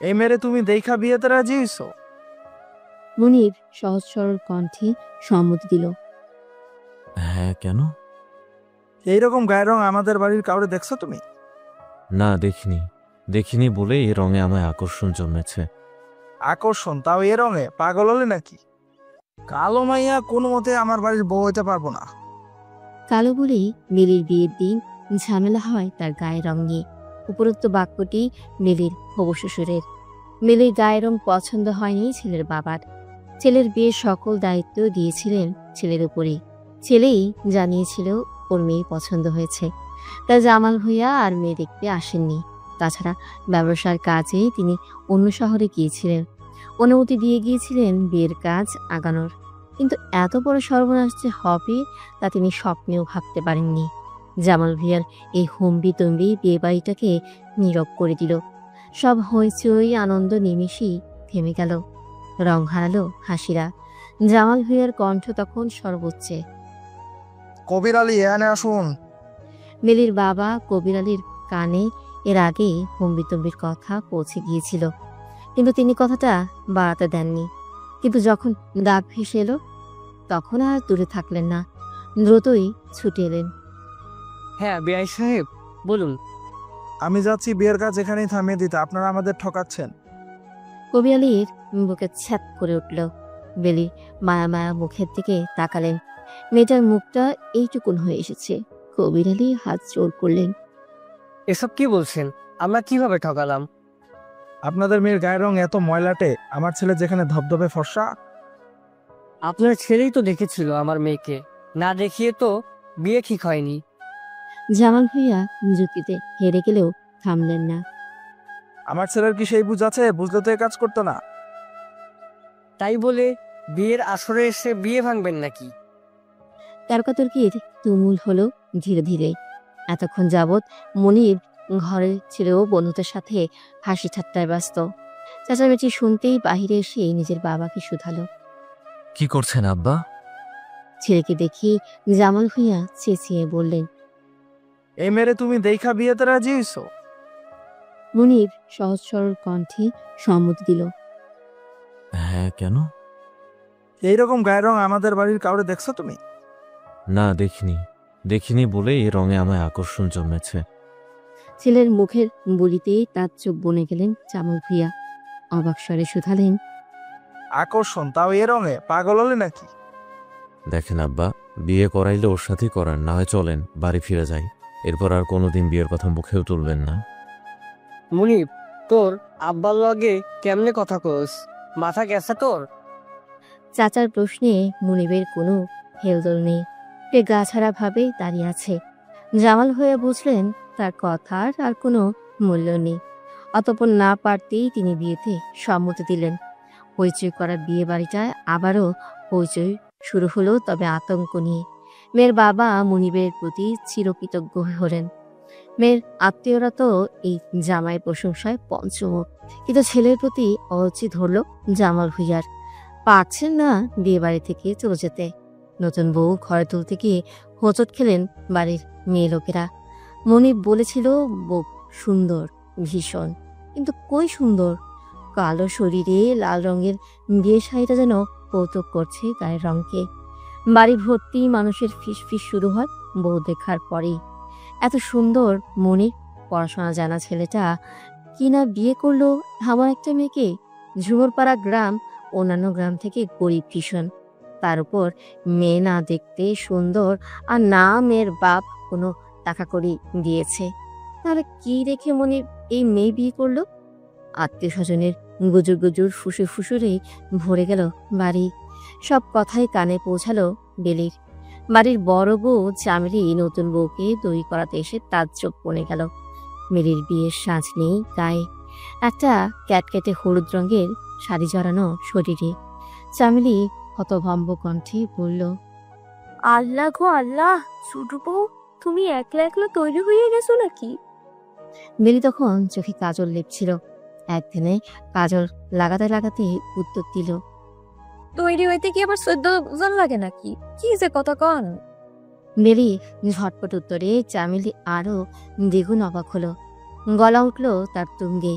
এই মেরে তুমি দেখা বিয়েতে রাজি হইছো? মুনির সহজ সরল কণ্ঠে সম্মতি দিল। হ্যাঁ, কেন? এইরকম গায়ের রং আমাদের বাড়ির কাউরে দেখছো তুমি? না, দেখিনি বলে এই রঙে আমায় আকর্ষণ জন্মেছে। আকর্ষণ তাও এ রঙে? পাগল হলে নাকি? কালো মাইয়া কোনো মতে আমার বাড়ির বউ হইতে পারবো না। কালো বলেই মিলির বিয়ের দিন ঝামেলা হয় তার গায়ের রং নিয়ে। উপরোক্ত বাক্যটি মিলির হবু শ্বশুরের। মিলির গায়ের রং পছন্দ হয়নি ছেলের বাবার। ছেলের বিয়ের সকল দায়িত্ব দিয়েছিলেন ছেলের উপরেই। ছেলেই জানিয়েছিল ওর মেয়ে পছন্দ হয়েছে। তা জামাল ভূঁইয়া আর মেয়ে দেখতে আসেননি। তাছাড়া ব্যবসার কাজে তিনি অন্য শহরে গিয়েছিলেন। অনুমতি দিয়ে গিয়েছিলেন বিয়ের কাজ আগানোর, কিন্তু এত বড় সর্বনাশ যে হবে তা তিনি স্বপ্নেও ভাবতে পারেননি। জামাল ভূঁইয়ার এই হম্বিতম্বি বিয়ে বাড়িটাকে নীরব করে দিল। সব হইচই আনন্দ নিমেষেই থেমে গেল। রং হারালো হাসিরা। জামাল ভূঁইয়ার কণ্ঠ তখন সর্বোচ্চে। কবির আলী এনে আসুন। মিলির বাবা কবির আলীর কানে এর আগে হম্বিতম্বির কথা পৌঁছে গিয়েছিল, কিন্তু তিনি কথাটা বাড়াতে দেননি। কিন্তু যখন ডাক ভেসে এলো তখন আর দূরে থাকলেন না, দ্রুতই ছুটে এলেন। হ্যাঁ বেআই সাহেব, বলুন। আমি যাচ্ছি বিয়ের কাজ এখানেই থামিয়ে দিতে, আপনারা আমাদের ঠকাচ্ছেন। কবি আলীর বুকে ছ্যাপ করে উঠল। বেলি মায়া মায়া মুখের দিকে তাকালেন। মেয়েটার মুখটা এইটুকুন হয়ে এসেছে। কবির আলী হাত জোর করলেন। এসব কি বলছেন? আমরা কিভাবে ঠকালাম? আপনাদের মেয়ের গায়ের রং এত ময়লাটে, আমার ছেলে যেখানে ধবধবে ফর্সা। আপনার ছেলেই তো দেখেছিল আমার মেয়েকে, না দেখিয়ে তো বিয়ে ঠিক হয়নি। জামাল ভূঁইয়া যুক্তিতে হেরে গেলেও থামলেন না। আমার ছেলের কি সেই বুঝ আছে? বুঝলে তো এ কাজ করতো না। তাই বলে বিয়ের আসরে এসে বিয়ে ভাঙবেন নাকি? তর্কাতর্কির তুমুল হলো ধীরে ধীরে। এতক্ষণ যাবৎ মনির ঘরে ছেলেও বন্ধুদের সাথে হাসি ঠাট্টায় ব্যস্ত। চেঁচামেচি শুনতেই বাহিরে এসে নিজের বাবাকে শুধালো। কি করছেন আব্বা? ছেলেকে দেখে জামাল ভূঁইয়া চেঁচিয়ে বললেন। এই মেরে তুমি দেখা বিয়েতে রাজি হইছো? মনির সহজ সরল কণ্ঠে সম্মতি দিল। হ্যাঁ, কেন? এইরকম গায়ের রং আমাদের বাড়ির কাউরে দেখছো তুমি? না, দেখিনি বলে এই রঙে আমায় আকর্ষণ জন্মেছে। ছেলের মুখের বলিতেই তার চোখ বনে গেলেন জামাল ভূঁইয়া। অবাক স্বরে শুধালেন। আকর্ষণ তাও এ রঙে? পাগল হলে নাকি? দেখেন আব্বা, বিয়ে করাইলে ওর সাথেই করান, না হয় চলেন বাড়ি ফিরে যাই। এরপর আর কোনোদিন বিয়ের কথা মুখেও তুলবেন না। মুনিব, তোর আব্বার লগে কেমনে কথা কস? মাথা গেছে তোর? চাচার প্রশ্নে মুনিবের কোনো হেলদোল নেই। সে গা ছাড়া ভাবে দাঁড়িয়ে আছে। জামাল হয়ে বুঝলেন তার কথার আর কোনো মূল্য নেই। অতঃপর না পারতেই তিনি বিয়েতে সম্মতি দিলেন। হইচই করা বিয়ে বাড়িটায় আবারও হইচই শুরু হলো, তবে আতঙ্ক নিয়ে। মেয়ের বাবা মুনিবের প্রতি চিরকৃতজ্ঞ হলেন। মেয়ের আত্মীয়রা তো এই জামাই প্রশংসায় পঞ্চমুখ, কিন্তু ছেলের প্রতি অরুচি ধরল জামাল ভূঁইয়ার। পারছেন না বিয়ে বাড়ি থেকে চলে যেতে। নতুন বউ ঘরে তুলতে গিয়ে হোঁচট খেলেন বাড়ির মেয়ে লোকেরা। মনিব বলেছিল বউ সুন্দর, ভীষণ, কিন্তু কই সুন্দর? কালো শরীরে লাল রঙের বিয়ে শাড়িটা যেন কৌতুক করছে গায়ের রঙকে। বাড়ি ভর্তি মানুষের ফিসফিস শুরু হয় বউ দেখার পরেই। এত সুন্দর মনির পড়াশোনা জানা ছেলেটা কিনা বিয়ে করলো এমন একটা মেয়েকে। ঝুমুরপাড়া গ্রাম অন্যান্য গ্রাম থেকে গরিব ভীষণ। তার উপর মেয়ে না দেখতে সুন্দর, আর না মেয়ের বাপ কোনো টাকা করি দিয়েছে। তাহলে কি রেখে মনির এই মেয়ে বিয়ে করলো? আত্মীয় স্বজনের গুজুর গুজুর ফুসুর ফুসুরে ভরে গেল বাড়ি। সব কথাই কানে পৌঁছালো বেলির। বাড়ির বড় বউ চামেলি নতুন বউকে দই করাতে এসে তার চোখ বনে গেল। মেলির বিয়ের সাজ নেই গায়ে, একটা ক্যাটকেটে হলুদ রঙের শাড়ি জড়ানো শরীরে। চামেলি হতভম্ব কণ্ঠে বলল। আল্লাহ গো আল্লাহ, ছোট বউ তুমি একলা একলা তৈরি হয়ে গেছো নাকি? মেলি তখন চোখে কাজল লেপছিল। একদিনে কাজল লাগাতে লাগাতে উত্তর দিল। তৈরি হইতে কি আবার 14 জন লাগে নাকি? কি যে কথা কন। মেলি ঝটপট উত্তরে চামেলি আরো দ্বিগুণ অবাক হলো। গলা উঠল তার তুঙ্গে।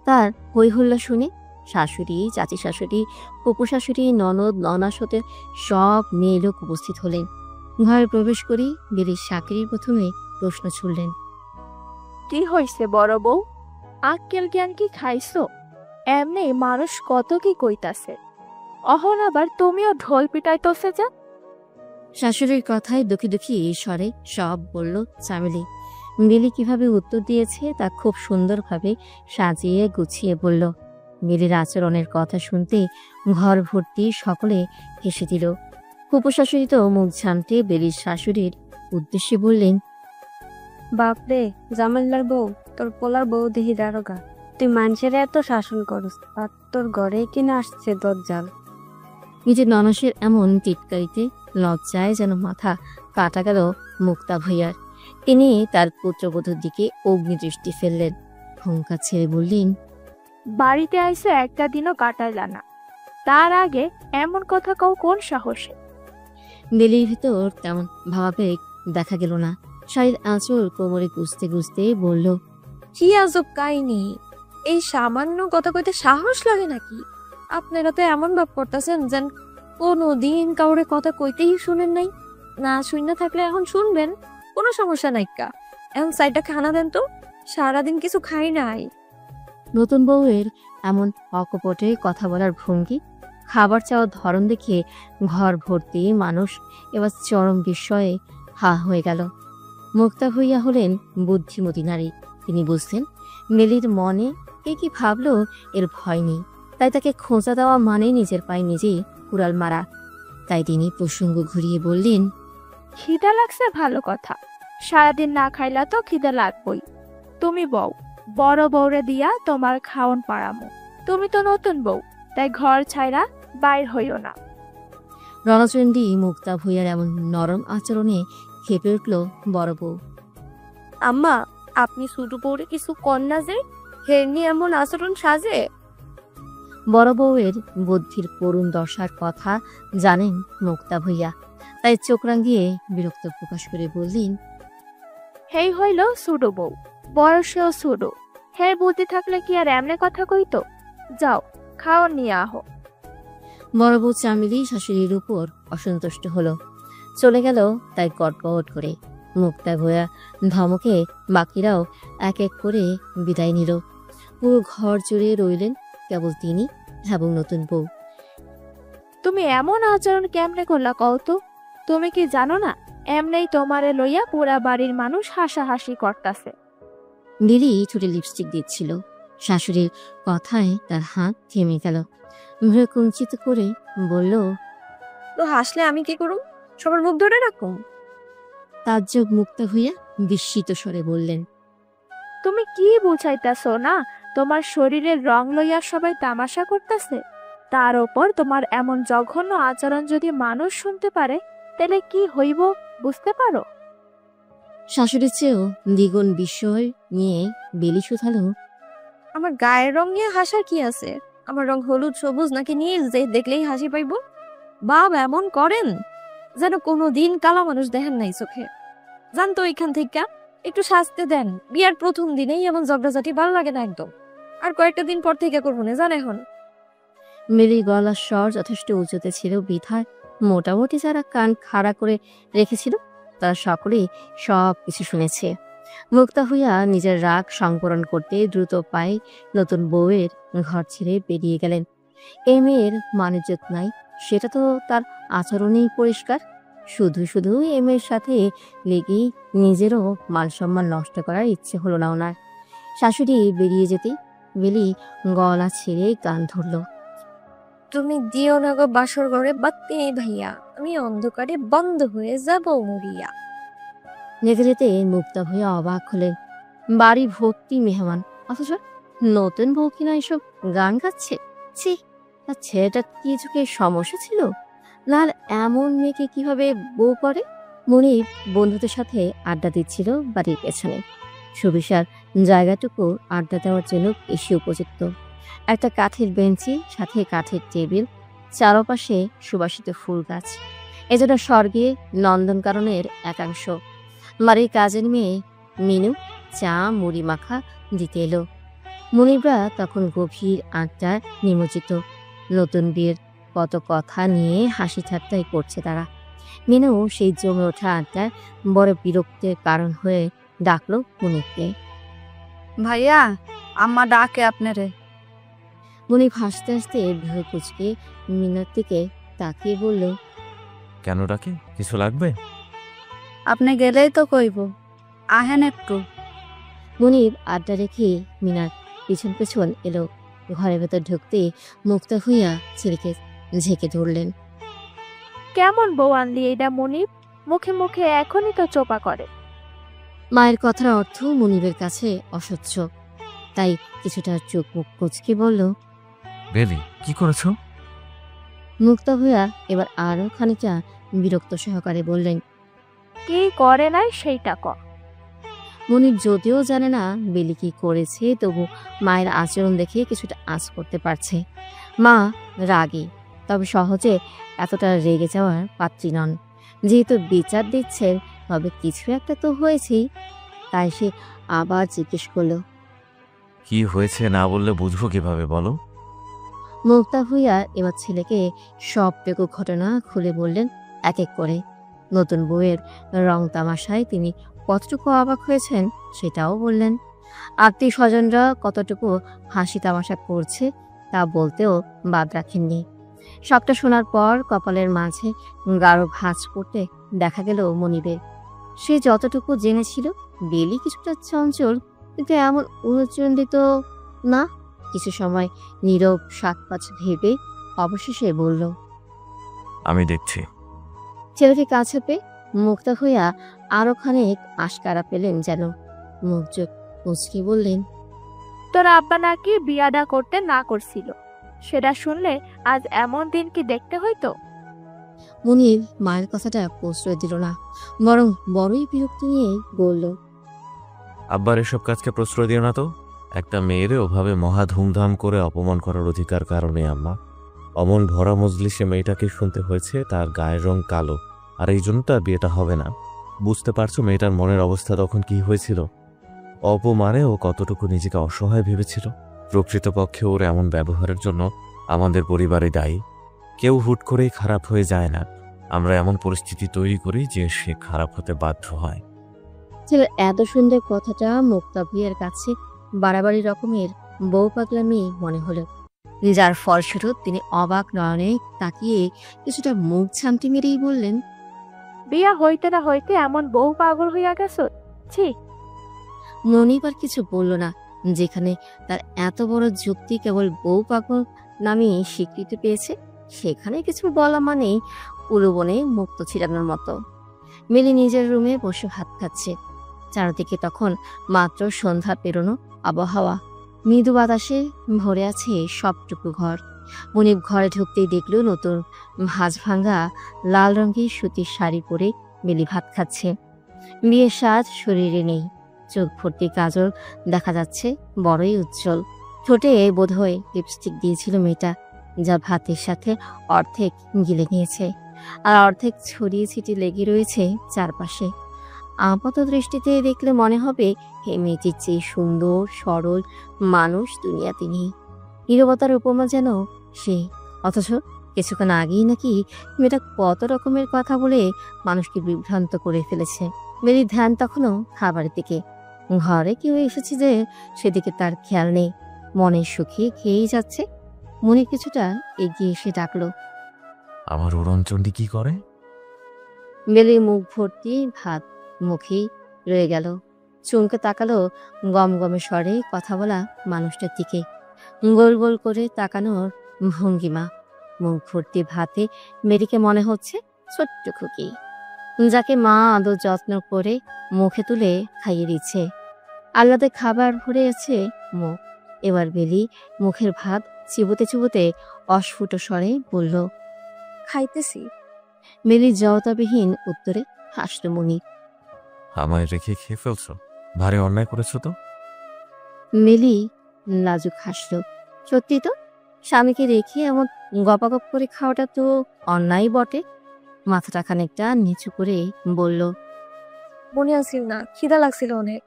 তার হই হুল্লা শুনে শাশুড়ি, চাচি শাশুড়ি, ফুপু শাশুড়ি, ননদ, ননাসতে সব মেয়ে লোক উপস্থিত হলেন। ঘরে প্রবেশ করেই বেলির শাকিরি প্রথমে প্রশ্ন ছুড়লেন। কি হয়েছে বড় বউ? আক্কেল জ্ঞান কি খাইছো? এমনি মানুষ কত কি কইতাছে, অহন আবার তুমিও ঢোল পিটাইতেছে যা। শাশুড়ির কথায় দুঃখী দুঃখী স্বরে সব বলল চামেলি। বেলি কিভাবে উত্তর দিয়েছে তা খুব সুন্দরভাবে সাজিয়ে গুছিয়ে বলল। বেলির আচরণের কথা শুনতে ঘর ভর্তি সকলে হেসে দিল। ফুপু শাশুড়ি তো মুখ ঝামটে বেলির শাশুড়ির উদ্দেশ্যে বললেন, বাপরে জামাইলার বউ, তোর পোলার বউ দেখি দারোগা, তুই মানুষের এত শাসন করস আর তোর ঘরে কিনা আসছে দরজাল। নিজের ননসের এমন টিটকারিতে লজ্জায় যেন মাথা কাটা গেল মুক্তা ভূঁইয়ার। তিনি তার পুত্রবধূর দিকে অগ্নিদৃষ্টি ফেললেন, হুঙ্কার ছেড়ে বললেন, বাড়িতে আইসো একটা দিনও কাটাইলা না, তার আগে এমন কথা কও কোন সাহসে? বেলির ভিতর তেমন ভাবাবেগ দেখা গেল না। শাড়ির আঁচল কোমরে গুজতে গুজতে বলল, কি আজব কাহিনী! এই সামান্য কথা কইতে সাহস লাগে নাকি? আপনারা তো এমন ভাব করতেছেন যেন কোনোদিন কাউরে কথা কইতেই শুনেন নাই। না শুনে থাকলে এখন শুনবেন, কোনো সমস্যা নাই কা। এখন সাইডটা খানা দেন তো, সারাদিন কিছু খাই নাই। নতুন বউয়ের এমন অকপটে কথা বলার ভঙ্গি, খাবার চাওয়ার ধরন দেখে ঘর ভর্তি মানুষ এবার চরম বিস্ময়ে হা হয়ে গেল। মুক্তা ভূঁইয়া হলেন বুদ্ধিমতী নারী। তিনি বুঝতেন মেলির মনে কে কি ভাবলো এর ভয় নেই, তাই তাকে খোঁচা দেওয়া মানে নিজের পায়ে নিজেই কুড়াল মারা। তাই তিনি প্রসঙ্গ ঘুরিয়ে বললেন, খিদা লাগছে ভালো কথা, সারাদিন না খাইলা তো খিদা লাগবই। তুমি বউ, বড় বউরে দিয়া তোমার খাওন পাড়ামো। তুমি তো নতুন বউ, তাই ঘর ছাইরা বাইর হইও না। রণচণ্ডী মুক্তা ভূঁইয়ার এমন নরম আচরণে খেপে উঠল বড় বউ। আম্মা, আপনি ছোট বউরে কিছু কন্যা যে হেরনি এমন আচরণ সাজে? বড় বউয়ের বুদ্ধির করুণ দশার কথা জানেন মুক্তা ভূঁইয়া, তাই চোখ রাঙিয়ে বিরক্ত প্রকাশ করে বললেন, হেই হইল ছোট বউ, বয়সেও ছোট, হের বুদ্ধি থাকলে কি আর এমনে কথা কইতো? যাও খাওন নিয়ে আহো। বড় বউ চামেলি শাশুড়ির উপর অসন্তুষ্ট হলো, চলে গেল তাই গটগট করে। মুক্তা ভূঁইয়া ধমকে বাকিরাও এক এক করে বিদায় নিল। পুরো ঘর জুড়ে রইলেন কেবল তিনি এবং নতুন বউ। তুমি এমন আচরণ কেমনে করলা কও তো? তুমি কি জানো না এমনেই তোমারে লইয়া পুরা বাড়ির মানুষ হাসাহাসি করতাছে। লিলি ঠোঁটে লিপস্টিক দিচ্ছিল। শাশুড়ির কথায় তার হাত থেমে গেল। ভ্রু কুঞ্চিত করে বলল, তো হাসলে আমি কি করুম? সবার মুখ ধরে রাখুম? তাজ্জব মুক্তা ভূঁইয়া বিস্মিত স্বরে বললেন, তুমি কি বুঝাইতাছো না? তোমার শরীরের রং লইয়া সবাই তামাশা করতেছে, তার ওপর তোমার এমন জঘন্য আচরণ যদি মানুষ শুনতে পারে তাহলে কি হইব বুঝতে পারো? শাশুড়ির চেয়েও দ্বিগুণ বিস্ময় নিয়ে বেলি শুধালো, আমার গায়ের রং নিয়ে হাসার কি আছে? আমার রং হলুদ, সবুজ নাকি নীল যে দেখলেই হাসি পাইব? বাপ এমন করেন যেন কোনোদিন কালা মানুষ দেখেন নাই চোখে। জানতো এখান থেকে একটু শাস্তি দেন। বিয়ার প্রথম দিনেই এমন ঝগড়াঝাটি ভালো লাগে না একদম। আর কয়েকটা দিন পর থেকে করবো না, জান এখন। মেলির গলার স্বর যথেষ্ট উঁচুতে ছিল বিধায় মোটামুটি যারা কান খাড়া করে রেখেছিল তারা সকলেই সব কিছু শুনেছে। মুক্তা ভূঁইয়া নিজের রাগ সংবরণ করতে দ্রুত পায়ে নতুন বউয়ের ঘর ছেড়ে বেরিয়ে গেলেন। এ মেয়ের মানিজ্যত নাই সেটা তো তার আচরণেই পরিষ্কার। শুধু শুধু এ মেয়ের সাথে লেগেই নিজেরও মান সম্মান নষ্ট করার ইচ্ছে হলো না ওনার। শাশুড়ি বেরিয়ে যেতেই বেলি গলা ছেড়ে গান ধরল, তুমি দিও না গো বাসর ঘরে বাতি ভাইয়া, আমি অন্ধকারে বন্ধ হয়ে যাব মরিয়া। যেতে যেতে মুক্তা ভূঁইয়া অবাক হলেন। বাড়ি ভর্তি মেহমান, অথচ নতুন বউ কিনা এসব গান গাচ্ছে। ছি, তার ছেলেটার কি চোখে সমস্যা ছিল? না এমন মেয়েকে কিভাবে বউ করে? মনির বন্ধুদের সাথে আড্ডা দিচ্ছিল বাড়ির পেছনে। সুবিশাল জায়গাটুকু আড্ডা দেওয়ার জন্য বেশি উপযুক্ত। একটা কাঠের বেঞ্চি, সাথে কাঠের টেবিল, চারপাশে সুবাসিত ফুল গাছ। এজন্য স্বর্গে নন্দনকাননের একাংশ। বাড়ির কাজের মেয়ে মিনু চা মুড়ি মাখা দিতে এলো। মনিবরা তখন গভীর আড্ডায় নিমজ্জিত। নতুন বিয়ের কত কথা নিয়ে হাসি ঠাট্টাই করছে তারা। মিনু সেই জমে ওঠা আড্ডায় বড় বিরক্তের কারণ হয়ে ডাকলো মনিবকে। ভাইয়া, আম্মা ডাকে আপনারে। মনিব হাসতে হাসতে ভ্রু কুচকে মিনার দিকে তাকিয়ে বলল, কেন ডাকে? কিছু লাগবে? আপনি গেলেই তো কইব, আহেন একটু। মনিব আড্ডা রেখে মিনার পিছন পেছন এলো। ঘরের ভেতর ঢুকতে মুক্তা হইয়া ছেলেকে ঝেঁকে ধরলেন। কেমন বউ আনলি এটা মনিব? মুখে মুখে এখনই তো চোপা করে। মায়ের কথার অর্থ মনিবের কাছে অস্বচ্ছ, তাই কিছুটা চোখ মুখ কুচকে বলল। বেলি, কি করেছো? মুক্তা হইয়া এবার আরো খানিকটা বিরক্ত সহকারে বললেন। কি করে নাই সেইটা ক। মনিব যদিও জানে না বেলি কি করেছে, তবু মায়ের আচরণ দেখে কিছুটা আঁচ করতে পারছে। মা রাগী, তবে সহজে এতটা রেগে যাওয়ার পাত্রী নন। যেহেতু বিচার দিচ্ছেন, তবে কিছু একটা তো হয়েছেই। তাই সে আবার জিজ্ঞেস করলো। কি হয়েছে না বললে বুঝবো কিভাবে, বলো? মুক্তা হইয়া এবার ছেলেকে সব পেকু ঘটনা খুলে বললেন এক এক করে। নতুন বউয়ের রং তামাশায় তিনি কতটুকু অবাক হয়েছেন সেটাও বললেন। আত্মীয় স্বজনরা কতটুকু হাসি তামাশা করছে তা বলতেও বাদ রাখেননি। সবটা শোনার পর কপালের মাঝে গাঢ় ভাঁজ পড়তে দেখা গেল মনিবের। সে যতটুকু জেনেছিল বেলি কিছুটা চঞ্চল, কিন্তু এমন উচ্চন্দিত না। কিছু সময় নীরব সাত পাঁচ ভেবে অবশেষে বলল। আমি দেখছি। ছেলেকে কাছে পেয়ে মুক্তা হইয়া আরো খানিক আশকারা পেলেন যেন। মুখ চোখ মুচকি বললেন। তোর আব্বা নাকি বিয়াটা করতে না করছিল, সেটা শুনলে আজ এমন দিন কি দেখতে হইতো? মনির মায়ের কথাটা প্রশ্রয় দিল না, বরং বড়ই বিরক্তি নিয়ে বলল। আব্বার এসব কাজকে প্রশ্রয় দিও না তো। একটা মেয়েরে ওভাবে মহা ধুমধাম করে অপমান করার অধিকার কারণে আম্মা। অমন ভরা মজলিসে মেয়েটাকে শুনতে হয়েছে তার গায়ের রং কালো, আর এই জন্য তার বিয়েটা হবে না। বুঝতে পারছো মেয়েটার মনের অবস্থা তখন কি হয়েছিল? অপমানে ও কতটুকু নিজেকে অসহায় ভেবেছিল। প্রকৃতপক্ষে ওর এমন ব্যবহারের জন্য আমাদের পরিবারে দায়ী। কেউ হুট করেই খারাপ হয়ে যায় না, আমরা এমন পরিস্থিতি তৈরি করি যে সে খারাপ হতে বাধ্য হয়। ছেলের এত সুন্দর কথাটা মুক্তা ভুইয়ার কাছে বাড়াবাড়ি রকমের বউ পাগলামি মনে হলো, যার ফলস্বরূপ তিনি অবাক নয়নে তাকিয়ে কিছুটা মুখ ছামটি মেরেই বললেন। বিয়া হইতে না হইতে এমন বউ পাগল হইয়া গেছ? ছি। মনিব আর কিছু বলল না। যেখানে তার এত বড় যুক্তি কেবল বউ পাগল নামে স্বীকৃতি পেয়েছে, সেখানে কিছু বলা মানেই উলুবনে মুক্ত ছিটানোর মতো। মিলি নিজের রুমে বসে ভাত খাচ্ছে। চারদিকে তখন মাত্র সন্ধ্যা পেরোনো আবহাওয়া। মৃদু বাতাসে ভরে আছে সবটুকু ঘর। মনিব ঘরে ঢুকতেই দেখল নতুন ভাঁজ ভাঙ্গা লাল রঙের সুতির শাড়ি পরে মিলি ভাত খাচ্ছে। বিয়ের সাজ শরীরে নেই, চোখ ভর্তি কাজল দেখা যাচ্ছে বড়ই উজ্জ্বল। ঠোঁটে বোধহয় লিপস্টিক দিয়েছিল মেয়েটা, যা ভাতের সাথে অর্ধেক গিলে নিয়েছে, আর অর্ধেক ছড়িয়ে ছিটিয়ে লেগে রয়েছে চারপাশে। আপাত দৃষ্টিতে দেখলে মনে হবে এই মেয়েটির চেয়ে সুন্দর সরল মানুষ দুনিয়াতে নেই। নীরবতার উপমা যেন সে, অথচ কিছুক্ষণ আগেই নাকি মেয়েটা কত রকমের কথা বলে মানুষকে বিভ্রান্ত করে ফেলেছে। মেয়ের ধ্যান তখনও খাবারের দিকে। ঘরে কেউ এসেছে যে সেদিকে তার খেয়াল নেই, মনের সুখে খেয়েই যাচ্ছে। মনে কিছুটা এগিয়ে এসে ডাকলো। আমার উড়নচণ্ডী কি করে? বেলি মুখ ভর্তি ভাত মুখেই রয়ে গেল। চমকে তাকালো গমগমে স্বরে কথা বলা মানুষটার দিকে। গোল গোল করে তাকানোর ভঙ্গিমা। মুখ ভর্তি ভাতে মেরিকে মনে হচ্ছে ছোট্ট খুকি, যাকে মা আদর যত্ন করে মুখে তুলে খাইয়ে দিচ্ছে। আল্লাদে খাবার ভরে আছে মুখ। এবার বেলি মুখের ভাত চিবুতে চিবুতে অস্ফুট স্বরে বলল, খাইতেছি। বেলি জবাববিহীন উত্তরে হাসল মনির। আমায় রেখে খেয়ে ফেলছো? ভারী অন্যায় করেছো তো। মেলি লাজুক হাসল। সত্যি তো, স্বামীকে রেখে এমন গপাগপ করে খাওয়াটা তো অন্যায় বটে। মাথাটা খানিকটা নিচু করে বলল, মনে আসছিল না, খিদা লাগছিল অনেক।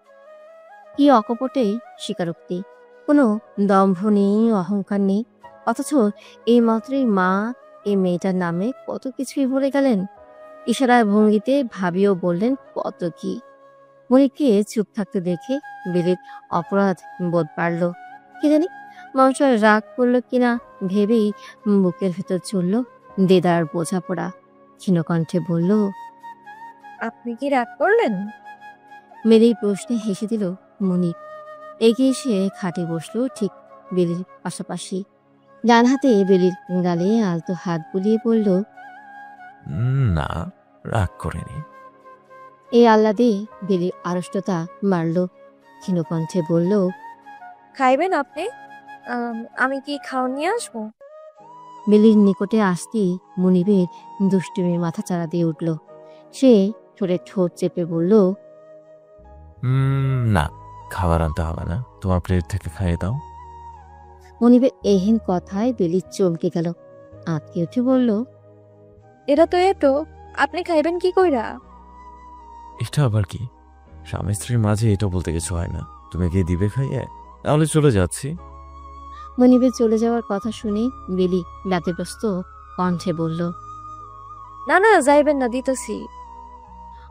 কি অকপটে স্বীকারোক্তি। কোনো দম্ভ নেই, অহংকার নেই, অথচ এই মাত্রই মা এই মেয়েটার নামে কত কিছুই বলে গেলেন। ইশারায় ভঙ্গিতে ভাবিও বললেন কত কি। মনিবকে চুপ থাকতে দেখে বেলির অপরাধ বোধ বাড়ল। কি জানি মানুষের রাগ করলো কিনা ভেবেই বুকের ভেতর চলল দেদার বোঝাপড়া। ক্ষীণকণ্ঠে বলল, আপনি কি রাগ করলেন? মেরির প্রশ্নে হেসে দিল মনিব। এগিয়ে এসে খাটে বসলো ঠিক বেলির পাশাপাশি। ডান হাতে বেলির গালে আলতো হাত বুলিয়ে বলল, না, রাগ করেনি। এই আহ্লাদে বেলির আড়ষ্টতা মারল। ক্ষীণকণ্ঠে বলল, খাইবেন আপনি? আমি কি খাওয়া নিয়ে আসবো? বেলির নিকটে আসতেই মনিবের দুষ্টুমির মাথা চারা দিয়ে উঠল। সে ঠোঁটে ঠোঁট চেপে বলল, না, খাবার আনতে হবে না, তোমার প্লেট থেকে খাইয়ে দাও। মনিবের এহেন কথায় বেলি চমকে গেল। আঁতকে উঠে বলল, এটা তো এটো, আপনি খাইবেন কি কইরা? এটা আবার কি? স্বামী স্ত্রীর মাঝে এটা বলতে কিছু হয় না। তুমি গিয়ে দিবে খাইয়ে? তাহলে চলে যাচ্ছি। মনিবের চলে যাওয়ার কথা শুনে বেলি ব্যতিব্যস্ত কণ্ঠে বলল, না না, যাইবেন না, দিতেছি।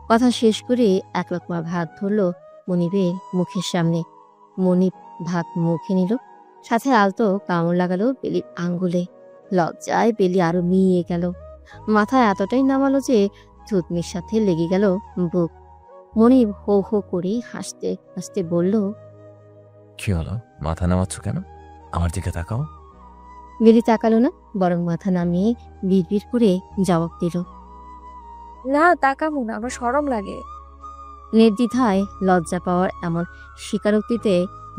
কথা শেষ করে এক লোকমা ভাত ধরল মনিবের মুখের সামনে। মনিব ভাত মুখে নিল, সাথে আলতো কামড় লাগালো বেলির আঙ্গুলে। লজ্জায় বেলি আরো মিয়ে গেল। মাথা এতটাই নামালো যে থুতনির সাথে লেগে গেল বুক। মনিব হো হো করে হাসতে হাসতে বলল, কি হলো, মাথা নামাচ্ছ কেন? আমার দিকে তাকাও। বেলি তাকালো না, বরং মাথা নামিয়ে বিড়বিড় করে জবাব দিল, না, তাকাবো না, আমার শরম লাগে। নির্দ্বিধায় লজ্জা পাওয়ার এমন স্বীকারোক্তিতে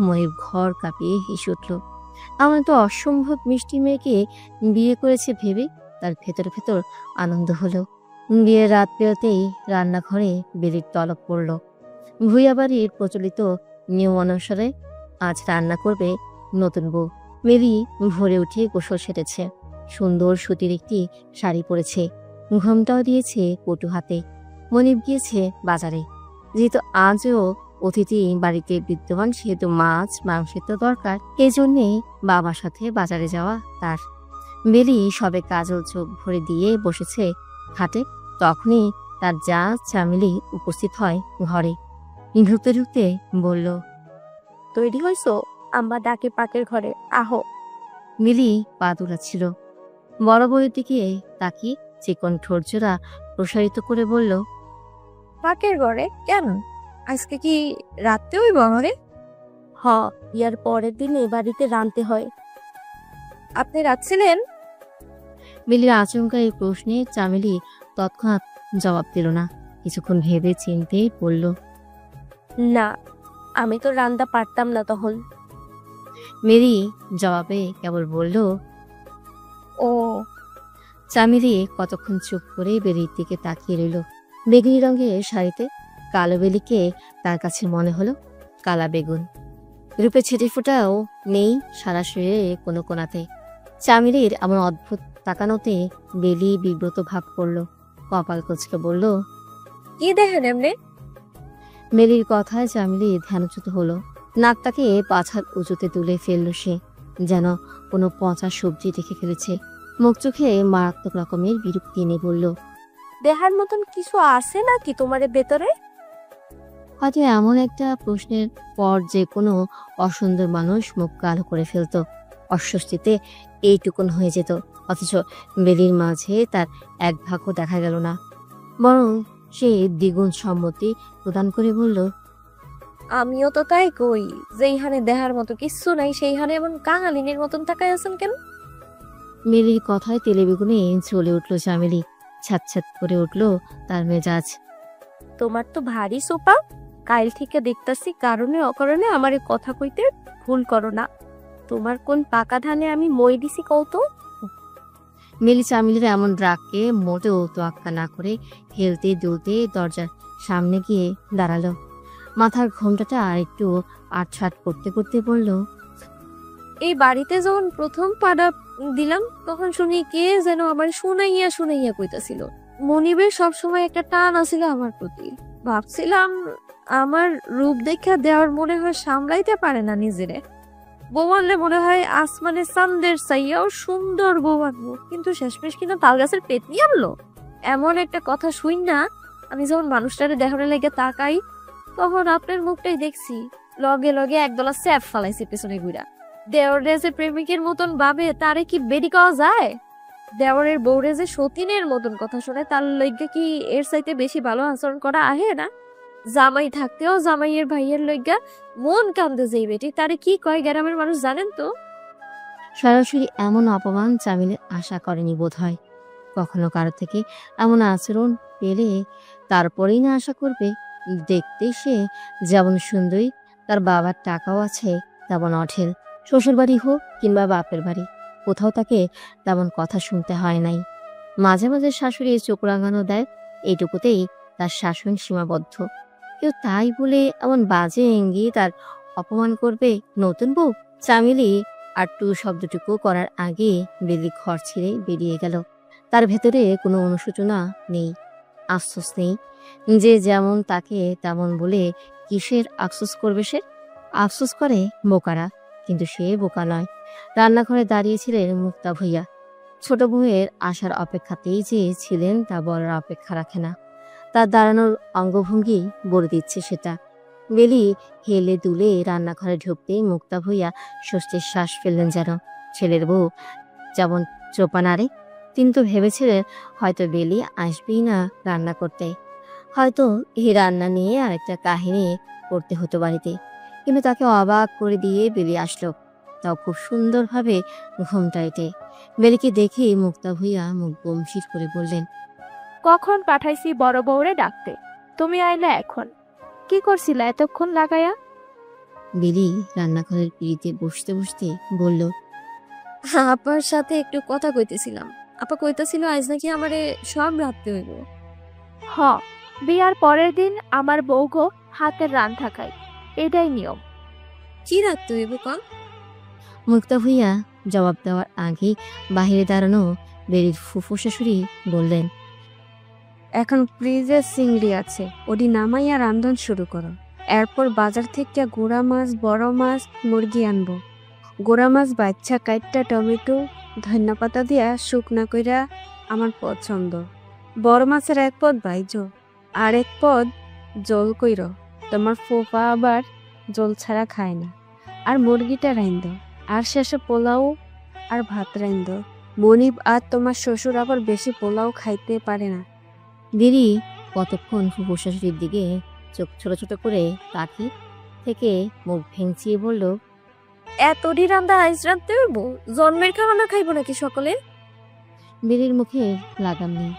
মনিব ঘর কাঁপিয়ে হেসে উঠল। এমন তো অসম্ভব মিষ্টি মেয়েকে বিয়ে করেছে ভেবে তার ভেতর ভেতর আনন্দ হলো। বিয়ের রাত পেরোতেই রান্নাঘরে বেলির তলব পড়ল। ভুইয়া বাড়ির প্রচলিত নিয়ম অনুসারে আজ রান্না করবে নতুন বউ। বেলি ভোরে উঠে গোসল সেরেছে, সুন্দর সুতির একটি শাড়ি পরেছে, ঘোমটাও দিয়েছে পটু হাতে। মনিব গিয়েছে বাজারে। যেহেতু আজও অতিথি বাড়িতে বিদ্যমান, সেহেতু মাছ মাংসের তো দরকার। এই জন্যে বাবার সাথে বাজারে যাওয়া তার। বেলি সবে কাজল চোখ ভরে দিয়ে বসেছে খাটে, তখনই তার যা চামেলি উপস্থিত হয় ঘরে। ঢুকতে ঢুকতে বলল, তৈরি হইছো? আম্মা ডাকে পাকের ঘরে, আহো। মিলি পা তুলাচ্ছিল। বড় বউয়ের দিকে তাকিয়ে চিকন ঠোরজোড়া প্রসারিত করে বলল, পাকের ঘরে কেন? আজকে কি রাতে হইব আমারে? হ, বিয়ার পরের দিনে বাড়িতে রাঁধতে হয়। আপনি রাখছিলেন? মিলির আচমকা এই প্রশ্নে চামেলি তৎক্ষণাৎ জবাব দিল না। কিছুক্ষণ ভেবে চিনতে বলল, না, আমি তো রান্না পারতাম না তখন। মেরি জবাবে কেবল বলল, ও। চামেলি কতক্ষণ চুপ করে বেলির দিকে তাকিয়ে রইল। বেগুনি রঙের শাড়িতে কালো বেলিকে তার কাছে মনে হলো কালা বেগুন। রূপে ছিটে ফোটাও নেই সারা শরীরে কোনো কোনাতে। চামেলির এমন অদ্ভুত তাকানোতে বেলি বিব্রত ভাব করল। কপাল কুঁচকে বলল, কি দেখেন এমনি? মেরির কথায় চামেলি ধ্যানচ্যুত হলো। নাকটাকে 5 হাত উঁচুতে তুলে ফেলল সে, যেন কোনো পচা সবজি দেখে ফেলেছে। মুখ চোখে মারাত্মক রকমের বিরক্তি এনে বলল, দেহার মতন কিছু আছে নাকি তোমার ভেতরে? হয়তো এমন একটা প্রশ্নের পর যে কোনো অসুন্দর মানুষ মুখ কালো করে ফেলত। অস্বস্তিতে এইটুকুন হয়ে যেত, অথচ বেলির মাঝে তার এক ভাগও দেখা গেল না। বরং সে দ্বিগুণ সম্মতি প্রদান করে বলল, আমিও তো তাই কই, যেইখানে দেহার মতো কিচ্ছু নাই সেইখানে এমন কাঙালিনীর মতন তাকাই আছেন কেন? মেলির কথায় তেলে বেগুনে চলে উঠল চামেলি। ছ্যাঁত করে উঠল তার মেজাজ। তোমার তো ভারী সোপা। কাল থেকে দেখতাছি কারণে অকারণে আমারে কথা কইতে ভুল করো না। তোমার কোন পাকা ধানে আমি মই দিছি কৌতো? মেলি চামেলির এমন রাগকে মোটেও তোয়াক্কা না করে হেলতে দুলতে দরজার সামনে গিয়ে দাঁড়ালো। মাথার ঘোমটাটা আর একটু আটছাট করতে করতে বলল, এই বাড়িতে যখন প্রথম পাড়া দিলাম তখন শুনি কে যেন আমার শুনাইয়া শুনাইয়া কইতাছিল। মনিবের সবসময় একটা টান আছিল আমার প্রতি। ভাবছিলাম আমার রূপ দেখা দেওয়ার মনে হয় সামলাইতে পারে না নিজেরে। বউ আনলে মনে হয় আসমানের চান্দের চাইয়াও সুন্দর বউ আনবো, কিন্তু শেষমেশ কিনা তাল গাছের পেতনি আনলো। এমন একটা কথা শুন না, আমি যখন মানুষটারে দেখানোর লেগে তাকাই, তখন আপনার মুখটাই দেখছি। লগে লগে একদলা স্যাপ ফালাইছে পেছনে ঘুরা। দেওরে যে প্রেমিকের মতন ভাবে, তারে কি বেরি কওয়া যায়? দেওরের বউরে যে সতীনের মতন কথা শোনে, তার লইগা কি এর চাইতে বেশি ভালো আচরণ করা আহে না? জামাই থাকতেও জামাইয়ের ভাইয়ের লইগা মন কান্দে যেই বেটি, তারে কি কয় গ্রামের মানুষ জানেন তো? সরাসরি এমন অপমান জামিলের আশা করেনি বোধ হয়। কখনো কারো থেকে এমন আচরণ পেলে তারপরেই না আশা করবে। দেখতে সে যেমন সুন্দরী, তার বাবার টাকাও আছে তেমন অঢেল। শ্বশুর বাড়ি হোক কিংবা বাপের বাড়ি, কোথাও তাকে তেমন কথা শুনতে হয় নাই। মাঝে মাঝে শাশুড়ি চোখ রাঙানো দেয়, এইটুকুতেই তার শাসন সীমাবদ্ধ। কেউ তাই বলে এমন বাজে ইঙ্গিত তার অপমান করবে নতুন বউ? চামেলি আর টু শব্দটুকু করার আগে বেলি ঘর ছেড়ে বেরিয়ে গেল। তার ভেতরে কোনো অনুশোচনা নেই, আফসোস নেই। যে যেমন তাকে তেমন বলে কিসের আফসোস করবে সে? আফসোস করে বোকারা, কিন্তু সে বোকা নয়। রান্নাঘরে দাঁড়িয়েছিলেন মুক্তা ভূঁইয়া। ছোট বউয়ের আসার অপেক্ষাতেই যে ছিলেন তা বলার অপেক্ষা রাখে না। তার দাঁড়ানোর অঙ্গভঙ্গি বলে দিচ্ছে সেটা। বেলি হেলে দুলে রান্নাঘরে ঢুকতেই মুক্তা ভূঁইয়া স্বস্তির শ্বাস ফেললেন যেন। ছেলের বউ যেমন চোপা নাড়ে। তিনি তো ভেবেছিলেন হয়তো বেলি আসবেই না রান্না করতে, হয়তো এই রান্না নিয়ে আরেকটা কাহিনী করতে হতো বাড়িতে। কিন্তু তাকে অবাক করে দিয়ে বেলি আসলো, তাও খুব সুন্দরভাবে ঘুমটাইতে। বেলিকে দেখে মুক্তা ভূঁইয়া মুখ গম্ভীর করে বললেন, কখন পাঠাইছি বড় বউরে ডাকতে, তুমি আইলা এখন? কি করছিলা এতক্ষণ লাগায়া? বেলি রান্নাঘরের পিড়িতে বসতে বসতে বলল, আপার সাথে একটু কথা কইতেছিলাম। আপা কইতাছিল আজ নাকি আমারে সব রাখতে হইব। হ, বিয়ার পরের দিন আমার বউগো হাতের রান্না খাই, এটাই নিয়ম। কি রাখতে হইব কন? মুক্তা ভূঁইয়া জবাব দেওয়ার আগে বাহিরে দাঁড়ানো বেলির ফুফু শাশুড়ি বললেন, এখন ফ্রিজে চিংড়ি আছে, ওটি নামাইয়া রান্ধন শুরু করো। এরপর বাজার থেকে গুড়া মাছ, বড় মাছ, মুরগি আনবো। গুড়া মাছ বাচ্চা কাইটটা টমেটো ধনিয়া পাতা দিয়া শুকনা কইরা আমার পছন্দ। বড় মাছের এক পদ বাইজো, আর এক পদ জল কইর। তোমার ফোফা আবার জল ছাড়া খায় না। আর মুরগিটা রাইন্দ, আর শেষে পোলাও আর ভাত রাইন্দ। মনিব আর তোমার শ্বশুর আবার বেশি পোলাও খাইতে পারে না। বেলি কতক্ষণ ফুফু শাশুড়ির দিকে চোখ ছোট ছোট করে তাকিয়ে থেকে মুখ ভেঙচিয়ে বলল, এতটি রান্দা আইস রাঁধতে হইব? জন্মের খাওয়ানা খাইব নাকি সকলে? বেলির মুখে লাগাম নেই।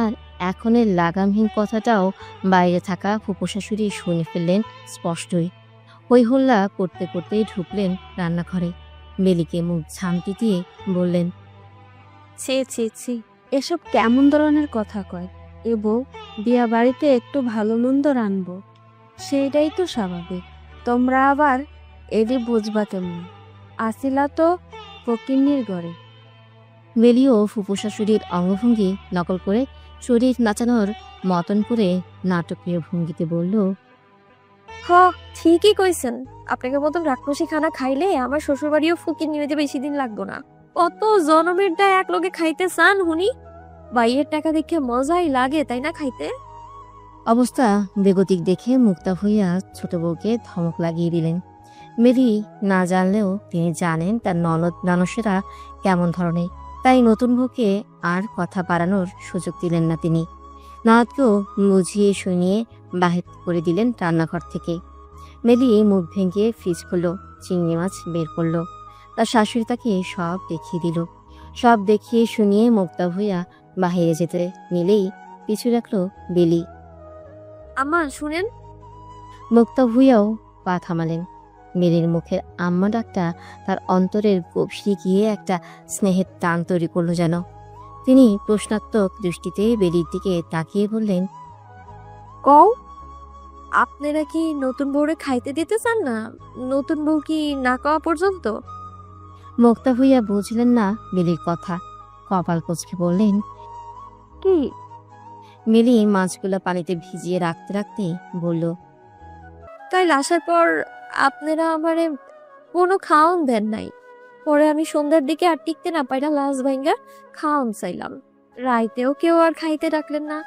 আর এখনের লাগামহীন কথাটাও বাইরে থাকা ফুপু শাশুড়ি শুনে ফেললেন স্পষ্টই। হই হল্লা করতে করতেই ঢুকলেন রান্নাঘরে। বেলিকে মুখ ঝামটি দিয়ে বললেন, ছি ছি ছি, এসব কেমন ধরনের কথা কয়? এ বউ, বিয়া বাড়িতে একটু ভালো মন্দ রানবো, সেইটাই তো স্বাভাবিক। তোমরা আবার এরই বুঝবা কেমন? আসিলা তো ফকিন্নির ঘরে। বেলিও ফুপু শাশুড়ির অঙ্গভঙ্গি নকল করে শরীর নাচানোর মতন করে নাটকীয় ভঙ্গিতে বলল, হ, ঠিকই কইছেন। আপনাকে মতন রাক্ষসী খানা খাইলে আমার শ্বশুর বাড়িও ফুকির নিতে বেশি দিন লাগতো না। কত জনমের দায় এক লগে খাইতে চান হুনি? বাইয়ের টাকা দেখে মজাই লাগে, তাই না খাইতে? অবস্থা বেগতিক দেখে মুক্তা ভূঁইয়া ছোট বউকে ধমক লাগিয়ে দিলেন। বেলি না জানলেও তিনি জানেন তার ননদ নানসেরা কেমন ধরনের, তাই নতুন বউকে আর কথা বাড়ানোর সুযোগ দিলেন না তিনি। ননদকেও বুঝিয়ে শুনিয়ে বাহির করে দিলেন রান্নাঘর থেকে। বেলি মুখ ভেঙে ফ্রিজ খুলল, চিংড়ি মাছ বের করলো। তার শাশুড়ি তাকে সব দেখিয়ে দিল। সব দেখিয়ে শুনিয়ে মুক্তা ভূঁইয়া বাহিরে যেতে নিলেই পিছু রাখলো বেলি। আম্মা শুনেন। মুক্তা ভূঁইয়াও পা থামালেন। বেলির মুখের আম্মা ডাকটা তার অন্তরের গভীরে গিয়ে একটা স্নেহের টান তৈরি করলো যেন। তিনি প্রশ্নাত্মক দৃষ্টিতে বেলির দিকে তাকিয়ে বললেন, কও, আপনারা কি নতুন বউরে খাইতে দিতে চান না? নতুন বউ কি না খাওয়া পর্যন্ত? মুক্তা ভূঁইয়া বুঝলেন না বেলির কথা, কপাল কুঁচকে বললেন, কি? বেলি মাছগুলো পানিতে ভিজিয়ে রাখতে রাখতে বলল, তাই আসার পর আপনারা আমারে কোনো খাওন দেন নাই। পরে আমি সন্ধ্যার দিকে আর টিকতে না পাইরা লাশ ভাঙ্গা খাওন চাইলাম। রাইতেও কেউ আর খাইতে ডাকলেন না।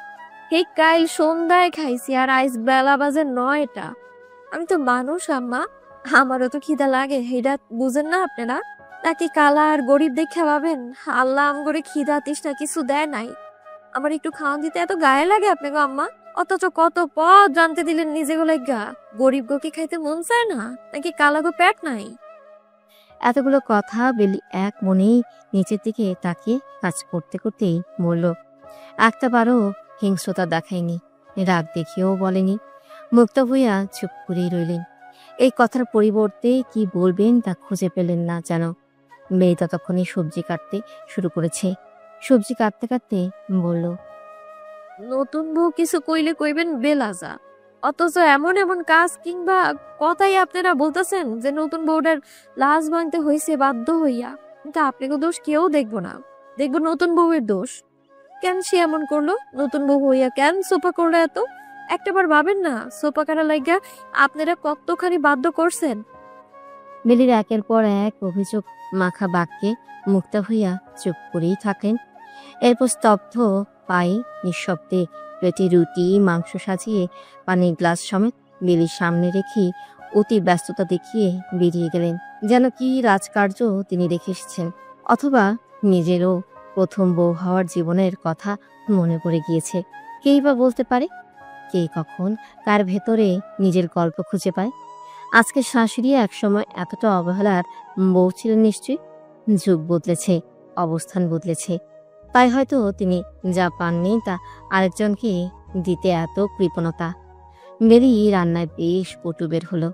এই কাইল সন্ধ্যায় খাইছি আর আইস বেলা বাজে 9টা। আমি তো মানুষ আম্মা, আমারও তো খিদা লাগে, এটা বুঝেন না আপনারা? নাকি কালা আর গরিব দেখে ভাবেন আল্লাহ আম করে খিদা তৃষ্ণা কিছু দেয় নাই? আমার একটু খাওয়ান দিতে এত গায়ে লাগে আপনাকে আম্মা? অথচ কত পদ জানতে দিলেন নিজে গুলো গা। গরিব গো কি খাইতে মন চায় না? নাকি কালা গো পেট নাই? এতগুলো কথা বেলি এক মনেই নিচের দিকে তাকিয়ে কাজ করতে করতেই বলল। একটাবারও হিংস্রতা দেখায়নি, রাগ দেখিয়েও বলেনি। মুক্তা ভূঁইয়া চুপ করেই রইলেন। এই কথার পরিবর্তে কি বলবেন তা খুঁজে পেলেন না যেন। মেয়ে ততক্ষণই সবজি কাটতে শুরু করেছে। সবজি কাটতে কাটতে বলল, নতুন বউ কিছু কইলে কইবেন বেলাজা, অথচ এমন এমন কাজ কিংবা কথাই আপনারা বলতেছেন যে নতুন বউটার লাশ ভাঙতে হয়েছে বাধ্য হইয়া। কিন্তু আপনাকে দোষ কেউ দেখবো না, দেখবো নতুন বউয়ের দোষ। কেন সে এমন করলো? নতুন বউ হইয়া কেন সোফা করলো এত? একটাবার ভাবেন না সোফা কাটা লাগিয়া আপনারা কতখানি বাধ্য করছেন? বেলির একের পর এক অভিযোগ মাখা বাক্যে মুক্তা হইয়া চুপ করেই থাকেন। এরপর স্তব্ধ পায়ে নিঃশব্দে প্লেটে রুটি মাংস সাজিয়ে পানির গ্লাস সমেত বেলির সামনে রেখে অতি ব্যস্ততা দেখিয়ে বেরিয়ে গেলেন। যেন কি রাজকার্য তিনি রেখে এসেছেন, অথবা নিজেরও প্রথম বউ হওয়ার জীবনের কথা মনে পড়ে গিয়েছে। কেই বা বলতে পারে কে কখন কার ভেতরে নিজের গল্প খুঁজে পায়। আজকে শাশুড়ি একসময় এতটা অবহেলার বউ ছিলেন নিশ্চয়ই। যুগ বদলেছে, অবস্থান বদলেছে, তাই হয়তো তিনি যা পাননি তা আরেকজনকে দিতে এত কৃপণতা। বেরি রান্নায় বেশ পটু বের হলো।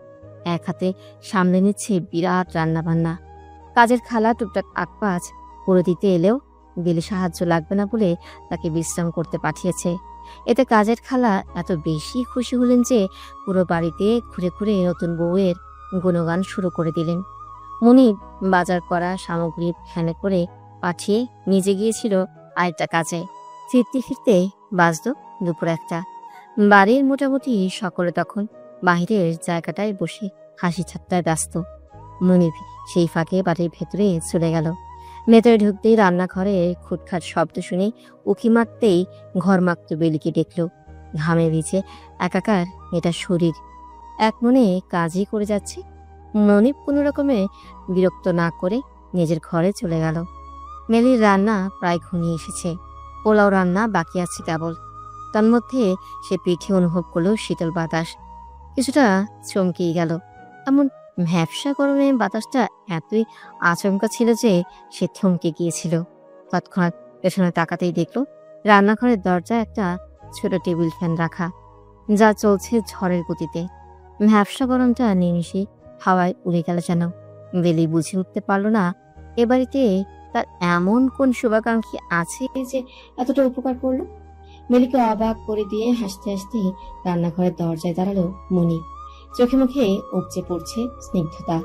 এক হাতে সামলে নিচ্ছে বিরাট রান্না বান্না। কাজের খালা টুকটাক আকপাজ করে দিতে এলেও বেলি সাহায্য লাগবে না বলে তাকে বিশ্রাম করতে পাঠিয়েছে। এতে কাজের খালা এত বেশি খুশি হলেন যে পুরো বাড়িতে ঘুরে ঘুরে নতুন বউয়ের গুণগান শুরু করে দিলেন। মনিব বাজার করা সামগ্রী ভ্যানে করে পাঠিয়ে নিজে গিয়েছিল আরেকটা কাজে। ফিরতে ফিরতে বাজত দুপুর 1টা। বাড়ির মোটামুটি সকলে তখন বাহিরের জায়গাটায় বসে হাসি ঠাট্টায় ব্যস্ত। মনিব সেই ফাঁকে বাড়ির ভেতরে চলে গেল। ভেতরে ঢুকতেই রান্নাঘরে খুটখাট শব্দ শুনে উকি মারতেই ঘর মাকত বেলিকে দেখল। ঘামে ভিজে একাকার এটা শরীর, এক মনে কাজই করে যাচ্ছে। মনিব কোনো রকমে বিরক্ত না করে নিজের ঘরে চলে গেল। মেলির রান্না প্রায় ঘনিয়ে এসেছে, পোলাও রান্না বাকি আছে কেবল। তার মধ্যে সে পিঠে অনুভব করলো শীতল বাতাস। কিছুটা চমকেই গেল। এমন ভ্যাপসা গরমে বাতাসটা এতই আচমকা ছিল যে সে থমকে গিয়েছিল। তৎক্ষণাৎ পেছনে তাকাতেই দেখল রান্নাঘরের দরজায় একটা ছোট টেবিল ফ্যান রাখা, যা চলছে ঝড়ের গতিতে। ভ্যাপসা গরমটা নিমিষে হাওয়ায় উড়ে গেল যেন। বেলি বুঝে উঠতে পারল না এ বাড়িতে তার এমন কোন শুভাকাঙ্ক্ষী আছে যে এতটা উপকার করলো। বেলিকে অবাক করে দিয়ে হাসতে হাসতে রান্নাঘরের দরজায় দাঁড়ালো মনি। চোখে মুখে উপচে পড়ছে স্নিগ্ধতা।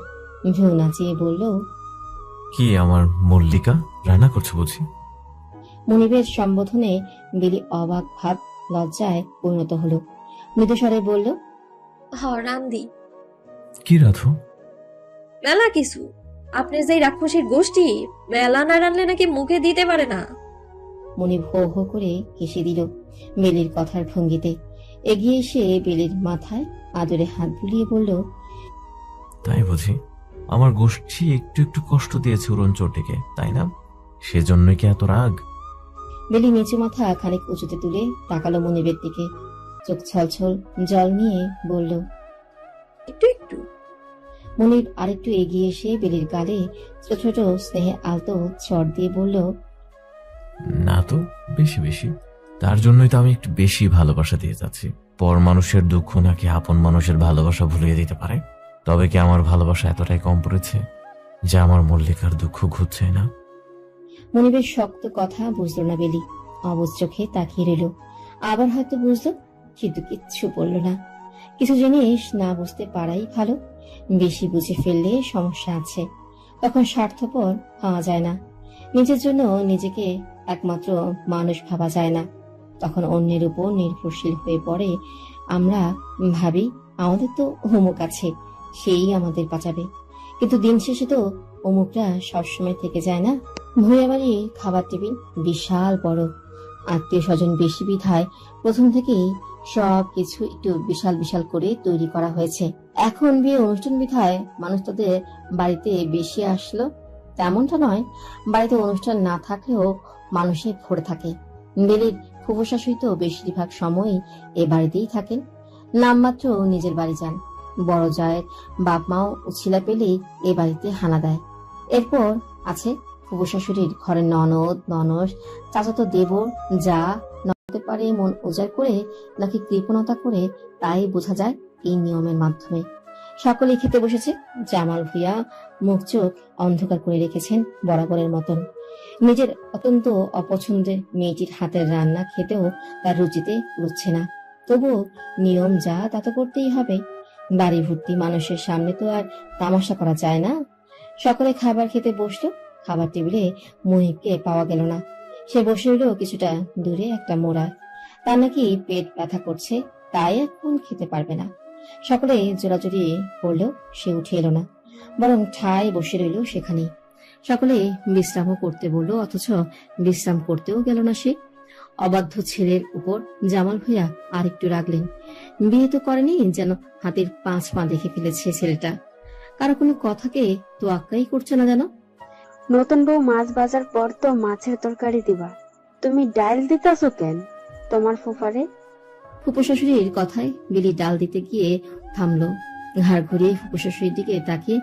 ভ্রু নাচিয়ে বলল, কি আমার মল্লিকা, রান্না করছো বুঝি? মনিবের সম্বোধনে বেলি অবাক ভাব লজ্জায় পরিণত হলো। মৃদুস্বরে বলল, রান্দি। কি রাধু? মেলা কিছু। আপনি যে রাক্ষসীর গোষ্ঠী, মেলা না রানলে নাকি মুখে দিতে পারে না। মনিব হো হো করে হেসে দিল বেলির কথার ভঙ্গিতে। এগিয়ে এসে বেলির মাথায় আদরে হাত বুলিয়ে বলল, তাই বুঝি? আমার গোষ্ঠী একটু একটু কষ্ট দিয়েছে উড়ন চটিকে, তাই না? সেজন্যই কি এত রাগ? বেলি নিচু মাথা খানিক উঁচুতে তুলে তাকালো মনিবের দিকে। চোখ ছলছল জল নিয়ে বলল, একটু একটু। মনিব আরেকটু এগিয়ে এসে বেলির গালে ছোট ছোট স্নেহে আলতো চড় দিয়ে বলল, না তো, বেশি বেশি। তার জন্যই তো আমি একটু বেশি ভালোবাসা দিয়ে যাচ্ছি। পর মানুষের দুঃখ নাকি আপন মানুষের ভালোবাসা ভুলিয়ে দিতে পারে? তবে কি আমার ভালোবাসা এতটাই কম পড়েছে যে আমার মল্লিকার দুঃখ ঘুরছে না? মনিবের শক্ত কথা বুঝলো না বেলি। অবুঝ চোখে তাকিয়ে রইল। আবার হয়তো বুঝলো, কিন্তু কিচ্ছু বলল না। কিছু জিনিস না বুঝতে পারাই ভালো। বেশি বুঝে ফেললে সমস্যা আছে, তখন স্বার্থপর হওয়া যায় না। নিজের জন্য নিজেকে একমাত্র মানুষ ভাবা যায় না, তখন অন্যের উপর নির্ভরশীল হয়ে পড়ে। আমরা ভাবি আমাদের তো অমুক আছে, সেই আমাদের বাঁচাবে। কিন্তু দিন শেষে তো অমুকরা সবসময় থেকে যায় না। ভুঁইয়া বাড়ির খাবার টেবিল বিশাল বড়, আত্মীয় স্বজন বেশি বিধায় প্রথম থেকেই সব কিছু একটু বিশাল বিশাল করে তৈরি করা হয়েছে। এখন বিয়ে অনুষ্ঠান বিধায় মানুষ তাদের বাড়িতে বেশি আসলো তেমনটা নয়, বাড়িতে অনুষ্ঠান না থাকলেও মানুষে ভরে থাকে। বেলির ফুফু শাশুড়ি তো বেশিরভাগ সময়ই এ বাড়িতেই থাকেন, নামমাত্র নিজের বাড়ি যান। বড় জায়ের বাপ মাও উছিলা পেলেই এ বাড়িতে হানা দেয়। এরপর আছে ফুফু শাশুড়ির ঘরের ননদ, ননস, চাচাতো দেবর, যা নতে পারে মন উজাড় করে নাকি কৃপণতা করে তাই বোঝা যায় এই নিয়মের মাধ্যমে। সকলেই খেতে বসেছে। জামাল ভুঁইয়া মুখ চোখ অন্ধকার করে রেখেছেন বরাবরের মতন। নিজের অত্যন্ত অপছন্দের মেয়েটির হাতের রান্না খেতেও তার রুচিতে রুচ্ছে না, তবুও নিয়ম যা তা তো করতেই হবে। বাড়ি ভর্তি মানুষের সামনে তো আর তামাশা করা যায় না। সকলে খাবার খেতে বসলো। খাবার টেবিলে মহিবকে পাওয়া গেল না। সে বসে রইল কিছুটা দূরে একটা মোড়ায়। তার নাকি পেট ব্যথা করছে, তাই এখন খেতে পারবে না। সকলে জোরাজুরি করলেও সে উঠে এলো না, বরং ঠায় বসে রইল সেখানেই। সকলে বিশ্রামও করতে বলল, অথচ বিশ্রাম করতেও গেল না সে। অবাধ্য ছেলের উপর জামাল ভুঁইয়া আর একটু রাগলেন। বিয়ে তো করেনি, যেন হাতের 5 পা দেখে ফেলেছে ছেলেটা। কারো কোনো কথাকে তোয়াক্কাই করছে না যেন। নতুন বউ মাছ ভাজার পর তো মাছের তরকারি দিবা, তুমি ডাল দিতাছো কেন তোমার ফুফারে? ফুপু শাশুড়ির কথায় বেলি ডাল দিতে গিয়ে থামলো। ঘাড় ঘুরিয়ে ফুপু শাশুড়ির দিকে তাকিয়ে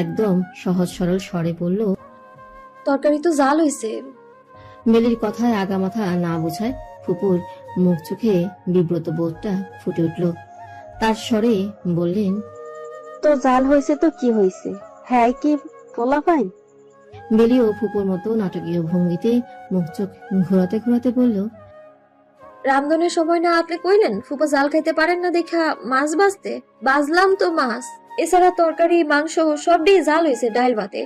একদম সহজ সরল স্বরে বলল, তরকারি তো জাল হইছে। বেলির কথায় আগামাথা না বোঝায় ফুপুর মুখ চোখে বিব্রত বোধটা ফুটে উঠল। তার স্বরে বললেন, তো জাল হয়েছে তো কি হয়েছে, হ্যাঁ কি পোলা পাইন? বেলিও ফুপুর মতো নাটকীয় ভঙ্গিতে মুখ চোখ ঘোরাতে ঘোরাতে বলল, রামধনের সময় না আপনি কইলেন ফুপা জাল খাইতে পারেন না দেখা মাছ বাজতে, বাজলাম তো মাছ। এছাড়া তরকারি মাংস সবটাই জাল হয়েছে ডাইল ভাতে,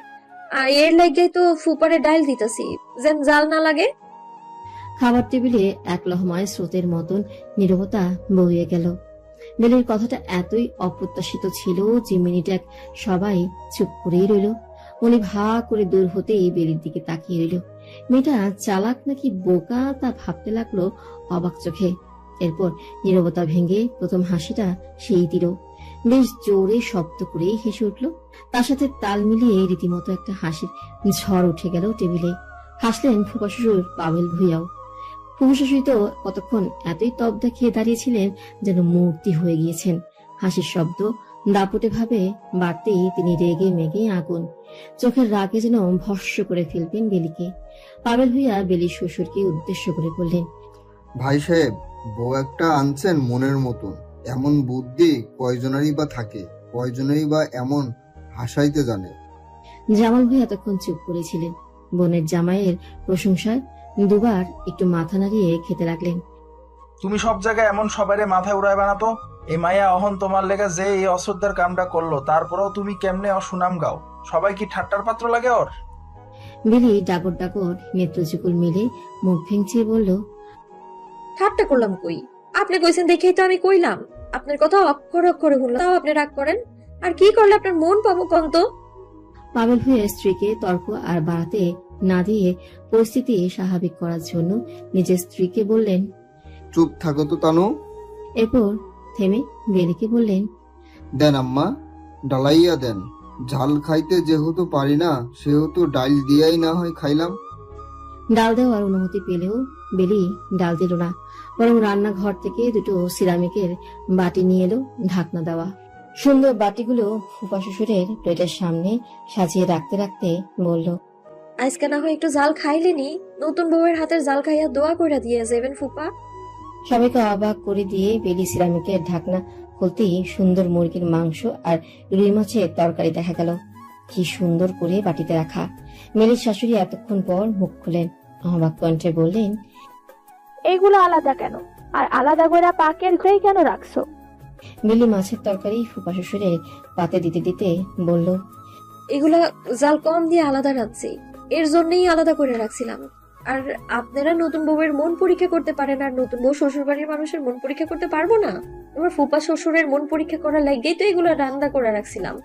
আর এর লাগে তো ফুপারে ডাইল দিতেছি যেন জাল না লাগে। খাবার টেবিলে এক লহমায় স্রোতের মতন নীরবতা বইয়ে গেল। বেলির কথাটা এতই অপ্রত্যাশিত ছিল যে মিনিট সবাই চুপ করেই রইল। উনি ভা করে দূর হতেই বেলির দিকে তাকিয়ে রইল। মেয়েটা চালাক নাকি বোকা তা ভাবতে লাগলো অবাক চোখে। এরপর নীরবতা ভেঙে প্রথম হাসিটা সেই দিল। বেশ জোরে শব্দ করেই হেসে উঠল। তার সাথে তাল মিলিয়ে রীতিমতো একটা হাসির ঝড় উঠে গেল টেবিলে। হাসলেন ফুফা শ্বশুর পাবেল ভুঁইয়াও। ফুফু শাশুড়ি তো কতক্ষণ এতই তবদা খেয়ে দাঁড়িয়েছিলেন যেন মূর্তি হয়ে গিয়েছেন। হাসির শব্দ দাপুটে ভাবে বাড়তেই তিনি রেগে মেগে আগুন। চোখের রাগে যেন ভস্য করে ফেলবেন বেলিকে। পাবেল ভুঁইয়া বেলির শ্বশুরকে উদ্দেশ্য করে বললেন, ভাই সাহেব, বউ একটা আনছেন মনের মতন। এমন বুদ্ধি কয়জনেরই বা থাকে, কয়জনেরই বা এমন হাসাইতে জানে। জামাল ভুঁইয়া এতক্ষণ চুপ করেছিলেন। বোনের জামাইয়ের প্রশংসায় দুবার একটু মাথা নাড়িয়ে খেতে লাগলেন। তুমি সব জায়গায় এমন সবাইরে মাথায় উড়ায় বানাতো। এই মাইয়া অহন তোমার লেগে যে এই অশ্রদ্ধার কামটা করলো, তারপরেও তুমি কেমনে অসুনাম গাও? সবাই কি ঠাট্টার পাত্র লাগে ওর? বেলি ডাগর ডাগর নেত্রচুকুল মিলে মুখ ভেঙচিয়ে বলল, ঠাট্টা করলাম কই? আপনি কইছেন দেখেই তো আমি কইলাম। আপনার কথা অক্ষরে অক্ষরে শুনলাম, তাও আপনি রাগ করেন। আর কি করলে আপনার মন পাবো কন্ত? পাবেল ভুঁইয়া স্ত্রীকে তর্ক আর বাড়াতে না দিয়ে পরিস্থিতি স্বাভাবিক করার জন্য নিজের স্ত্রীকে বললেন, চুপ থাকো তো তানু। এরপর থেমে বেলিকে বললেন, দেন আম্মা, ডালাইয়া দেন। ঝাল খাইতে যেহেতু পারি না, সেহেতু ডাল দিয়াই না হয় খাইলাম। ডাল দেওয়ার অনুমতি পেলেও বেলি ডাল দিল না, বরং রান্নাঘর থেকে দুটো সিরামিকের বাটি নিয়ে এলো ঢাকনা দেওয়া। সুন্দর বাটিগুলো ফুপা শ্বশুরের প্লেটের সামনে সাজিয়ে রাখতে রাখতে বলল, আজকে না হয় একটু জাল খাইলেনি, নতুন বউয়ের হাতের জাল খাইয়া দোয়া কইরা দিয়ে যাবেন ফুপা। সবাইকে অবাক করে দিয়ে বেলি সিরামিকের ঢাকনা খুলতেই সুন্দর মুরগির মাংস আর রুই মাছের তরকারি দেখা গেল। কি সুন্দর করে বাটিতে রাখা। মেলির শাশুড়ি এতক্ষণ পর মুখ খুলেন, অবাক কণ্ঠে বললেন, এইগুলো আলাদা কেন? আর আলাদা করে পাকের ঘরেই কেন রাখছো? বেলি মাছের তরকারি ফুপা শ্বশুরের পাতে দিতে দিতে বলল, এগুলা জাল কম দিয়ে আলাদা রাখছি, এর জন্যই আলাদা করে রাখছিলাম। আর আপনারা নতুন বউয়ের মন পরীক্ষা করতে পারেন, আর নতুন বউ শ্বশুর বাড়ির মানুষের মন পরীক্ষা করতে পারবো না? আমার ফুপা শ্বশুরের মন পরীক্ষা করার লাগেই তো এগুলো রান্না করে রাখছিলাম।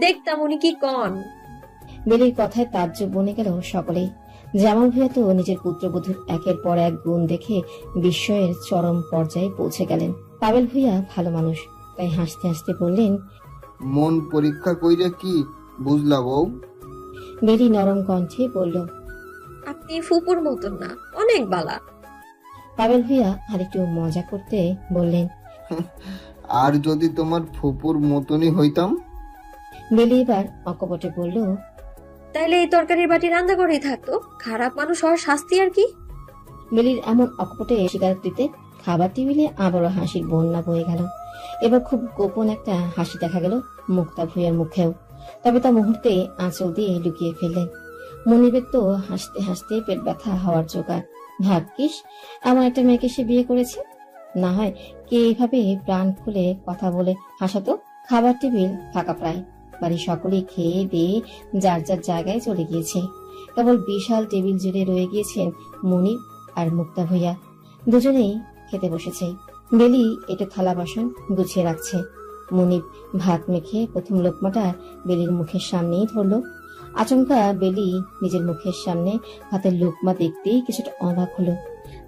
দেখতাম উনি কি কন। বেলির কথায় তাজ্জব বনে গেল সকলেই। জামাল ভুঁইয়া তো নিজের পুত্রবধূর একের পর এক গুণ দেখে বিস্ময়ের চরম পর্যায়ে পৌঁছে গেলেন। পাবেল ভুঁইয়া ভালো মানুষ, তাই হাসতে হাসতে বললেন, মন পরীক্ষা কইরা কি বুঝলা বউ? বেলি নরম কণ্ঠে বলল, আপনি ফুপুর মতন না, অনেক বালা। পাবেল ভুঁইয়া আরেকটু মজা করতে বললেন, আর যদি তোমার ফুপুর মতনই হইতাম? বেলি এবার অকপটে বলল, তাইলে এই তরকারির বাটি রান্না করেই থাকতো। খারাপ মানুষ হওয়ার শাস্তি আর কি? বেলির এমন অকপটে স্বীকারোক্তিতে খাবার টেবিলে আবারও হাসির বন্যা বয়ে গেল। এবার খুব গোপন একটা হাসি দেখা গেল মুক্তা ভুঁইয়ার মুখেও, তবে তা মুহূর্তে আঁচল দিয়ে লুকিয়ে ফেললেন। মনিবের তো হাসতে হাসতে পেট ব্যথা হওয়ার জোগাড়। ভাগ্যিস এমন একটা মেয়েকে সে বিয়ে করেছে, না হয় কে এইভাবে প্রাণ খুলে কথা বলে হাসাতো। খাবার টেবিল ফাঁকা প্রায়, বাড়ির সকলেই খেয়ে দিয়ে যার যার জায়গায় চলে গিয়েছে। কেবল বিশাল টেবিল জুড়ে রয়ে গিয়েছেন মনিব আর মুক্তা ভুঁইয়া। দুজনেই খেতে বসেছে। বেলি এটা থালা বাসন গুছিয়ে রাখছে। মনিব ভাত মেখে প্রথম লোকমাটা বেলির মুখের সামনেই ধরল। আচমকা বেলি নিজের মুখের সামনে ভাতের লোকমা দেখতেই কিছুটা অবাক হলো।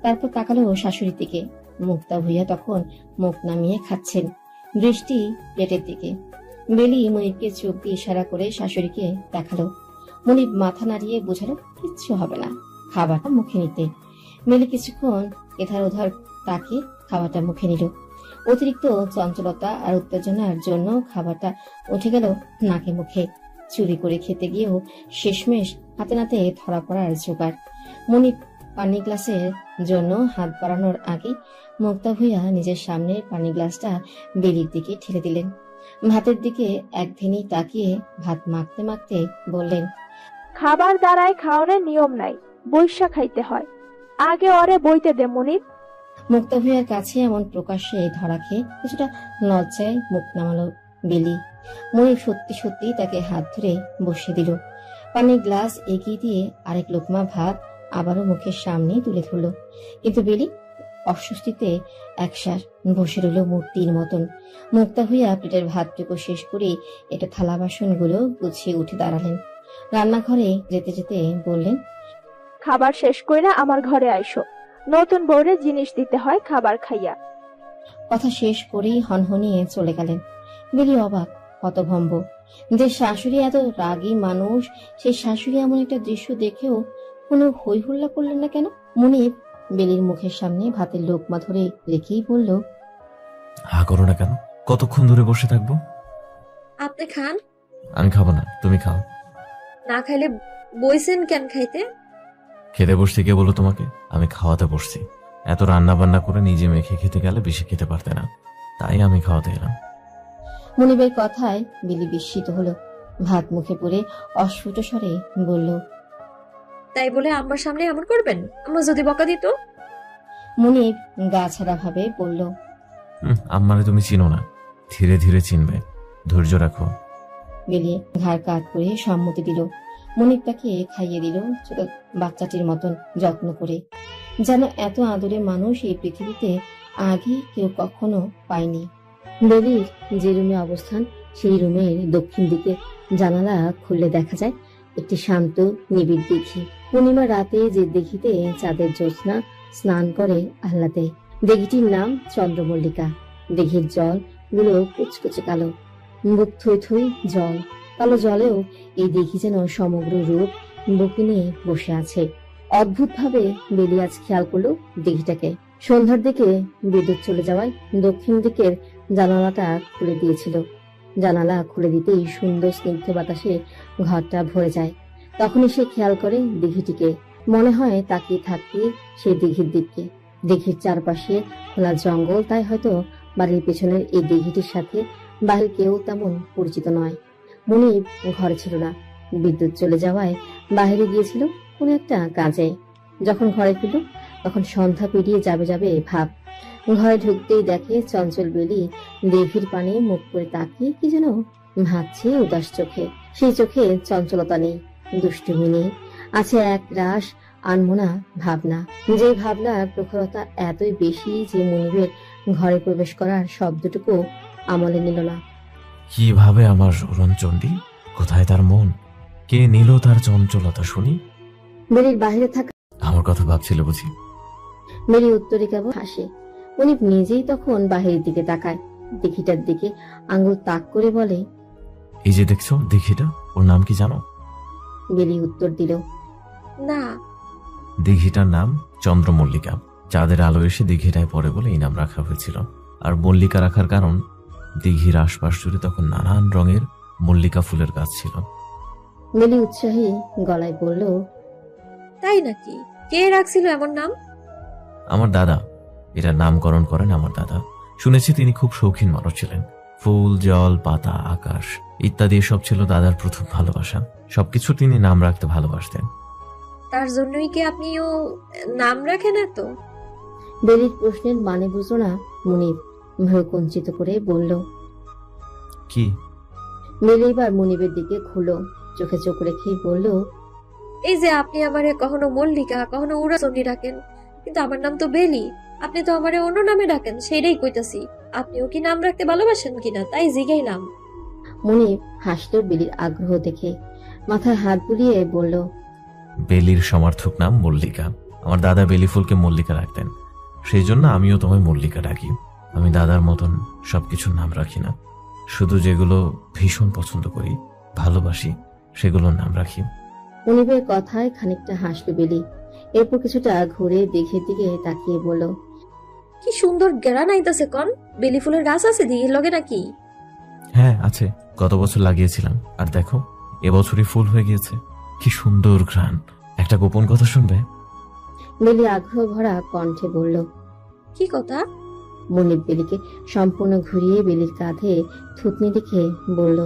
তারপর তাকালো শাশুড়ির দিকে। মুক্তা ভুঁইয়া তখন মুখ নামিয়ে খাচ্ছেন, দৃষ্টি প্লেটের দিকে। বেলি মনিবকে চোখ দিয়ে ইশারা করে শাশুড়িকে দেখালো। মনিব মাথা নাড়িয়ে বোঝালো কিচ্ছু হবে না, খাবারটা মুখে নিতে। বেলি কিছুক্ষণ এধার ওধার তাকে খাবারটা মুখে নিল। অতিরিক্ত চঞ্চলতা আর উত্তেজনার জন্য খাবারটা উঠে গেল নাকে মুখে। চুরি করে খেতে গিয়েও শেষমেশ হাতে নাতে ধরা পড়ার জোগাড়। মনিব পানি গ্লাসের জন্য হাত বাড়ানোর আগে মুক্তা ভুঁইয়া নিজের সামনের পানি গ্লাসটা বেলির দিকে ঠেলে দিলেন। ভাতের দিকে একদিনই তাকিয়ে ভাত মাখতে মাখতে বললেন, খাবার দ্বারাই খাওয়ানোর নিয়ম নাই, বৈশা খাইতে হয়। আগে ওরে বইতে দে মনিব। মুক্তা ভুঁইয়ার কাছে এমন প্রকাশ্যে ধরা খেয়ে কিছুটা লজ্জায় মুখ নামালো বেলি। মনিব সত্যি সত্যি তাকে হাত ধরে বসিয়ে দিল। পানির গ্লাস এগিয়ে দিয়ে আরেক লোকমা ভাত আবারও মুখের সামনে তুলে ধরল। কিন্তু বেলি অস্বস্তিতে একসার বসে রইল মূর্তির মতন। মুক্তা ভুঁইয়া প্লেটের ভাতটুকু শেষ করে এটা থালা বাসনগুলো গুছিয়ে উঠে দাঁড়ালেন। রান্নাঘরে যেতে যেতে বললেন, খাবার শেষ কইরা আমার ঘরে আইসো, নতুন বউরে জিনিস দিতে হয় খাবার খাইয়া। কথা শেষ করেই হনহনিয়ে চলে গেলেন। বেলি অবাক, হতভম্ব। যে শাশুড়ি এত রাগী মানুষ, সেই শাশুড়ি এমন একটা দৃশ্য দেখেও কোনো হই হুল্লা করলেন না কেন? মনিব বেলির মুখের সামনে ভাতের লোকমা ধরে রেখেই বলল, হা করো না কেন? কতক্ষণ ধরে বসে থাকবো? আপনি খান। আমি খাবো না, তুমি খাও। না খাইলে বইছেন কেন খাইতে? খেতে বসতে কে বলো তোমাকে? আমি খাওয়াতে বসছি। এত রান্না বান্না করে নিজে মেখে খেতে গেলে বেশি খেতে পারতে না, তাই আমি খাওয়াতে এলাম। মনিবের কথায় বেলি বিস্মিত হলো। ভাত মুখে পড়ে অস্ফুট স্বরে বলল, তাই বলে আম্মার সামনে এমন করবেন? আম্মা যদি বকা দিত? মনিব গা ছাড়া ভাবে বলল, আম্মারে তুমি চিনো না, ধীরে ধীরে চিনবে, ধৈর্য রাখো। বেলি ঘাড় কাত করে সম্মতি দিল। মনিব তাকে খাইয়ে দিল ছোট বাচ্চাটির মতন যত্ন করে, যেন এত আদরে মানুষ এই পৃথিবীতে আগে কেউ কখনো পায়নি। বেলির যে রুমে অবস্থান, সেই রুমের দক্ষিণ দিকে জানালা খুললে দেখা যায় একটি শান্ত নিবিড় দিঘি। পূর্ণিমা রাতে যে দিঘিতে চাঁদের জ্যোৎস্না স্নান করে আহ্লাদে। দিঘিটির নাম চন্দ্রমল্লিকা। দিঘির জল গুলো কুচকুচে কালো, বুক থই থই জল। কালো জলেও এই দিঘি যেন সমগ্র রূপ বুকে নিয়ে বসে আছে। অদ্ভুত ভাবে বেলি আজ খেয়াল করলো দিঘিটাকে। সন্ধ্যার দিকে বিদ্যুৎ চলে যাওয়ায় দক্ষিণ দিকের জানালাটা খুলে দিয়েছিল। জানালা খুলে দিতেই সুন্দর স্নিগ্ধ বাতাসে ঘরটা ভরে যায়। তখনই সে খেয়াল করে দিঘিটিকে। মনে হয় তাকিয়ে থাকতে সে দিঘির দিকে। দিঘির চারপাশে খোলা জঙ্গল, তাই হয়তো বাড়ির পেছনের এই দিঘিটির সাথে বাড়ির কেউ তেমন পরিচিত নয়। মনিব ঘরে ছিল না, বিদ্যুৎ চলে যাওয়ায় বাইরে গিয়েছিল কোনো একটা কাজে। যখন ঘরে ফিরল তখন সন্ধ্যা পেরিয়ে যাবে যাবে ভাব। ঘরে ঢুকতেই দেখে চঞ্চল বেলি দিঘির পানে মুখ করে তাকিয়ে কি যেন ভাবছে উদাস চোখে। সেই চোখে চঞ্চলতা নেই, দুষ্টুমি নেই, আছে এক রাস আনমনা ভাবনা। যে ভাবনার প্রখরতা এতই বেশি যে মনিবের ঘরে প্রবেশ করার শব্দটুকু আমলে নিল না। কিভাবে আমার রণচণ্ডী? কোথায় তার মন? কে নিল তার চঞ্চলতা শুনি? বেলির বাহিরে থাকা আমার কথা ভাবছিল বুঝি? বেলি উত্তরে কেবল হাসে। মনিব নিজেই তখন বাহিরের দিকে তাকায়, দিঘিটার দিকে আঙুল তাক করে বলে, এই যে দেখছো দিঘিটা, ওর নাম কি জানো? বেলি উত্তর দিল, না। দিঘিটার নাম চন্দ্রমল্লিকা। চাঁদের আলো এসে দিঘিটায় পড়ে বলে এই নাম রাখা হয়েছিল। আর মল্লিকা রাখার কারণ, দিঘির আশপাশ জুড়ে তখন নানান রঙের মল্লিকা ফুলের গাছ ছিল। বেলি উৎসাহী গলায় বলল, তাই নাকি? কে রাখছিল এমন নাম? আমার দাদা। এটার নামকরণ করেন আমার দাদা। শুনেছি তিনি খুব শৌখিন মানুষ ছিলেন। ফুল, জল, পাতা, আকাশ ইত্যাদি এসব ছিল দাদার প্রথম ভালোবাসা। সবকিছু তিনি নাম রাখতে ভালোবাসতেন। তার জন্যই কি আপনিও নাম রাখেন? এত বেলির প্রশ্নের মানে বুঝল না মুনিব। ভ্রু কুঞ্চিত করে বলল, কি? বেলি এবার মুনিবের দিকে ঘুরল, চোখে চোখ রেখেই বলল, এই যে আপনি আমারে কখনো মল্লিকা, কখনো উড়াচণ্ডী ডাকেন, কিন্তু আমার নাম তো বেলি। আপনি তো আমারে অন্য নামে ডাকেন, সেইটাই কইতাছি। আপনিও কি নাম রাখতে ভালোবাসেন কিনা, তাই জিগাইলাম। মুনিব হাসল বেলির আগ্রহ দেখে, মাথায় হাত বুলিয়ে বলল, বেলির সমার্থক নাম মল্লিকা। আমার দাদা বেলি ফুলকে মল্লিকা রাখতেন, সেই জন্য আমিও তোমায় মল্লিকা ডাকি। আমি দাদার মতন সবকিছুর নাম রাখি না, শুধু যেগুলো ভীষণ পছন্দ করি, ভালোবাসি, সেগুলোর নাম রাখি। মুনিবের কথায় খানিকটা হাসল বেলি। এরপর কিছুটা ঘুরে দিঘির দিকে তাকিয়ে বলল, কি সুন্দর গেরা নাইতাছে কন। বেলি ফুলের গাছ আছে দিঘির লগে নাকি? হ্যাঁ আছে, গত বছর লাগিয়েছিলাম। আর দেখো এবছরই ফুল হয়ে গিয়েছে। কি সুন্দর ঘ্রাণ। একটা গোপন কথা শুনবে? বেলি আগ্রহ ভরা কণ্ঠে বলল। কি কথা? মুনিব বেলিকে সম্পূর্ণ ঘুরিয়ে বেলির কাঁধে থুতনি রেখে বলল,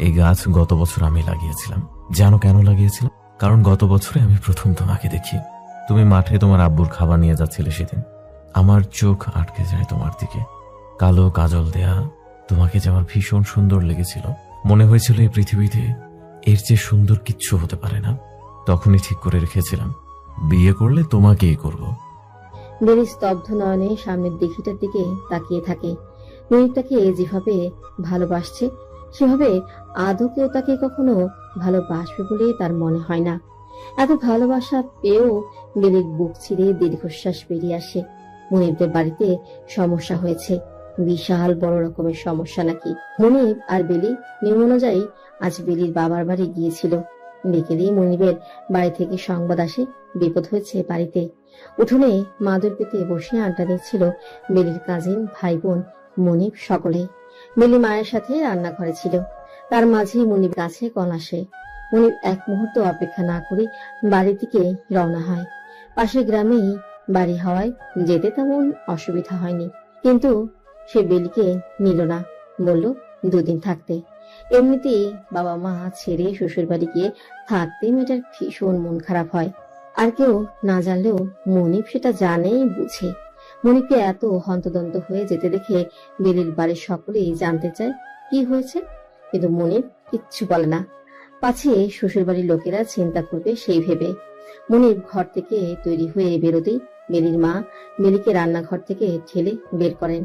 এই গাছ গত বছর আমি লাগিয়েছিলাম। জানো কেন লাগিয়েছিলাম? কারণ গত বছরে আমি প্রথম তোমাকে দেখি। তুমি মাঠে তোমার আব্বুর খাবার নিয়ে যাচ্ছিলে সেদিন। আমার চোখ আটকে যায় তোমার দিকে। কালো কাজল দেয়া তোমাকে যে আমার ভীষণ সুন্দর লেগেছিল। মনে হয়েছিল এই পৃথিবীতে এর চেয়ে সুন্দর কিচ্ছু হতে পারে না। তখনই ঠিক করে রেখেছিলাম, বিয়ে করলে তোমাকেই করব। বেলি স্তব্ধ নয়নে সামনের দিঘিটার দিকে তাকিয়ে থাকে। মুনিব তাকে যেভাবে ভালোবাসছে সেভাবে আদৌ কেউ তাকে কখনো ভালোবাসবে বলে তার মনে হয় না। এত ভালোবাসা পেয়েও বেলির বুক ছিঁড়ে দীর্ঘশ্বাস বেরিয়ে আসে। মুনিবদের বাড়িতে সমস্যা হয়েছে, বিশাল বড় রকমের সমস্যা নাকি। মুনিব আর বেলি নিয়ম অনুযায়ী আজ বেলির বাবার বাড়ি গিয়েছিল। বিকেলেই মুনিবের বাড়ি থেকে সংবাদ আসে বিপদ হয়েছে বাড়িতে। উঠোনে মাদুর পেতে বসে আড্ডা দিচ্ছিল বেলির কাজিন, ভাই বোন, মুনিব সকলে। বেলি মায়ের সাথে রান্নাঘরে ছিল। তার মাঝে মুনিব কাছে কল আসে। মুনিব এক মুহূর্ত অপেক্ষা না করে বাড়ির দিকে রওনা হয়। পাশের গ্রামেই বাড়ি হওয়ায় যেতে তেমন অসুবিধা হয়নি, কিন্তু সে বেলিকে নিল না, বলল 2 দিন থাকতে। এমনিতেই বাবা মা ছেড়ে শ্বশুর বাড়ি গিয়ে থাকতে মেয়েটার ভীষণ মন খারাপ হয়। আর কেউ না জানলেও মুনিব সেটা জানেই বুঝে। মুনিবকে এত হন্তদন্ত হয়ে যেতে দেখে বেলির বাড়ির সকলেই জানতে চায় কি হয়েছে, কিন্তু মুনিব কিচ্ছু বলে না, পাছে শ্বশুর বাড়ির লোকেরা চিন্তা করবে সেই ভেবে। মুনিব ঘর থেকে তৈরি হয়ে বেরোতেই বেলির মা বেলিকে রান্নাঘর থেকে ঠেলে বের করেন,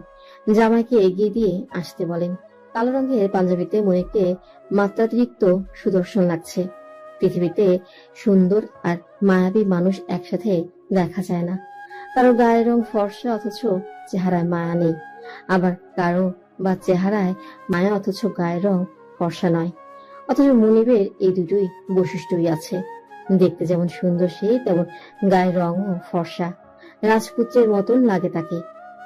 জামাইকে এগিয়ে দিয়ে আসতে বলেন। কালো রঙের পাঞ্জাবিতে মুনিবকে মাত্রাতিরিক্ত সুদর্শন লাগছে। পৃথিবীতে সুন্দর আর মায়াবী মানুষ একসাথে দেখা যায় না। কারো গায়ের রং ফর্সা অথচ চেহারায় মায়া নেই, আবার কারো বা চেহারায় মায়া অথচ গায়ের রং ফর্সা নয়। অথচ মুনিবের এই দুটোই বৈশিষ্ট্যই আছে। দেখতে যেমন সুন্দর সে, তেমন গায়ের রঙও ফর্সা, রাজপুত্রের মতন লাগে তাকে।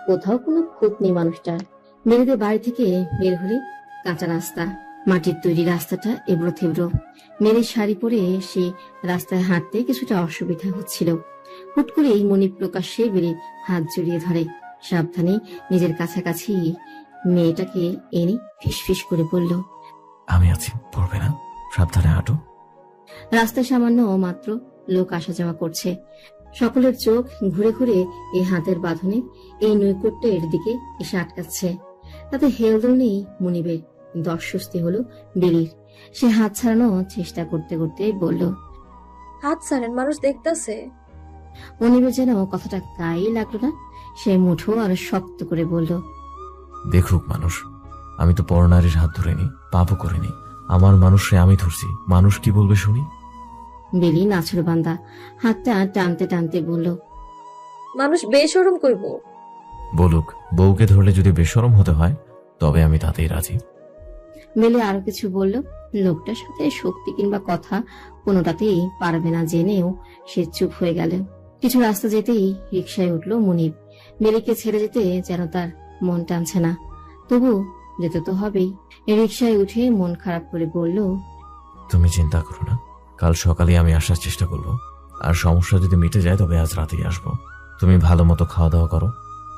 কোথাও কোনো খুঁত নেই মানুষটার। মেয়েদের বাড়ি থেকে বের হলে কাঁচা রাস্তা, মাটির তৈরি রাস্তাটা এবড়ো থেবড়ো। মেয়ের শাড়ি পরে সে রাস্তায় হাঁটতে কিছুটা অসুবিধা হচ্ছিল। হুট করেই মুনিব প্রকাশ্যে বেরিয়ে হাত জড়িয়ে ধরে, সাবধানে নিজের কাছাকাছি মেয়েটাকে এনে ফিসফিস করে বলল, আমি আছি, পড়বে না, সাবধানে হাঁটো। রাস্তায় সামান্য মাত্র লোক আসা যাওয়া করছে। সকলের চোখ ঘুরে ঘুরে এই হাতের বাঁধনে, এই নৈকট্যের দিকে এসে আটকাচ্ছে। তাতে হেলদোল নেই মুনিবের, দর্শস্তি হলো বেলির। সে হাত ছাড়ানোর চেষ্টা করতে করতে বলল, হাত ছাড়েন, মানুষ দেখতেছে। মুনিবের যেন কথাটা গায়ে লাগলো না। সে মুঠো আরো শক্ত করে বলল, দেখুক মানুষ, আমি তো পরনারীর হাত ধরিনি, পাপও করিনি। আমার মানুষরে আমি ধরছি, মানুষ কি বলবে শুনি? বেলি নাছরবান্দা হাতটা টানতে টানতে বলল, মানুষ বেশরম কইব। বলুক, বউকে ধরলে যদি বেশরম হতে হয় তবে আমি তাতেই রাজি। বেলি আরো কিছু বলল। লোকটার সাথে শক্তি কিংবা কথা কোনোটাতেই পারবে না জেনেও সে চুপ হয়ে গেল। কিছু রাস্তা যেতেই রিকশায় উঠল মুনিব। বেলিকে ছেড়ে যেতে যেন তার মন টানছে না, তবু যেতে তো হবেই। রিকশায় উঠে মন খারাপ করে বলল, তুমি চিন্তা করো না, কাল সকালে আমি আসার চেষ্টা করব। আর সমস্যা যদি মিটে যায় তবে আজ রাতেই আসবো। তুমি ভালো মতো খাওয়া দাওয়া করো,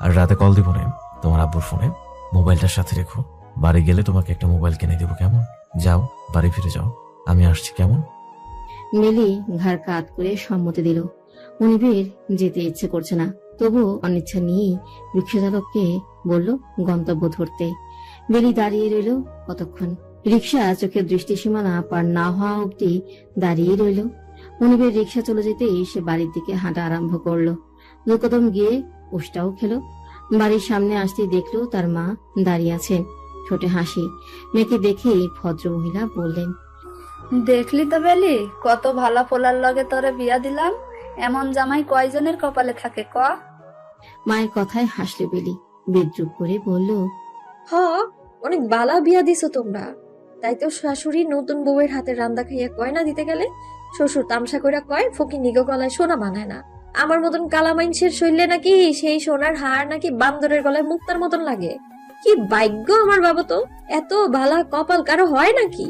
আর রাতে কল দিব না তোমার আব্বুর ফোনে। মোবাইলটার সাথে রেখো, বাড়ি গেলে তোমাকে একটা মোবাইল কিনে দেবো, কেমন? যাও, বাড়ি ফিরে যাও, আমি আসছি, কেমন? বেলি ঘাড় কাত করে সম্মতি দিল। মুনিবের যেতে ইচ্ছে করছে না, তবু অনিচ্ছা নিয়েই রিক্সা চালককে বলল গন্তব্য ধরতে। বেলি দাঁড়িয়ে রইল কতক্ষণ। রিক্সা চোখের দৃষ্টিসীমানা পার না হওয়া অব্দি দাঁড়িয়ে রইল। মুনিবের রিক্সা চলে যেতেই সে বাড়ির দিকে হাঁটা আরম্ভ করলো। দু কদম গিয়ে উষ্টাও খেলো। বাড়ির সামনে আসতেই দেখলো তার মা দাঁড়িয়ে আছেন, ঠোঁটে হাসি। মেয়েকে দেখেই ভদ্র মহিলা বললেন, দেখলি তো বেলি, কত ভালো পোলার লগে তোরে বিয়া দিলাম। এমন জামাই কয়জনের কপালে থাকে ক? মায়ের কথায় হাসলে বেলি। বিদ্রুপ করে বলল, হ, অনেক বালা বিয়া দিছো তোমরা। তাই তো শাশুড়ি নতুন বউয়ের হাতে রান্দা খাইয়া কয় না দিতে গেলে, শ্বশুর তামসা কইরা কয় ফকির নিগো গলায় সোনা বানায় না। আমার মতন কালা মাইনসের শৈলে নাকি সেই সোনার হার নাকি বান্দরের গলায় মুক্তার মতন লাগে। কি ভাগ্য আমার বাবা, তো এত বালা কপাল কারো হয় নাকি?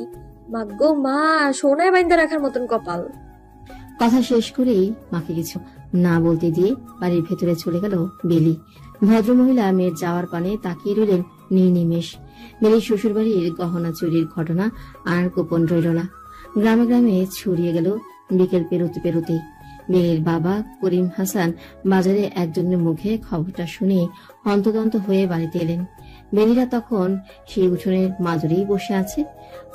ভাগ্য মা, সোনায় বাইন্দা রাখার মতন কপাল। কথা শেষ করেই মাকে কিছু না বলতে দিয়ে বাড়ির ভেতরে চলে গেল বেলি। ভদ্রমহিলা মেয়ের যাওয়ার পানে তাকিয়ে রইলেন নির্নিমেষ। বেলির শ্বশুর বাড়ির গহনা চুরির ঘটনা আর গোপন রইল না, গ্রামে গ্রামে ছড়িয়ে গেল বিকেল পেরোতে পেরোতেই। বেলির বাবা করিম হাসান বাজারে একজনের মুখে খবরটা শুনে হন্তদন্ত হয়ে বাড়িতে এলেন। বেলিরা তখন সেই উঠোনের মাঝুরেই বসে আছে,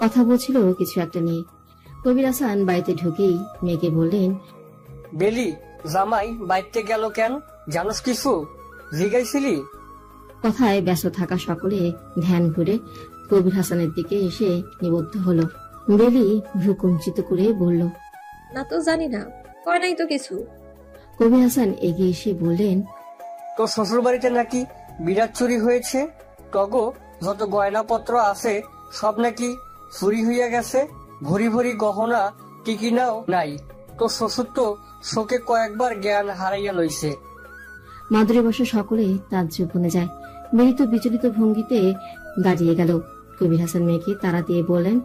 কথা বলছিল কিছু একটা নিয়ে। কবির হাসান বাড়িতে ঢুকেই মেয়েকে বললেন, বেলি, জামাই বাইতে গেল কেন, জানোস কিছু? জিগাইছিলি? কথায় ব্যস্ত থাকা সকলে ধ্যান ঘুরে কবির হাসানের দিকে এসে নিবদ্ধ হলো। বেলি ভ্রুকুঞ্চিত করে বলল, না তো জানি না, কয় নাই তো কিছু। কবির হাসান এগিয়ে এসে বললেন, তোর শ্বশুর বাড়িতে নাকি বিরাট চুরি হয়েছে। টগো যত গয়নাপত্র আছে সব নাকি চুরি হইয়া গেছে। ভরি ভরি গহনা টিকি নাও নাই। তোর শ্বশুর তো শোকে কয়েকবার জ্ঞান হারাইয়া লইছে। মাদুরে বসে সকলে তাজ্জব বনে যায়। বেলি তো বিচলিত ভঙ্গিতে দাঁড়িয়ে গেল। কবির হাসান মেয়েকে তাড়া দিয়ে বললেন,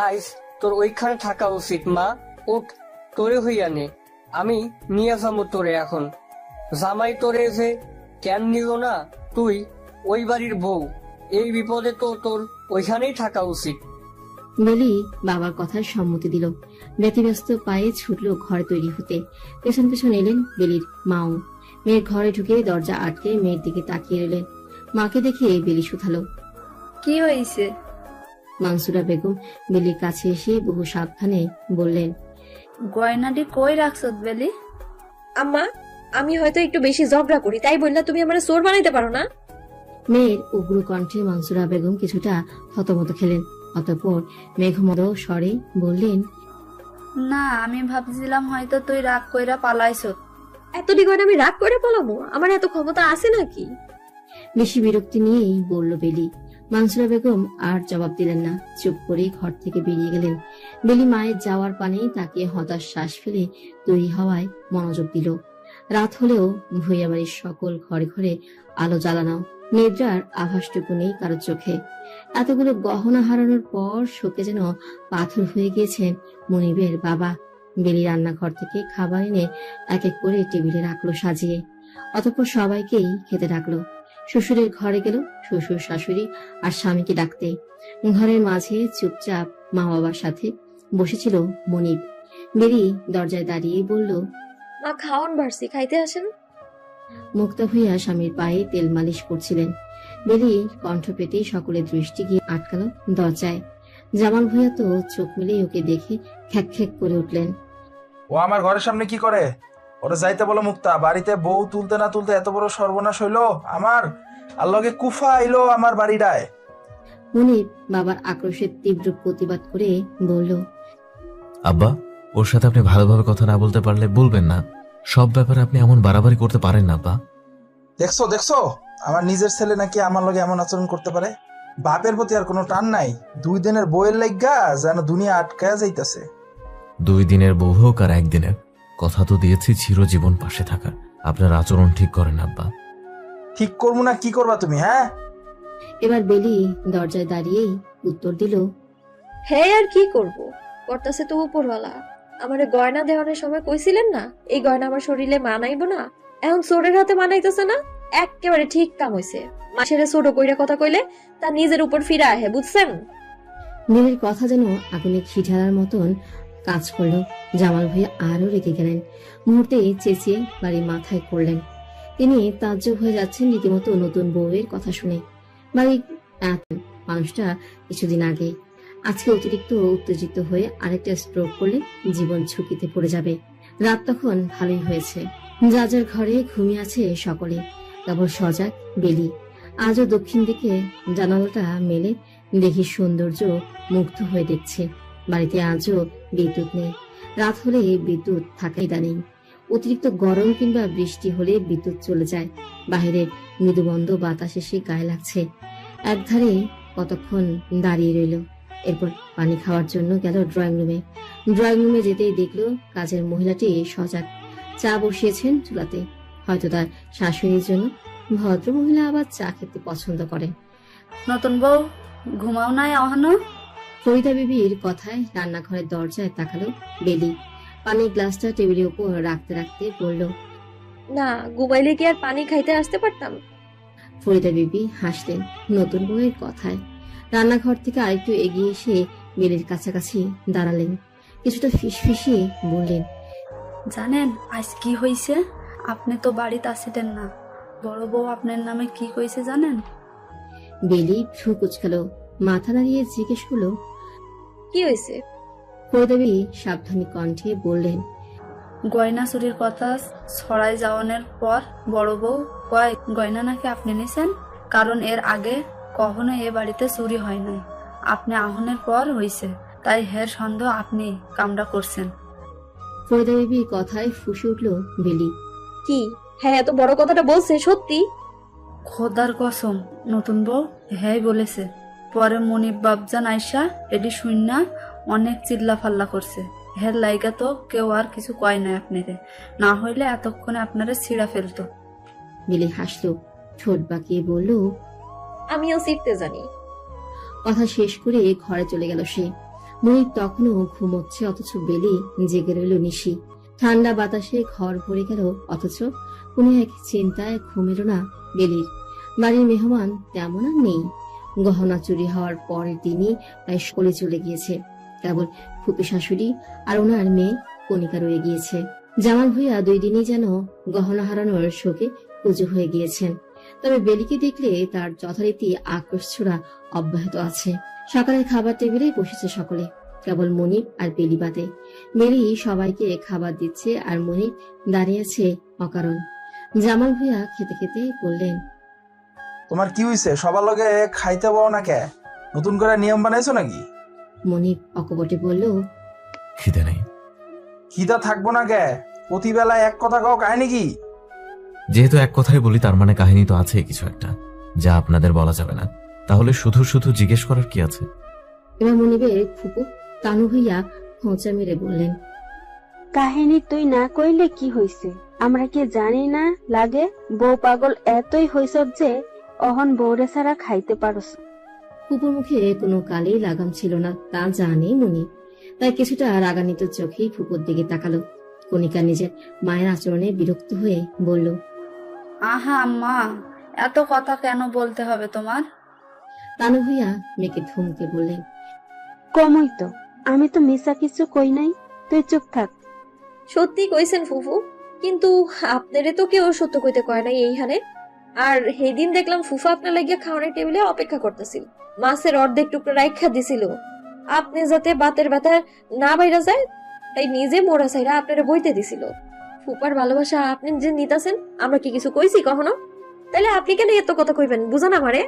আইস তোর ওইখানে থাকা উচিত মা, উঠ, তোরে হইয়া নে, আমি নিয়ে যাবো তোরে এখন। জামাই তোরে যে কেন নিল না, তুই ওই বাড়ির বউ, এই বিপদে তো তোর ওইখানেই থাকা উচিত। বেলি বাবার কথায় সম্মতি দিল। ব্যতিব্যস্ত পায়ে ছুটল ঘর তৈরি হতে। পেছন পেছন এলেন বেলির মাও। মেয়ের ঘরে ঢুকে দরজা আটকে মেয়ের দিকে তাকিয়ে রইলেন। মাকে দেখে বেলি শুধালো, কি হয়েছে? মানসুরা বেগম বেলির কাছে এসে বহু সাবধানে বললেন, গয়নাটি কই রাখছ বেলি? আম্মা, আমি হয়তো একটু বেশি ঝগড়া করি, তাই বললা তুমি আমার চোর বানাইতে পারো না? মেয়ের উগ্র কণ্ঠে মানসুরা বেগম কিছুটা থতমত খেলেন। অতঃপর মেঘমদ স্বরে বললেন, না, আমি ভাবছিলাম হয়তো তুই রাগ কইরা পালাইছ। এতটি গয়না আমি রাগ করে পালাবো? আমার এত ক্ষমতা আছে নাকি? বেশি বিরক্তি নিয়েই বলল বেলি। মানসুরা বেগম আর জবাব দিলেন না, চুপ করে ঘর থেকে বেরিয়ে গেলেন। বেলি মায়ের যাওয়ার পানেই তাকিয়ে হতাশ শ্বাস ফেলে তৈরি হওয়ায় মনোযোগ দিল। রাত হলেও ভুইয়া বাড়ির সকল ঘরে ঘরে আলো জ্বালানো, নিদ্রার আভাসটুকু নেই কারো চোখে। এতগুলো গহনা হারানোর পর শোকে যেন পাথর হয়ে গিয়েছেন মনিবের বাবা। বেলি রান্নাঘর থেকে খাবার এনে এক এক করে টেবিলে রাখলো সাজিয়ে। অতঃপর সবাইকেই খেতে ডাকলো। শ্বশুরের ঘরে গেল শ্বশুর শাশুড়ি আর স্বামীকে ডাকতে। ঘরের মাঝে চুপচাপ মা বাবার সাথে বসেছিল মনিব। বেলি দরজায় দাঁড়িয়ে বলল, মা, খাওন বাড়ছি, খাইতে আসেন। মুক্তা হইয়া স্বামীর পায়ে তেল মালিশ করছিলেন। বেলি কণ্ঠ পেতেই সকলের দৃষ্টি গিয়ে আটকালো দরজায়। জামাল ভুইয়া তো চোখ মিলেই ওকে দেখে খ্যাক খ্যাক করে উঠলেন। ও আমার ঘরের সামনে কি করে? ওরা যাইতে বলো মুক্তা, বাড়িতে বউ তুলতে না তুলতে এত বড় সর্বনাশ হইলো আমার। আর লগে কুফা আইলো আমার বাড়িটায়। মুনির বাবার আক্রোশের তীব্র প্রতিবাদ করে বলল, আব্বা, ওর সাথে আপনি ভালোভাবে কথা না বলতে পারলে বলবেন না। সব ব্যাপারে আপনি এমন বাড়াবাড়ি করতে পারেন না আব্বা। দেখছো দেখছো আমার নিজের ছেলে নাকি আমার লগে এমন আচরণ করতে পারে। বাপের প্রতি আর কোনো টান নাই। 2 দিনের বইয়ের লাইগা যেন দুনিয়া আটকায়া যাইতেছে। 2 দিনের বউ হোক আর 1 দিনের, কথা তো দিয়েছি চিরজীবন পাশে থাকার। আপনার আচরণ ঠিক করেন আব্বা। ঠিক করবো না কি করবা তুমি? হ্যাঁ, এবার বেলি দরজায় দাঁড়িয়েই উত্তর দিল, হ্যাঁ আর কি করব, করতেছে তো উপরওয়ালা। আমারে গয়না দেওয়ানোর সময় কইছিলেন না এই গয়না আমার শরীরে মানাইব না, এখন চোরের হাতে মানাইতেছে না। একেবারে ঠিক কাম হইছে। মাসের ছোট কইরা কথা কইলে তা নিজের উপর ফিরে আহে, বুঝছেন? বেলির কথা যেন আগুনে ঘি ঢালার মতন কাজ করলো। জামাল ভাইয়া আরো রেগে গেলেন। মুহূর্তে চেঁচিয়ে বাড়ি মাথায় করলেন। তিনি তাজ্জব হয়ে যাচ্ছেন রীতিমতো নতুন বউয়ের কথা শুনে। বাড়ির মানুষটা কিছুদিন আগে, আজকে অতিরিক্ত উত্তেজিত হয়ে আরেকটা স্ট্রোক করলে জীবন ঝুঁকিতে পড়ে যাবে। রাত তখন ভালোই হয়েছে। যার যার ঘরে ঘুমিয়ে আছে সকলে, কেবল সজাগ বেলি। আজও দক্ষিণ দিকে জানালাটা মেলে দেখি সৌন্দর্য মুগ্ধ হয়ে দেখছে। বাড়িতে আজও বিদ্যুৎ নেই। রাত হলে বিদ্যুৎ থাকাই দাঁড়িয়ে। অতিরিক্ত গরম কিংবা বৃষ্টি হলে বিদ্যুৎ চলে যায়। বাহিরের মৃদুবন্ধ বাতাস এসে গায়ে লাগছে। একধারে কতক্ষণ দাঁড়িয়ে রইল। এরপর পানি খাওয়ার জন্য গেল ড্রয়িং রুমে। ড্রয়িং রুমে যেতেই দেখলো কাজের মহিলাটি সজাগ চা বসিয়েছেন চুলাতে। হয়তো তার শাশুড়ির জন্য। ভদ্র মহিলা আবার চা খেতে পছন্দ করেন। নতুন বউ ঘুমাও নাই অহনো? ফরিদা বিবির কথায় রান্নাঘরের দরজায় তাকালো বেলি। পানির গ্লাসটা টেবিলের উপর রাখতে রাখতে বলল, না, ঘুমাইলে কি আর পানি খাইতে আসতে পারতাম? ফরিদা বিবি হাসলেন নতুন বউয়ের কথায়। রান্নাঘর থেকে আরেকটু এগিয়ে এসে বেলির কাছাকাছি দাঁড়ালেন। কিছুটা ফিসফিসিয়ে বললেন, জানেন আজ কি হয়েছে? আপনি তো বাড়িতে আসিলেন না। বড় বউ আপনার নামে কি কইছে জানেন? বেলি ভ্রু কুচকালো, মাথা নাড়িয়ে জিজ্ঞেস করলো, কি হয়েছে? ফরিদা বিবি সাবধানী কণ্ঠে বললেন, গয়না চুরির কথা ছড়াই যাওয়ানোর পর বড় বউ কয় গয়না নাকি আপনি নিছেন, কারণ এর আগে কখনো এ বাড়িতে চুরি হয় নাই। আপনি আহনের পর হইছে, তাই হের সন্দেহ আপনি কামড়া করছেন। ফরিদা বিবির কথায় ফুঁসে উঠল বেলি। কি? হ্যাঁ, এত বড় কথাটা বলছে সত্যি? খোদার কসম নতুন বউ হ্যাঁ বলেছে। পরে মনিব বাবজান আইসা এডি শুননা অনেক চিল্লা ফাল্লা করছে। হের লাইগা তো কেউ আর কিছু কয় নাই আপনারে, না হইলে এতক্ষণে আপনারা ছিঁড়া ফেলতো। বেলি হাসলো, ঠোঁট বাঁকিয়ে বলল, আমিও শিখতে জানি। কথা শেষ করে ঘরে চলে গেল সে। মনির তখনও ঘুমোচ্ছে, অথচ বেলি জেগে রইল নিশি। ঠান্ডা বাতাসে ঘর ভরে গেল, অথচ কোনো এক চিন্তায় ঘুম এলো না বেলির। বাড়ির মেহমান তেমন আর নেই। গহনা চুরি হওয়ার পরের দিনই প্রায় সকলে চলে গিয়েছে। কেবল ফুপি শাশুড়ি আর ওনার মেয়ে কণিকা রয়ে গিয়েছে। জামাল ভূঁইয়া 2 দিনই যেন গহনা হারানোর শোকে পুজো হয়ে গিয়েছেন। তবে বেলিকে দেখলে তার যথারীতি আক্রোশ ছোড়া অব্যাহত আছে। সকালের খাবার টেবিলে বসেছে সকলে, কেবল মনিব আর বেলি বাদে। বেলি সবাইকে খাবার দিচ্ছে আর মনিব দাঁড়িয়ে আছে অকারণ। জামাল ভূঁইয়া খেতে খেতে বললেন, তোমার কি হইছে? সবার লগে খাইতে পাও না কে? নতুন করে নিয়ম বানাইছো নাকি? মনিব অকপটে বলল, খিদে নেই। খিদা থাকবো না কে? প্রতিবেলায় এক কথা কাও কাহিনী কি? যেহেতু এক কথাই বলি, তার মানে কাহিনী তো আছে কিছু একটা, যা আপনাদের বলা যাবে না। তাহলে শুধু শুধু জিজ্ঞেস করার কি আছে? এবার মনিবের ফুপু তানু ভূঁইয়া খোঁচা মেরে বললেন, কাহিনী তুই না কইলে কি হইছে? আমরা কি জানি না লাগে? বউ পাগল এতই হইস যে অহন বউরে ছাড়া খাইতে পারস। ফুপুর মুখে কোনো কালেই লাগাম ছিল না, তা জানে মনিব। তাই কিছুটা রাগান্বিত চোখেই ফুপুর দিকে তাকালো। কণিকা নিজের মায়ের আচরণে বিরক্ত হয়ে বলল, আহা আম্মা, এত কথা কেন বলতে হবে তোমার? তানু ভূঁইয়া মেয়েকে ধমকে বললেন, কমই তো, আমি তো মিশা কিছু কই নাই, তুই চুপ থাক। সত্যি কইছেন ফুফু, কিন্তু আপনারে তো কেউ সত্য কইতে কয় নাই এইখানে। আর সেদিন দেখলাম ফুফা আপনার লাগিয়া খাওয়ানোর টেবিলে অপেক্ষা করতেছিল, মাছের অর্ধেক টুকরা রাইখা দিছিল। আপনি যাতে বাতের ব্যথা না বাইরা যায় তাই নিজে মোড়া সাইরা আপনারে বইতে দিছিল। ফুপার ভালোবাসা আপনি যে নিতাছেন, আমরা কি কিছু কইছি কখনো? তাইলে আপনি কেন এত কথা কইবেন বুঝান আমারে?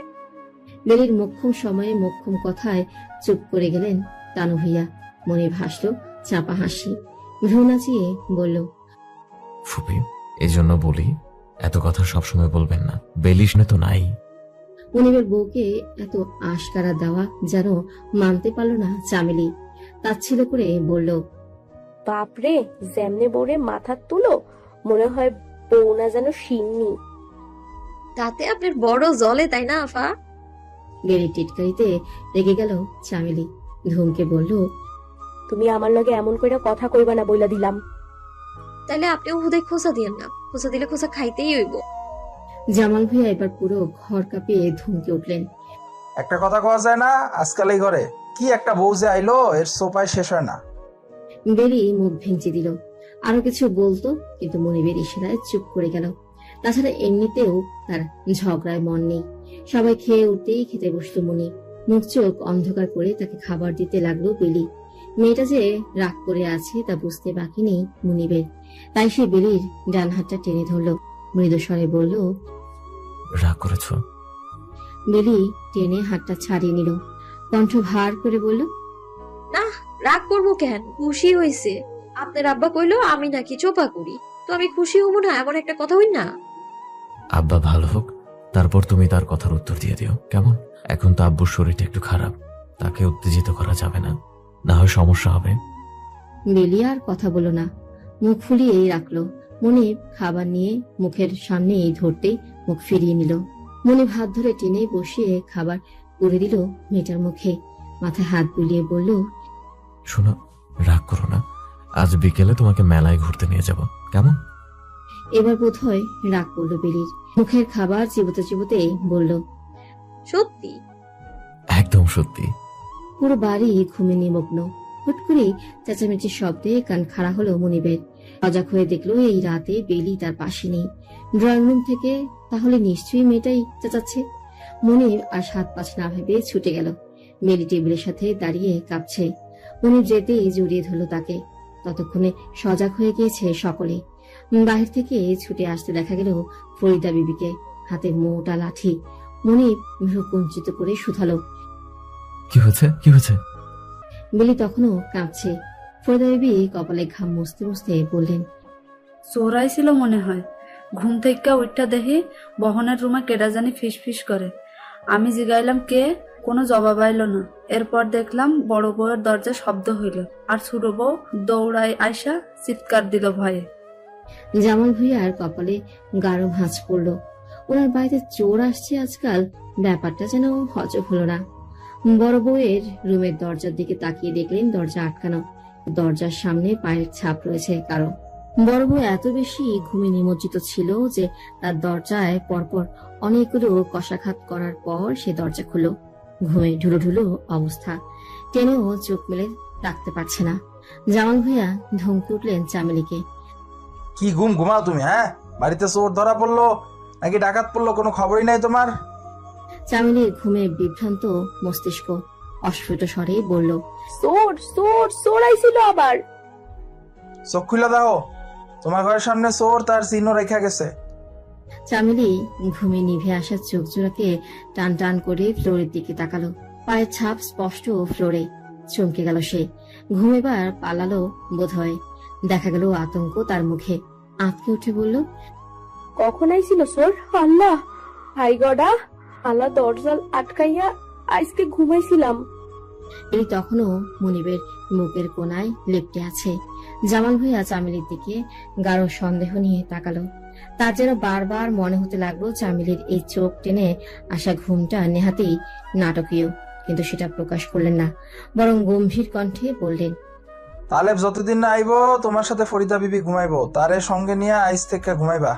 বেলির মোক্ষম সময়ে মোক্ষম কথায় চুপ করে গেলেন তানু ভাইয়া। মনে ভাসল চাপা হাসি। ভ্রু নাচিয়ে বলল, ফুপি, এই জন্য বলি এত কথা সবসময় বলবেন না, বেলিশনে তো নাই। মনিবের বউকে এত আশকারা দেওয়া যেন মানতে পারল না চামেলি। তাচ্ছিল্য করে বলল, বাপরে, যেমনে বউরে মাথা তুলো, মনে হয় বউ না যেন সিন্নি। তাতে আপনার বড় জলে, তাই না আফা? বেলির টিটকারিতে রেগে গেল চামেলি। ধুমকে বলল, তুমি আমার লগে এমন কইরা কথা কইবা না বইলা দিলাম। তাইলে আপনিও হুদাই খোসা দিয়েন না, খোসা দিলে খোসা খাইতেই হইব। জামাল ভাইয়া এবার পুরো ঘর কাঁপিয়ে ধুমকে উঠলেন। একটা কথা কওয়া যায় না আজকাল এই ঘরে? কি একটা বউ যে আইলো, এর সোপায় শেষ হয় না। বেলি মুখ ভেঙচি দিল। আরো কিছু বলতো, কিন্তু মনিবের ইশারায় চুপ করে গেল। তাছাড়া এমনিতেও তার ঝগড়ায় মন নেই। সবাই খেয়ে উঠতেই খেতে বসলো মনি। মুখ চোখ অন্ধকার করে তাকে খাবার দিতে লাগলো বেলি। মেয়েটা যে রাগ করে আছে তা বুঝতে বাকি নেই মনিবের। তাই সে বেলির ডান হাতটা টেনে ধরলো, মৃদু স্বরে বলল, রাগ করেছ? বেলি টেনে হাতটা ছাড়িয়ে নিল। কণ্ঠ ভার করে বলল, না, রাগ করবো কেন, খুশি হইছে। আপনার আব্বা কইলো আমি নাকি চোপা করি, তো আমি খুশি হবো না? এমন একটা কথা হই না। আব্বা ভালো হোক, তারপর তুমি তার কথার উত্তর দিয়ে দিও, কেমন? এখন তো আব্বুর শরীরটা একটু খারাপ, তাকে উত্তেজিত করা যাবে না, না হয় সমস্যা হবে। বেলি আর কথা বলো না, মুখ ফুলিয়েই রাখলো। মনিব খাবার নিয়ে মুখের সামনেই ধরতেই মুখ ফিরিয়ে নিল। মনিব হাত ধরে টেনে বসিয়ে খাবার করে দিল মেয়েটার মুখে। মাথায় হাত বুলিয়ে বলল, শোনো, রাগ করো না, আজ বিকেলে তোমাকে মেলায় ঘুরতে নিয়ে যাব, কেমন? এবার বোধ হয় রাগ করলো বেলির। মুখের খাবার চিবোতে চিবোতে বলল, সত্যি? একদম সত্যি। পুরো বাড়ি ঘুমে নিমগ্ন। হুট করে চেঁচামেচির শব্দে কান খাড়া হলো মনিবের। অজাক হয়ে দেখলো এই রাতে বেলি তার পাশে নেই। ড্রয়িং রুম থেকে তাহলে নিশ্চয়ই মেয়েটাই চেঁচাচ্ছে। মনিব আর সাত পাঁচ না ভেবে ছুটে গেল। বেলি টেবিলের সাথে দাঁড়িয়ে কাঁপছে। মনিব যেতেই জড়িয়ে ধরলো তাকে। ততক্ষণে সজাগ হয়ে গিয়েছে সকলে। বাহির থেকে ছুটে আসতে দেখা গেল ফরিদা বিবিকে, হাতে মোটা লাঠি। মনিব ভ্রু কুঞ্চিত করে শুধালো, কি হয়েছে, কি হয়েছে? বেলি তখনও কাঁপছে। ফরিদা বিবি কপালে ঘাম মুছতে মুছতে বললেন, চোরাই ছিল মনে হয়। ঘুম থেকে উঠটা দেখি বহনের রুমে কেডা জানি ফিস ফিস করে। আমি জিগাইলাম কে, কোনো জবাব আইল না। এরপর দেখলাম বড় বউয়ের দরজা শব্দ হইল, আর ছোট বউ দৌড়াই আইসা চিৎকার দিল ভয়ে। জামাল ভুইয়ার কপালে গাঢ় ভাঁজ পড়ল। ওনার বাড়িতে চোর আসছে আজকাল, ব্যাপারটা যেন হজম হলো না। বড় বউয়ের রুমের দরজার দিকে তাকিয়ে দেখলেন দরজা আটকানো। দরজার সামনে পায়ের ছাপ রয়েছে কারো। বড় বউ এত বেশি ঘুমে নিমজ্জিত ছিল যে তার দরজায় পরপর অনেকগুলো কষাঘাত করার পর সে দরজা খুলো। ঘুমে ঢুলো ঢুলো অবস্থা, টেনেও চোখ মেলে রাখতে পারছে না। জামাল ভুইয়া ধমকে উঠলেন চামেলিকে, কি ঘুমাও তুমি? হ্যাঁ, বাড়িতে চোর ধরা পড়লো নাকি ডাকাত পড়লো, কোনো খবরই নাই তোমার? চামেলির ঘুমে বিভ্রান্ত মস্তিষ্ক অস্ফুট স্বরে বলল, চোর চোর চোর আইছিল আবার। চোখ খুলে দাও, তোমার ঘরের সামনে চোর, তার চিহ্ন রেখা গেছে। চামেলি ঘুমে নিভে আসা চোখ জোড়াকে টান টান করে ফ্লোরের দিকে তাকালো। পায়ের ছাপ স্পষ্ট ফ্লোরে। চমকে গেল সে। ঘুম এবার পালালো বোধ হয়। দেখা গেল আতঙ্ক তার মুখে। আঁতকে উঠে বলল, কখন আইছিল চোর? আল্লাহ, হাই গডা, আল্লাহ দরজা আটকাইয়া আজকে ঘুমাইছিলাম। এই তখনও মনিবের মুখের কোনায় লেপটে আছে। জামাল ভাইয়া চামেলির দিকে গাঢ় সন্দেহ নিয়ে তাকালো। তার যেন বারবার মনে হতে লাগলো চামেলির এই চোখ টেনে আসা ঘুমটা নেহাতেই নাটকীয়, কিন্তু সেটা প্রকাশ করলেন না, বরং গম্ভীর কণ্ঠে বললেন, তালেব যতদিন না আইবো তোমার সাথে ফরিদা বিবি ঘুমাইবো, তারে সঙ্গে নিয়ে আইস থেকে ঘুমাইবা।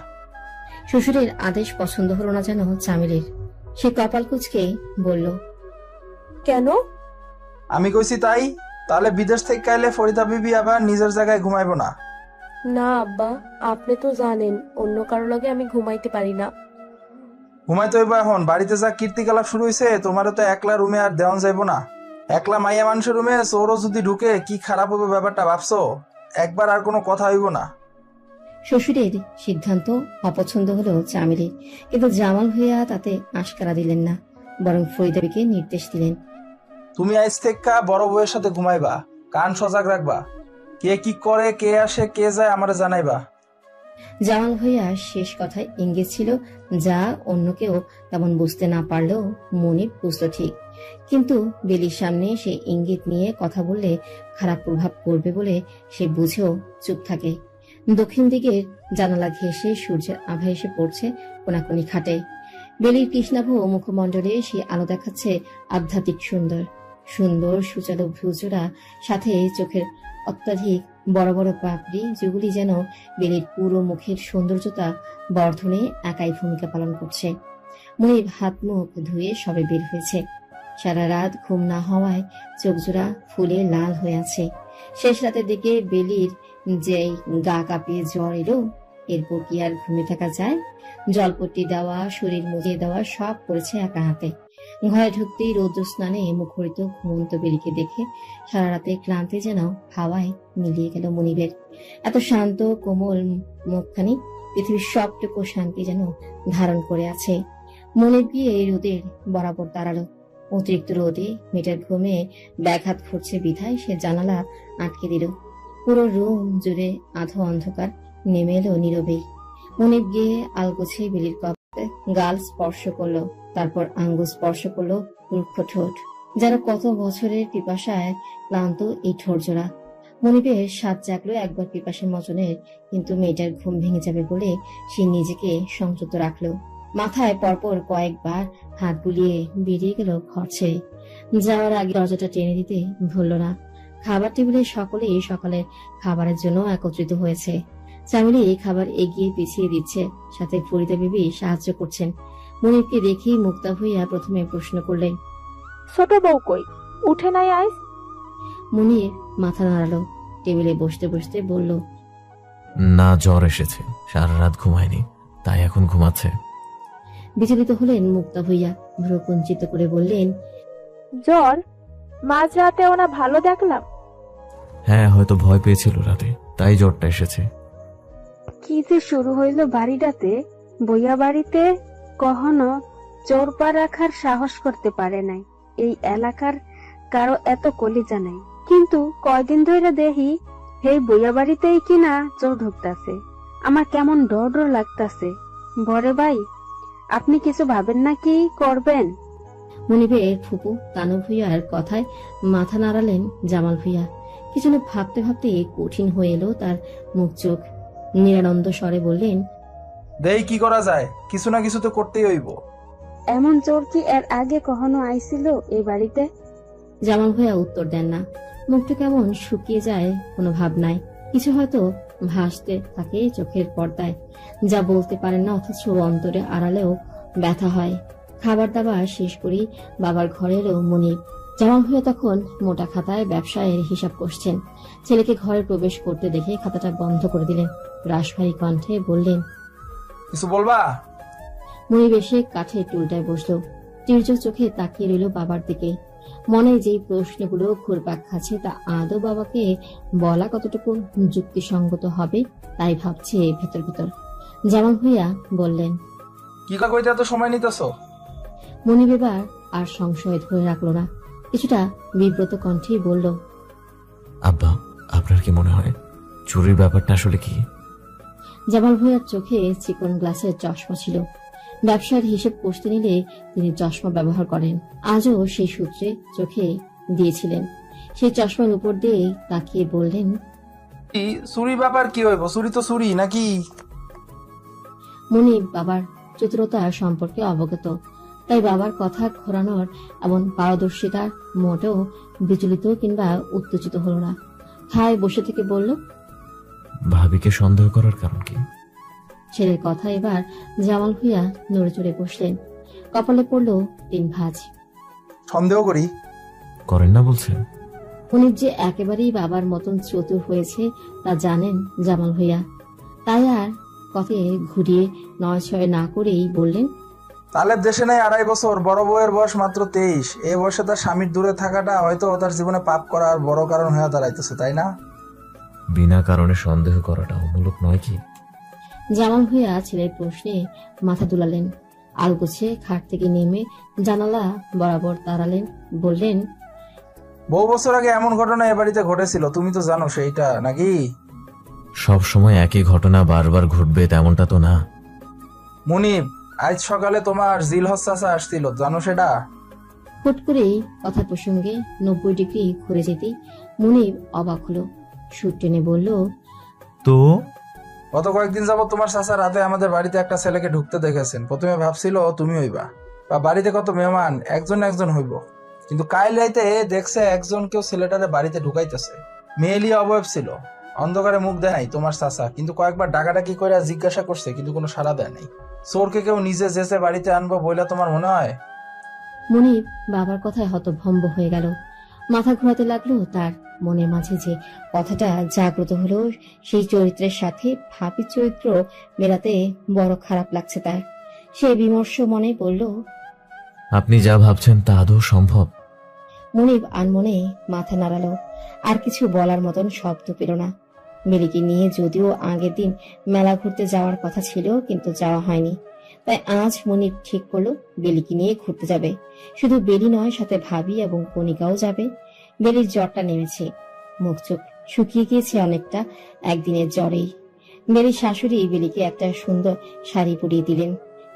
শ্বশুরের আদেশ পছন্দ হলো না যেন চামেলির। সে কপাল কুঁচকে বলল, কেন? আমি কইছি তাই। তাহলে বিদেশ থেকে আইলে ফরিদা বিবি আবার নিজের জায়গায় ঘুমাইবো না? না আব্বা, আপনি তো জানেন অন্য কারো লগে আমি ঘুমাইতে পারি না। ঘুমাইতে হইব এখন। বাড়িতে যা কীর্তিকলাপ শুরু হয়েছে, তোমারও তো একলা রুমে আর দেওয়ান যাইবো না। একলা মাইয়া মানুষের রুমে চোরও যদি ঢুকে কি খারাপ হবে ব্যাপারটা ভাবছো? একবার আর কোনো কথা হইব না। শ্বশুরের সিদ্ধান্ত অপছন্দ হলো চামেলির, কিন্তু জামাল ভাইয়া তাতে আশকারা দিলেন না। বরং ফরিদাকে নির্দেশ দিলেন। তুমি আজ থেকে বড় বউয়ের সাথে ঘুমাইবা, কান সজাগ রাখবা, কে কি করে, কে আসে কে যায় আমারে জানাইবা। জামাল ভাইয়া শেষ কথায় ইঙ্গিত ছিল, যা অন্য কেউ তেমন বুঝতে না পারলেও মনিব বুঝল ঠিক। কিন্তু বেলির সামনে সে ইঙ্গিত নিয়ে কথা বললে খারাপ প্রভাব পড়বে বলে সে বুঝেও চুপ থাকে। দক্ষিণ দিকের জানালা ঘেঁষে সূর্যের আভা এসে পড়ছে কোনাকুনি খাটে। বেলির কৃষ্ণাভ মুখমণ্ডলে সে আলো দেখাচ্ছে আধ্যাত্মিক সুন্দর সুন্দর সুচালো ভ্রুজোড়া, সাথে চোখের অত্যাধিক বড় বড় পাপড়ি, যেগুলি যেন বেলির পুরো মুখের সৌন্দর্যতা বর্ধনে একাই ভূমিকা পালন করছে। মনিব হাত মুখ ধুয়ে সবে বের হয়েছে। সারা রাত ঘুম না হওয়ায় চোখজোড়া ফুলে লাল হয়ে আছে। শেষ রাতের দিকে বেলির যে গা কাঁপিয়ে জ্বর এলো, এরপর কি আর ঘুমিয়ে থাকা যায়? জলপট্টি দেওয়া, শরীর মুজিয়ে দেওয়া সব করেছে একা হাতে। ঘরে ঢুকতেই রৌদ্র স্নানে মুখরিত ঘুমন্ত বেলিকে দেখে সারা রাতে ক্লান্তি যেন হাওয়ায় মিলিয়ে গেল মনিবের। এত শান্ত কোমল মুখখানি পৃথিবীর সবটুকু শান্তি যেন ধারণ করে আছে। মনিব গিয়ে রোদের বরাবর দাঁড়ালো। অতিরিক্ত রোদে মেয়েটার ঘুমে ব্যাঘাত ঘটছে বিধায় সে জানালা আটকে দিল। পুরো রুম জুড়ে আধো অন্ধকার নেমে এলো নীরবেই। মনিব গিয়ে আলগোছে বেলির কপালে গাল স্পর্শ করলো, তারপর আঙ্গুল স্পর্শ করলো রুক্ষ ঠোঁট, যেন কত বছরের পিপাসায় ক্লান্ত এই ঠোঁট জোড়া। মনিবের স্বাদ জাগলো একবার পিপাসা মোচনের, কিন্তু মেয়েটার ঘুম ভেঙে যাবে বলে সে নিজেকে সংযত রাখলো। মাথায় পরপর কয়েকবার হাত বুলিয়ে বেরিয়ে গেল ঘর ছেড়ে। যাওয়ার আগে দরজাটা টেনে দিতে ভুলল না। খাবার টেবিলে সকলেই সকালের খাবারের জন্য একত্রিত হয়েছে। চামিলি খাবার এগিয়ে পিছিয়ে দিচ্ছে, সাথে ফরিদা বিবি সাহায্য করছেন। মনিবকে দেখেই মুক্তা হইয়া প্রথমে প্রশ্ন করলেন, ছোট বউ কই, উঠে নাই আইস? মনির মাথা নাড়ালো, টেবিলে বসতে বসতে বলল, না, জ্বর এসেছে, সারা রাত ঘুমায়নি, তাই এখন ঘুমাচ্ছে। বিচলিত হলেন মুক্তা হইয়া, ভ্রু কুঞ্চিত করে বললেন, জ্বর? মাঝরাতে ওনা ভালো দেখলাম। হ্যাঁ, হয়তো ভয় পেয়েছিল রাতে, তাই জ্বরটা এসেছে। কি যে শুরু হইল বাড়িটাতে। বইয়া বাড়িতে কখনো চোর পা রাখার সাহস করতে পারে নাই। এই এলাকার কারো এত কলিজা নাই, কিন্তু কয়দিন ধরে দেখি এই বইয়া বাড়িতেই কিনা চোর ঢুকতাছে। আমার কেমন ডর ডর লাগতাছে। বড়ে ভাই, আপনি কিছু ভাবেন না কি করবেন? মনিবের ফুপু তানু ভুইয়ার কথায় মাথা নাড়ালেন জামাল ভুইয়া। কিছু না ভাবতে ভাবতে কঠিন হয়ে এলো তার মুখ চোখ। নিরানন্দ স্বরে বললেন, দেই কি করা যায়, কিছু না কিছু তো করতেই হইব। এমন চোর কি এর আগে কখনো আইছিল এই বাড়িতে? জামাল ভুইয়া উত্তর দেন না। মুখটা কেমন শুকিয়ে যায় কোনো ভাব নাই। কিছু হয়তো ভাসতে থাকে চোখের পর্দায়, যা বলতে পারেন না, অথচ অন্তরে আড়ালেও ব্যথা হয়। খাবার দাবার শেষ করি বাবার ঘরে এলো মনিব। জামাল ভুইয়া তখন মোটা খাতায় ব্যবসায়ের হিসাব করছেন। ছেলেকে ঘরে প্রবেশ করতে দেখে খাতাটা বন্ধ করে দিলেন। রাশভারী কণ্ঠে বললেন, কিছু বলবা? মনিব এসে কাঠের টুলটায় বসলো। তীর্যক চোখে তাকিয়ে রইল বাবার দিকে। মনে যেই প্রশ্নগুলো ঘুরপাক খাচ্ছে তা আদৌ বাবাকে বলা কতটুকু যুক্তিসঙ্গত হবে তাই ভাবছে ভেতর ভেতর। জামাল ভুইয়া বললেন, কি কইতে এত সময় নিতেছ? মনিব এবার আর সংশয় ধরে রাখলো না, কিছুটা বিব্রত কণ্ঠে বলল, আব্বা, আপনার কি মনে হয় চুরির ব্যাপারটা আসলে কি? জামাল ভুইয়ার চোখে চিকন গ্লাসের চশমা ছিল। ব্যবসার হিসেব কষতে নিলে তিনি চশমা ব্যবহার করেন। আজও সেই সূত্রে চোখে দিয়েছিলেন। সেই চশমার উপর দিয়ে তাকিয়ে বললেন, চুরি ব্যাপার কি হইব? চুরি তো চুরি নাকি? মনিব বাবার চতুরতা সম্পর্কে অবগত, তাই বাবার কথা ঘোরানোর এমন পারদর্শিতার মোটেও বিচলিত কিংবা উত্তেজিত হল না। ঠায় বসে থেকে বলল, ভাবিকে সন্দেহ করার কারণ কি? ছেলের কথা এবার জামাল ভুইয়া নড়ে চড়ে বসলেন। কপালে পড়ল 3 ভাঁজ। সন্দেহ করি? করেন না বলছেন? মনিব যে একেবারেই বাবার মতন চতুর হয়েছে তা জানেন জামাল ভুইয়া, তাই আর কথায় ঘুরিয়ে নয় ছয় না করেই বললেন, তালেব দেশে নাই 2.5 বছর, বড় বউয়ের বয়স মাত্র 23। এই বয়সে তার স্বামীর দূরে থাকাটা হয়তো তার জীবনে পাপ করার বড় কারণ হয়ে দাঁড়াইতেছে, তাই না? বিনা কারণে সন্দেহ করাটা অমূলক নয় কি? জামাল ভুইয়া ছেলের প্রশ্নে মাথা দুলালেন। আলগোছে খাট থেকে নেমে জানালা বরাবর দাঁড়ালেন, বললেন, বহু বছর আগে এমন ঘটনা এ বাড়িতে ঘটেছিল, তুমি তো জানো সেইটা নাকি? সব সময় একই ঘটনা বারবার ঘটবে তেমনটা তো না। মুনিব, আজ সকালে তোমার জিলহজ চাচা আসছিল, জানো সেটা? হুট করেই কথা প্রসঙ্গে 90 ডিগ্রি ঘুরে যেতেই মুনিব অবাক হলো। সুর টেনে বলল, তো গত কয়েকদিন যাবত তোমার চাচা রাতে আমাদের বাড়িতে একটা ছেলেকে ঢুকতে দেখেছেন। প্রথমে ভাবছিল তুমি হইবা, বা বাড়িতে কত মেহমান, একজন একজন হইব, কিন্তু কাল রাইতে দেখছে একজন কেউ ছেলেটারে বাড়িতে ঢুকাইতেছে। মেয়েলি অবয়ব ছিল, অন্ধকারে মুখ দেয় নাই তোমার চাচা, কিন্তু কয়েকবার ডাকাডাকি করে জিজ্ঞাসা করছে, কিন্তু কোনো সাড়া দেয় নাই। চোরকে কেউ নিজে যেচে বাড়িতে আনবো বইলা তোমার মনে হয়? মুনিব বাবার কথায় হতভম্ব হয়ে গেল। মাথা ঘোরাতে লাগলো তার। মনের মাঝে যে কথাটা জাগ্রত হলো, সেই চরিত্রের সাথে ভাবি চরিত্র মেলাতে বড় খারাপ লাগছে তার। সে বিমর্ষ মনে বলল, আপনি যা ভাবছেন তা আদৌ সম্ভব? মুনিব আনমনে মাথা নাড়ালো। আর কিছু বলার মতন শব্দ পেল না। বেলিকে নিয়ে যদিও আগের দিন মেলা ঘুরতে যাওয়ার কথা ছিল, কিন্তু যাওয়া হয়নি। তাই আজ মুনিব ঠিক করলো বেলিকে নিয়ে ঘুরতে যাবে। শুধু বেলি নয়, সাথে ভাবি এবং কণিকাও যাবে। বেলির জ্বরটা নেমেছে, মুখ চোখ শুকিয়ে গিয়েছে অনেকটা একদিনের জ্বরেই। বেলির শাশুড়ি বেলিকে একটা সুন্দর শাড়ি পরিয়ে দিলেন,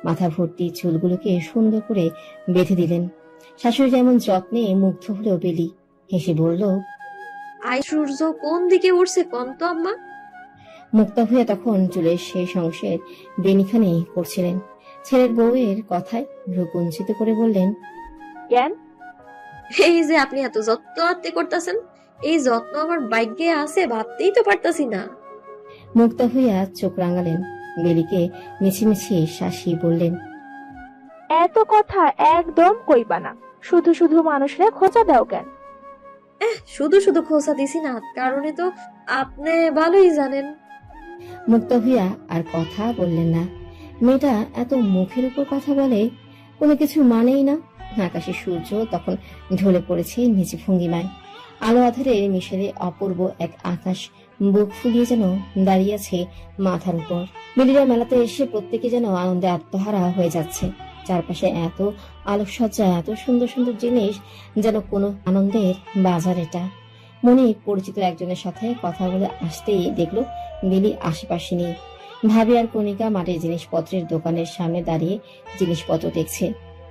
মাথা ভর্তি চুলগুলোকে সুন্দর করে বেঁধে দিলেন। শাশুড়ির এমন যত্নে মুগ্ধ হলো বেলি। হেসে বলল, আই সূর্য কোন দিকে উঠছে কোন তো আম্মা? মুক্তা হইয়া তখন চুলের শেষ অংশের বেনিখানি করছিলেন। ছেলের বউয়ের কথায় ভ্রুকুঞ্চিত করে বললেন, কেন? এই যে আপনি এত যত্ন আত্তে করতেছেন, এই যত্ন আমার ভাগ্যে আছে ভাবতেই তো পারতাছি না। মুক্তা হইয়া চোখ রাঙালেন। বেলিকে মিছিমিছি শাসিয়ে বললেন, এত কথা একদম কইবা না, শুধু শুধু মানুষরে খোঁচা দাও কেন? শুধু শুধু খোঁচা দিছি না, কারণে তো আপনি ভালোই জানেন। মুক্তা হইয়া আর কথা বললেন না। মেয়েটা এত মুখের উপর কথা বলে, কোনো কিছু মানেই না। আকাশে সূর্য তখন ঢলে পড়েছে নিচে ভঙ্গিমায়। আলো আধারে মিশেলে অপূর্ব এক আকাশ বুক ফুলিয়ে যেন দাঁড়িয়ে আছে মাথার উপর। বেলিরা মেলাতে এসে প্রত্যেকে যেন আনন্দে আত্মহারা হয়ে যাচ্ছে। চারপাশে এত আলোকসজ্জা, এত সুন্দর সুন্দর জিনিস, যেন কোনো আনন্দের বাজার এটা। মনে পরিচিত একজনের সাথে কথা বলে আসতেই দেখলো বেলি আশেপাশে নেই। ভাবি আর কণিকা মাটির জিনিসপত্রের দোকানের সামনে দাঁড়িয়ে জিনিসপত্র দেখছে।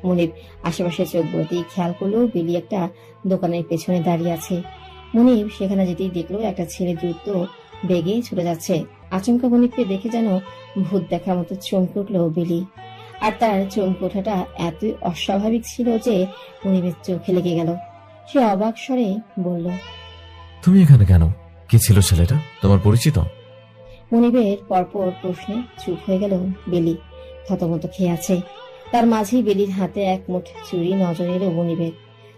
মনিব আশেপাশে চোখ বলতেই খেয়াল করলো বেলি একটা দোকানের পেছনে দাঁড়িয়ে আছে। মনিব সেখানে যেতেই দেখলো একটা ছেলে দ্রুত বেগে ছুটে যাচ্ছে। আচমকা মনিবকে দেখে যেন ভূত দেখার মতো চমকে উঠলো বেলি। আর তার চমকে ওঠাটা এতই অস্বাভাবিক ছিল যে মনিবের চোখে লেগে গেল। সে অবাক স্বরে বলল, তুমি এখানে কেন? কে ছিল ছেলেটা? তোমার পরিচিত? মনিবের পরপর প্রশ্নে চুপ হয়ে গেল বেলি। থতমত খেয়ে আছে। তার মাঝেই বেলির হাতে এক মুঠ চুড়ি নজর এলো মনিবের।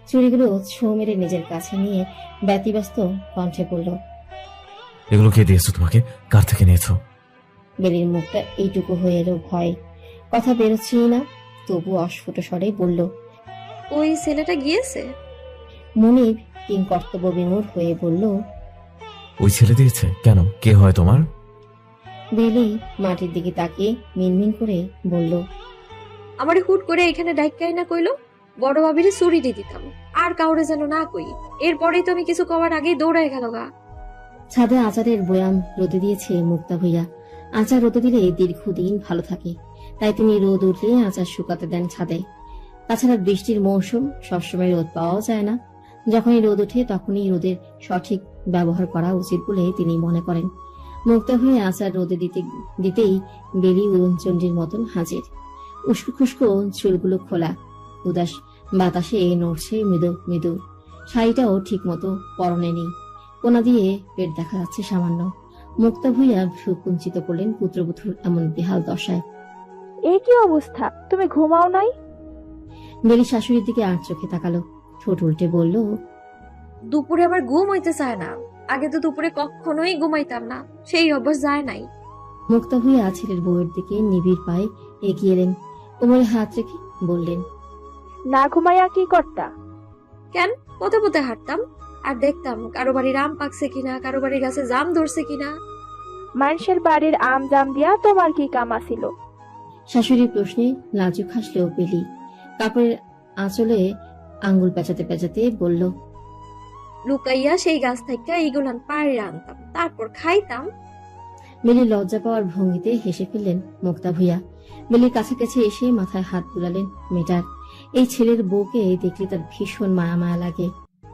চুড়িগুলো ছো মেরে নিজের কাছে নিয়ে ব্যতিব্যস্ত কণ্ঠে বলল, এগুলো কে দিয়েছো তোমাকে? কার থেকে নিয়েছো? বেলির মুখটা এইটুকু হয়ে এলো ভয়। কথা বেরোচ্ছেই না, তবু অস্ফুট স্বরে বলল, ওই ছেলেটা গিয়েছে। মনিব কিং কর্তব্য বিমূঢ় হয়ে বলল, ওই ছেলে দিয়েছে? কেন? কে হয় তোমার? বেলি মাটির দিকে তাকিয়ে মিনমিন করে বলল, আমারে হুট করে এখানে ডাইকাই না কইলো, বড় ভাবিরে চুরিটি দিতাম, আর কাউরে যেন না কই। এরপরেই তো আমি কিছু কবার আগেই দৌড়ায় গেল গা। ছাদে আচারের বয়াম রোদে দিয়েছে মুক্তা ভইয়া। আচার রোদে দিলে দীর্ঘদিন ভালো থাকে, তাই তিনি রোদ উঠলে আচার শুকাতে দেন ছাদে। তাছাড়া বৃষ্টির মৌসুম, সবসময় রোদ পাওয়াও যায় না। যখনই রোদ ওঠে তখনই রোদের সঠিক ব্যবহার করা উচিত বলে তিনি মনে করেন। মুক্তা হয়ে আচার রোদে দিতেই বেলি উড়নচণ্ডীর মতন হাজির। উস্কো খুস্কো চুলগুলো খোলা, উদাস বাতাসে নড়ছে মৃদু মৃদু। শাড়িটাও ঠিক মতো পরনে নেই, কোনা দিয়ে পেট দেখা যাচ্ছে সামান্য। মুক্তা ভুইয়া ভ্রু কুঞ্চিত করলেন পুত্রবধূর এমন বেহাল দশায়। এ কি অবস্থা? তুমি ঘুমাও নাই? বেলি শাশুড়ির দিকে আর চোখে তাকালো, ঠোঁট উল্টে বলল, দুপুরে আবার ঘুম হইতে চায় না। আগে তো দুপুরে কখনোই ঘুমাইতাম না, সেই অভ্যাস যায় নাই। মুক্তা ভুইয়া ছেলের বউয়ের দিকে নিবিড় পায়ে এগিয়ে এলেন, কোমরে হাত রেখে বললেন, না ঘুমাইয়া কি করতা? কেন, পথে পথে হাঁটতাম আর দেখতাম কারো বাড়ির আম পাকছে কিনা, কারো বাড়ির গাছে জাম ধরছে কিনা। মানুষের বাড়ির আম জাম দিয়া তোমার কি কাম আছিল? শাশুড়ির প্রশ্নে লাজুক হাসলো বেলি। কাপড়ের আঁচলে আঙ্গুল পেঁচাতে পেঁচাতে বলল, লুকাইয়া সেই গাছ থেকে এইগুলান পাড়ে আনতাম, তারপর খাইতাম। বেলি লজ্জা পাওয়ার ভঙ্গিতে হেসে ফেললেন মুক্তা ভূঁইয়া। বেলির কাছাকাছি এসে মাথায় হাত বুলালেন মেয়েটার। এই ছেলের বউকে দেখলে তার ভীষণ মায়া মায়া লাগে।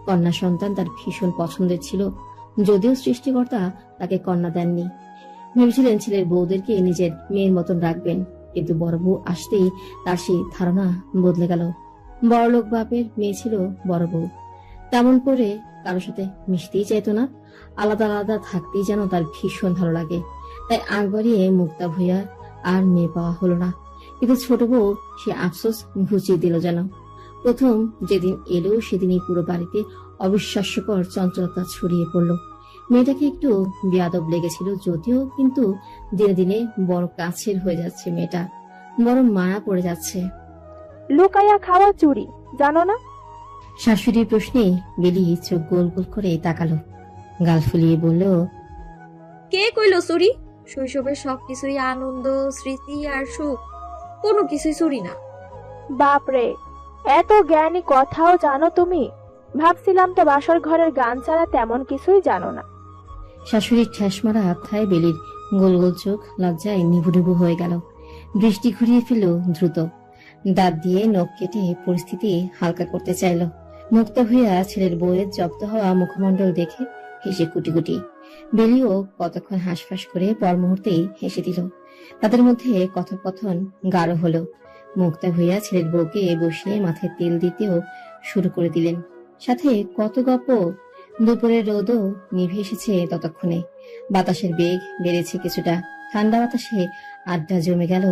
কন্যা সন্তান তার ভীষণ পছন্দের ছিল, যদিও সৃষ্টিকর্তা তাকে কন্যা দেননি। ভেবেছিলেন ছেলের বউদেরকে নিজের মেয়ের মতন রাখবেন, কিন্তু বড় বউ আসতেই তার সেই ধারণা বদলে গেল। বড়লোক বাপের মেয়ে ছিল বড় বউ, তেমন করে কারোর সাথে মিশতেই চাইতো না। আলাদা আলাদা থাকতেই যেন তার ভীষণ ভালো লাগে। তাই আগ বাড়িয়ে মুক্তা ভূঁইয়া আর মেয়ে পাওয়া হলো না। কিন্তু ছোট বউ সে আফসোস ঘুচিয়ে দিল যেন। প্রথম যেদিন এলো সেদিনই পুরো বাড়িতে অবিশ্বাস্যকর চঞ্চলতা ছড়িয়ে পড়ল। মেয়েটাকে একটু বেয়াদব লেগেছিল যদিও, কিন্তু দিনে দিনে বড় কাছের হয়ে যাচ্ছে মেয়েটা, বড় মায়া পড়ে যাচ্ছে। লুকাইয়া খাওয়া চুরি জানো না? শাশুড়ির প্রশ্নে বেলি চোখ গোল গোল করে তাকালো, গাল ফুলিয়ে বলল, কে কইল চুরি? শৈশবের সবকিছুই আনন্দ, স্মৃতি আর সুখ, কোনো কিছুই চুরি না। বাপরে, এত জ্ঞানী কথাও জানো তুমি? ভাবছিলাম তো বাসর ঘরের গান ছাড়া তেমন কিছুই জানো না। শাশুড়ির ঠ্যাস মারা আত্মায় বেলির গোল গোল চোখ লজ্জায় নিভু নিভু হয়ে গেল। দৃষ্টি ঘুরিয়ে ফেলল দ্রুত। দাঁত দিয়ে নখ কেটে পরিস্থিতি হালকা করতে চাইল। মুক্তা ভূঁইয়া ছেলের বউয়ের জব্দ হওয়া মুখমণ্ডল দেখে হেসে কুটি কুটি। বেলিও কতক্ষণ হাঁসফাঁস করে পর মুহূর্তেই হেসে দিল। তাদের মধ্যে কথোপকথন গাঢ় হলো। মুক্তা ভূঁইয়া ছেলের বউকে বসিয়ে মাথায় তেল দিতেও শুরু করে দিলেন। সাথে কত গল্প। দুপুরের রোদও নিভে এসেছে ততক্ষণে। বাতাসের বেগ বেড়েছে কিছুটা। ঠান্ডা বাতাসে আড্ডা জমে গেল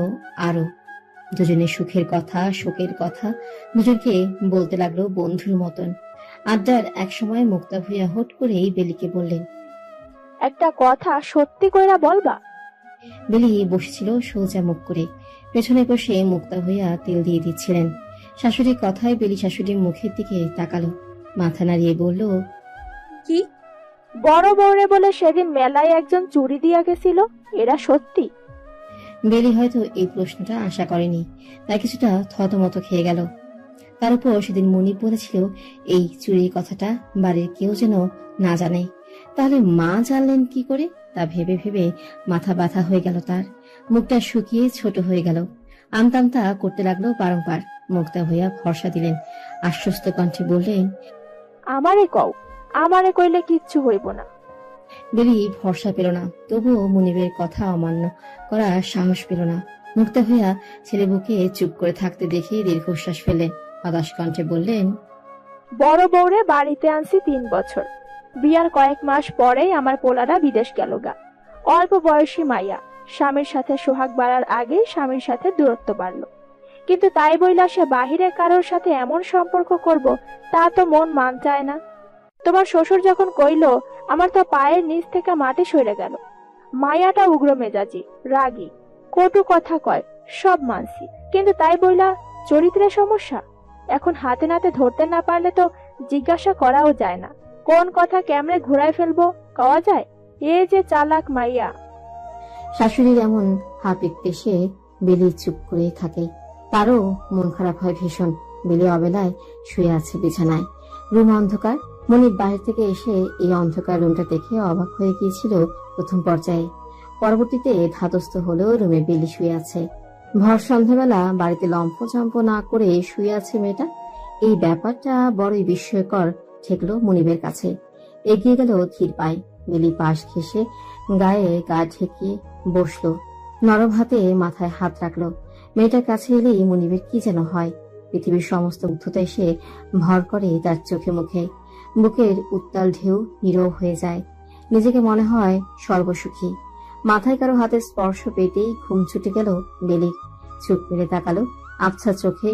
আরো। দুজনের সুখের কথা, শোকের কথা দুজনকে বলতে লাগলো বন্ধুর মতন। আড্ডার এক সময় মুক্তা ভূঁইয়া হুট করেই বেলিকে বললেন, একটা কথা সত্যি কইরা বলবা? বেলি বসেছিল সোজা মুখ করে। পেছনে বসে মুক্তা ভূঁইয়া তেল দিয়ে দিচ্ছিলেন। শাশুড়ির কথায় বেলি শাশুড়ির মুখের দিকে তাকালো, মাথা নাড়িয়ে বলল, কি? বড় বউরে বলে সেদিন মেলায় একজন চুরি দিয়া গেছিল, এরা সত্যি? বেলি হয়তো এই প্রশ্নটা আশা করেনি, তাই কিছুটা থতমত খেয়ে গেল। তার উপর সেদিন মনি বলেছিল এই চুরির কথাটা বাড়ির কেউ যেন না জানে। তাহলে মা জানলেন কি করে? তা ভেবে ভেবে মাথা ব্যথা হয়ে গেল তার। মুখটা শুকিয়ে ছোট হয়ে গেল। আমতা করতে লাগলো বারংবার। মুক্তা ভূঁইয়া ভরসা দিলেন, আশ্বস্ত কণ্ঠে বললেন, আমারে কও, আমারে কইলে কিচ্ছু হইব না। বেলি ভরসা পেল না, তবুও মুনিবের কথা অমান্য করার সাহস পেল না। মুক্তা ভূঁইয়া ছেলে বুকে চুপ করে থাকতে দেখে দীর্ঘশ্বাস ফেললেন। হতাশ কণ্ঠে বললেন, বড় বউরে বাড়িতে আনছি 3 বছর। বিয়ার কয়েক মাস পরেই আমার পোলারা বিদেশ গেল গা। অল্প বয়সী মাইয়া, স্বামীর সাথে সোহাগ বাড়ার আগে স্বামীর সাথে দূরত্ব বাড়লো। কিন্তু তাই বইলা সে বাহিরের কারোর সাথে এমন সম্পর্ক করব, তা তো মন মান চায় না। তোমার শ্বশুর যখন কইলো, আমার তো পায়ের নিচ থেকে মাটি সরে গেল। মায়াটা উগ্র মেজাজি, রাগী, কটু কথা কয়, সব মানছি, কিন্তু তাই বইলা চরিত্রের সমস্যা। এখন হাতে নাতে ধরতে না পারলে তো জিজ্ঞাসা করাও যায় না, কোন কথা কেমনে ঘুরায় ফেলবো কওয়া যায়? এ যে চালাক মাইয়া। শাশুড়ির এমন হাপিকতে সে বেলি চুপ করে থাকে। তারও মন খারাপ হয় ভীষণ। বেলি অবেলায় শুয়ে আছে বিছানায়। রুম অন্ধকার। মনির বাইরে থেকে এসে এই অন্ধকার রুমটা দেখে অবাক হয়ে গিয়েছিল প্রথম পর্যায়ে। পরবর্তীতে ধাতস্থ হলেও রুমে বেলি শুয়ে আছে। ভর সন্ধ্যাবেলা বাড়িতে লম্ফঝম্প না করে শুয়ে আছে মেয়েটা। এই ব্যাপারটা বড়ই বিস্ময়কর ঠেকলো মনিবের কাছে। এগিয়ে গেল ধীর পায়ে। বেলি পাশ ঘেঁষে গায়ে গা ঠেকিয়ে বসলো। নরম হাতে মাথায় হাত রাখলো। মেয়েটার কাছে এলেই মনিবের কি যেন হয়। পৃথিবীর সমস্ত মুগ্ধতা এসে ভর করে তার চোখে মুখে। বুকের উত্তাল ঢেউ নীরব হয়ে যায়। নিজেকে মনে হয় সর্বসুখী। মাথায় কারো হাতের স্পর্শ পেতেই ঘুম ছুটে গেল বেলির। চোখ মেলে তাকালো। আবছা চোখে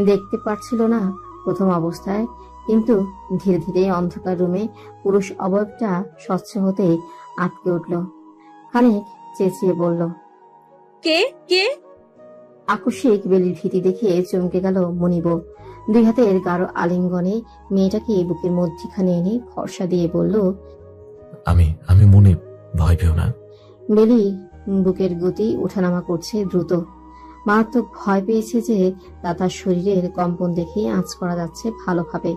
দেখতে পারছিল না প্রথম অবস্থায়, কিন্তু ধীরে ধীরে অন্ধকার রুমে পুরুষ অবয়বটা স্বচ্ছ হতে আটকে উঠল। খানিক চেঁচিয়ে বলল, কে কে? আকস্মিক বেলির ভীতি দেখে চমকে গেল মনিব। 2 হাতের গাঢ় আলিঙ্গনে মেয়েটাকে বুকের মধ্যখানে এনে ভরসা দিয়ে বলল, আমি মনিব, ভয় পেও না। বেলি বুকের গতি ওঠানামা করছে দ্রুত। মারাত্মক ভয় পেয়েছে যে তার শরীরের কম্পন দেখে আঁচ করা যাচ্ছে ভালোভাবে,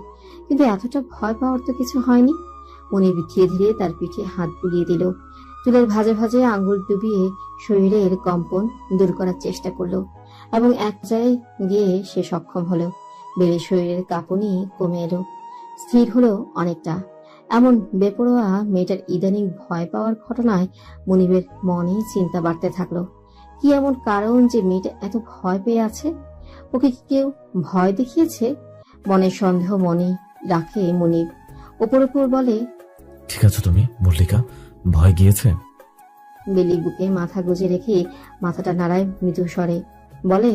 কিন্তু এতটা ভয় পাওয়ার তো কিছু হয়নি। মনিব ধীরে ধীরে তার পিঠে হাত বুলিয়ে দিল, চুলের ভাঁজে ভাঁজে আঙ্গুল ডুবিয়ে শরীরের কম্পন দূর করার চেষ্টা করলো এবং এক জায়গায় গিয়ে সে সক্ষম হলো। বেলির শরীরের কাঁপুনি কমে এলো, স্থির হলো অনেকটা। এমন বেপরোয়া মেয়েটার ইদানিং ভয় পাওয়ার ঘটনায় মনিবের মনে চিন্তা বাড়তে থাকলো। কি এমন কারণ যে মেয়েটা এত ভয় পেয়ে আছে? ওকে কি কেউ ভয় দেখিয়েছে? মনের সন্দেহ মনে রাখে মনিব। ওপর ওপর বলে, ঠিক আছে তুমি মল্লিকা, ভয় গিয়েছে? বেলি বুকে মাথা গুজে রেখে মাথাটা নাড়ায় মৃদু স্বরে, বলে,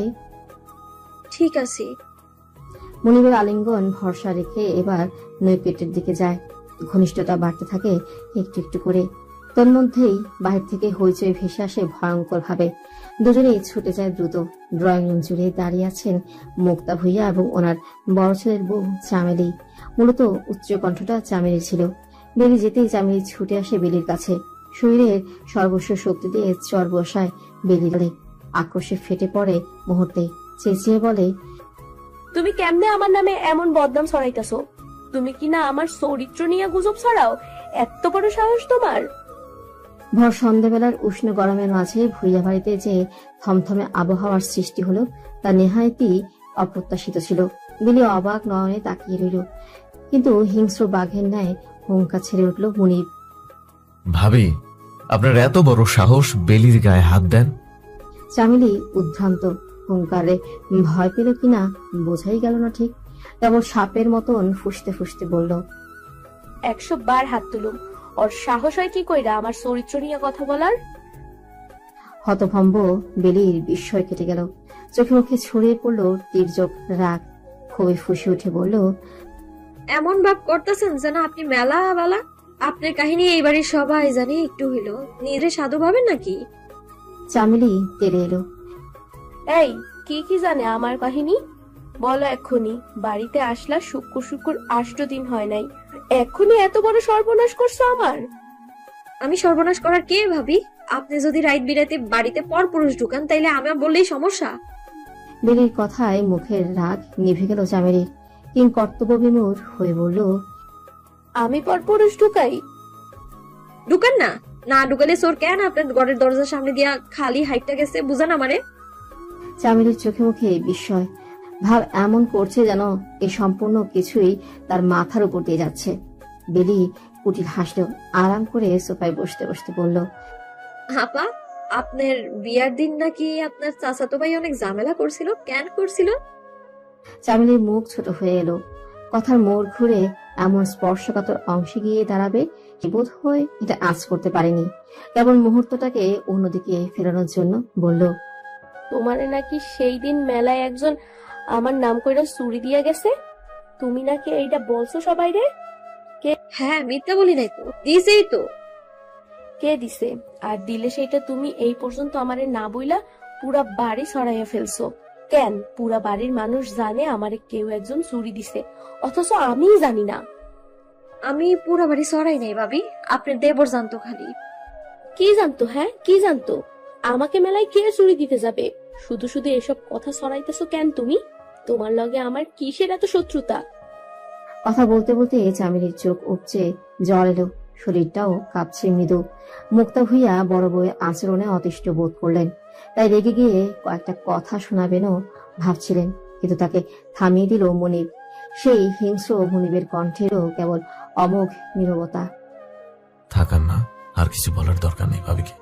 ঠিক আছে। মনিবের আলিঙ্গন ভরসা রেখে এবার নৈকটের দিকে যায়। ঘনিষ্ঠতা বাড়তে থাকে একটু একটু করে। তন্মধ্যেই বাহির থেকে হইচই ভেসে আসে ভয়ঙ্কর ভাবে। দুজনেই ছুটে যায় দ্রুত। ড্রয়িং রুম জুড়ে দাঁড়িয়ে আছেন মুক্তা ভুইয়া এবং ওনার বড় ছেলের বউ চামেলি। মূলত উচ্চ কণ্ঠটা চামেলি ছিল। বেলি যেতেই চামেলি ছুটে আসে বেলির কাছে। শরীরের সর্বস্ব শক্তি দিয়ে চর বসায় বেলি। আক্রোশে ফেটে পড়ে মুহূর্তে, চেঁচিয়ে বলে, তুমি কেমনে আমার নামে এমন বদনাম ছড়াইতেছো? তুমি কি না আমার চরিত্র নিয়ে গুজব ছড়াও? এত বড় সাহস তোমার? ভর সন্ধ্যাবেলার উষ্ণ গরমের মাঝে ভুইয়া বাড়িতে যে থমথমে আবহাওয়ার সৃষ্টি হলো তা নেহায়েতই অপ্রত্যাশিত ছিল। বেলি অবাক নয়নে তাকিয়ে রইল, কিন্তু হিংস্র বাঘের ন্যায় হুঙ্কার ছেড়ে উঠল মুনিব। ভাবি, আপনার এত বড় সাহস বেলির গায়ে হাত দেন? চামেলি উদ্ভ্রান্ত। হুঙ্কারে ভয় পেল কিনা বোঝাই গেল না ঠিক। কেবল সাপের মতন ফুসতে ফুসতে বলল, 100 বার হাত তুলুম, ওর সাহস হয় কি কইরা আমার চরিত্র নিয়ে কথা বলার? হতভম্ব বেলির বিস্ময় কেটে গেল। চোখে মুখে ছড়িয়ে পড়ল তীর্যক রাগ। খুবই ফুসে উঠে বলল, এমন ভাব করতেছেন যেন আপনি মেলা বেলা আপনার কাহিনী এই বাড়ির সবাই জানে, একটু হইলো নিজে সাধু ভাবেন নাকি? চামেলি তেড়ে এলো। এই কি কি জানে আমার কাহিনী? বলো এক্ষুনি। বাড়িতে আসলা শুক্র 8 দিন হয় নাই, এক্ষুনি এত বড় সর্বনাশ করছো আমার। আমি সর্বনাশ করার কে ভাবি? আপনি যদি রাইত বিরাতে বাড়িতে পর পুরুষ ঢুকান তাইলে আমার বললেই সমস্যা। বেলির কথায় মুখের রাগ নিভে গেল চামেলির। কিং কর্তব্য বিমূঢ় হয়ে বলল, আমি পর পুরুষ ঢুকাই? ঢুকান না, না ঢুকালে চোর কেন আপনার ঘরের দরজার সামনে দিয়া খালি হাইটটা গেছে, বুঝান আমারে? চামেলির চোখে মুখে বিস্ময় ভাব এমন করছে যেন এই সম্পূর্ণ কিছুই তার মাথার উপর দিয়ে যাচ্ছে। বেলি কুটিল হাসল, আরাম করে সোফায় বসতে বসতে বলল, আপা, আপনার বিয়ার দিন নাকি আপনার চাচাতো ভাই অনেক ঝামেলা করছিল, কেন করছিল? চামেলির মুখ ছোট হয়ে এলো। কথার মোড় ঘুরে এমন স্পর্শকাতর অংশে গিয়ে দাঁড়াবে বোধ হয় এটা আঁচ করতে পারেনি। কেবল মুহূর্তটাকে অন্যদিকে ফেরানোর জন্য বলল, তোমারে নাকি সেই দিন মেলায় একজন আমার নাম কইরা চুরি দিয়া গেছে, তুমি নাকি এইটা বলছো সবাই রে? হ্যাঁ, মিথ্যা বলি নাই তো, দিছেই তো। কে দিছে? আর দিলে সেটা তুমি এই পর্যন্ত আমারে না বইলা পুরা বাড়ি ছড়াইয়া ফেলছো কেন? পুরা বাড়ির মানুষ জানে আমারে কেউ একজন চুরি দিছে, অথচ আমি জানি না। আমি পুরা বাড়ি ছড়াই নাই ভাবি, আপনার দেবর জানতো খালি। কি জানতো? হ্যাঁ, কি জানতো? আমাকে মেলায় কে চুরি দিতে যাবে? শুধু শুধু এসব কথা ছড়াইতেছো কেন তুমি? তোমার লগে আমার কিসের এত শত্রুতা? কথা বলতে বলতে চামেলির চোখ উপচে জল এলো, শরীরটাও কাঁপছে মৃদু। মুক্তা ভুইয়া বড় বউয়ের আচরণে অতিষ্ঠ বোধ করলেন, তাই রেগে গিয়ে কয়েকটা কথা শোনাবেনও ভাবছিলেন, কিন্তু তাকে থামিয়ে দিল মনিব। সেই হিংস্র মনিবের কণ্ঠেরও কেবল অমোঘ নীরবতা। থাকার না, আর কিছু বলার দরকার নেই ভাবিকে।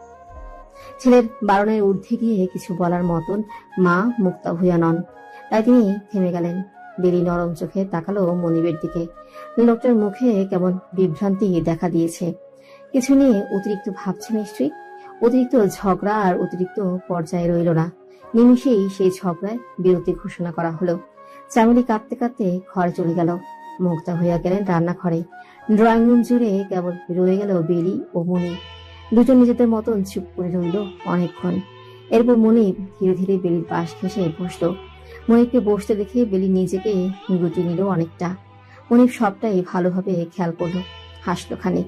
ছেলের বারণের ঊর্ধ্বে গিয়ে কিছু বলার মতন মা মুক্তা ভুইয়া নন, তাই তিনি থেমে গেলেন। বেলি নরম চোখে তাকালো মনিবের দিকে। লোকটার মুখে কেমন বিভ্রান্তি দেখা দিয়েছে। কিছু নিয়ে অতিরিক্ত ভাবছে নিশ্চয়ই। অতিরিক্ত ঝগড়া আর অতিরিক্ত পর্যায়ে রইল না। নিমিষেই সেই ঝগড়ায় বিরতি ঘোষণা করা হলো। চামেলি কাঁদতে কাঁদতে ঘরে চলে গেল। মুক্তা হইয়া গেলেন রান্নাঘরে। ড্রয়িং রুম জুড়ে কেবল রয়ে গেল বেলি ও মনিব। দুজন নিজেদের মতন চুপ করে রইল অনেকক্ষণ। এরপর মনিব ধীরে ধীরে বেলির পাশ ঘেঁষে বসলো। মনিবকে বসতে দেখে বেলি নিজেকে গুটিয়ে নিল অনেকটা। মনিব সবটাই ভালোভাবে খেয়াল করলো, হাসলো খানিক।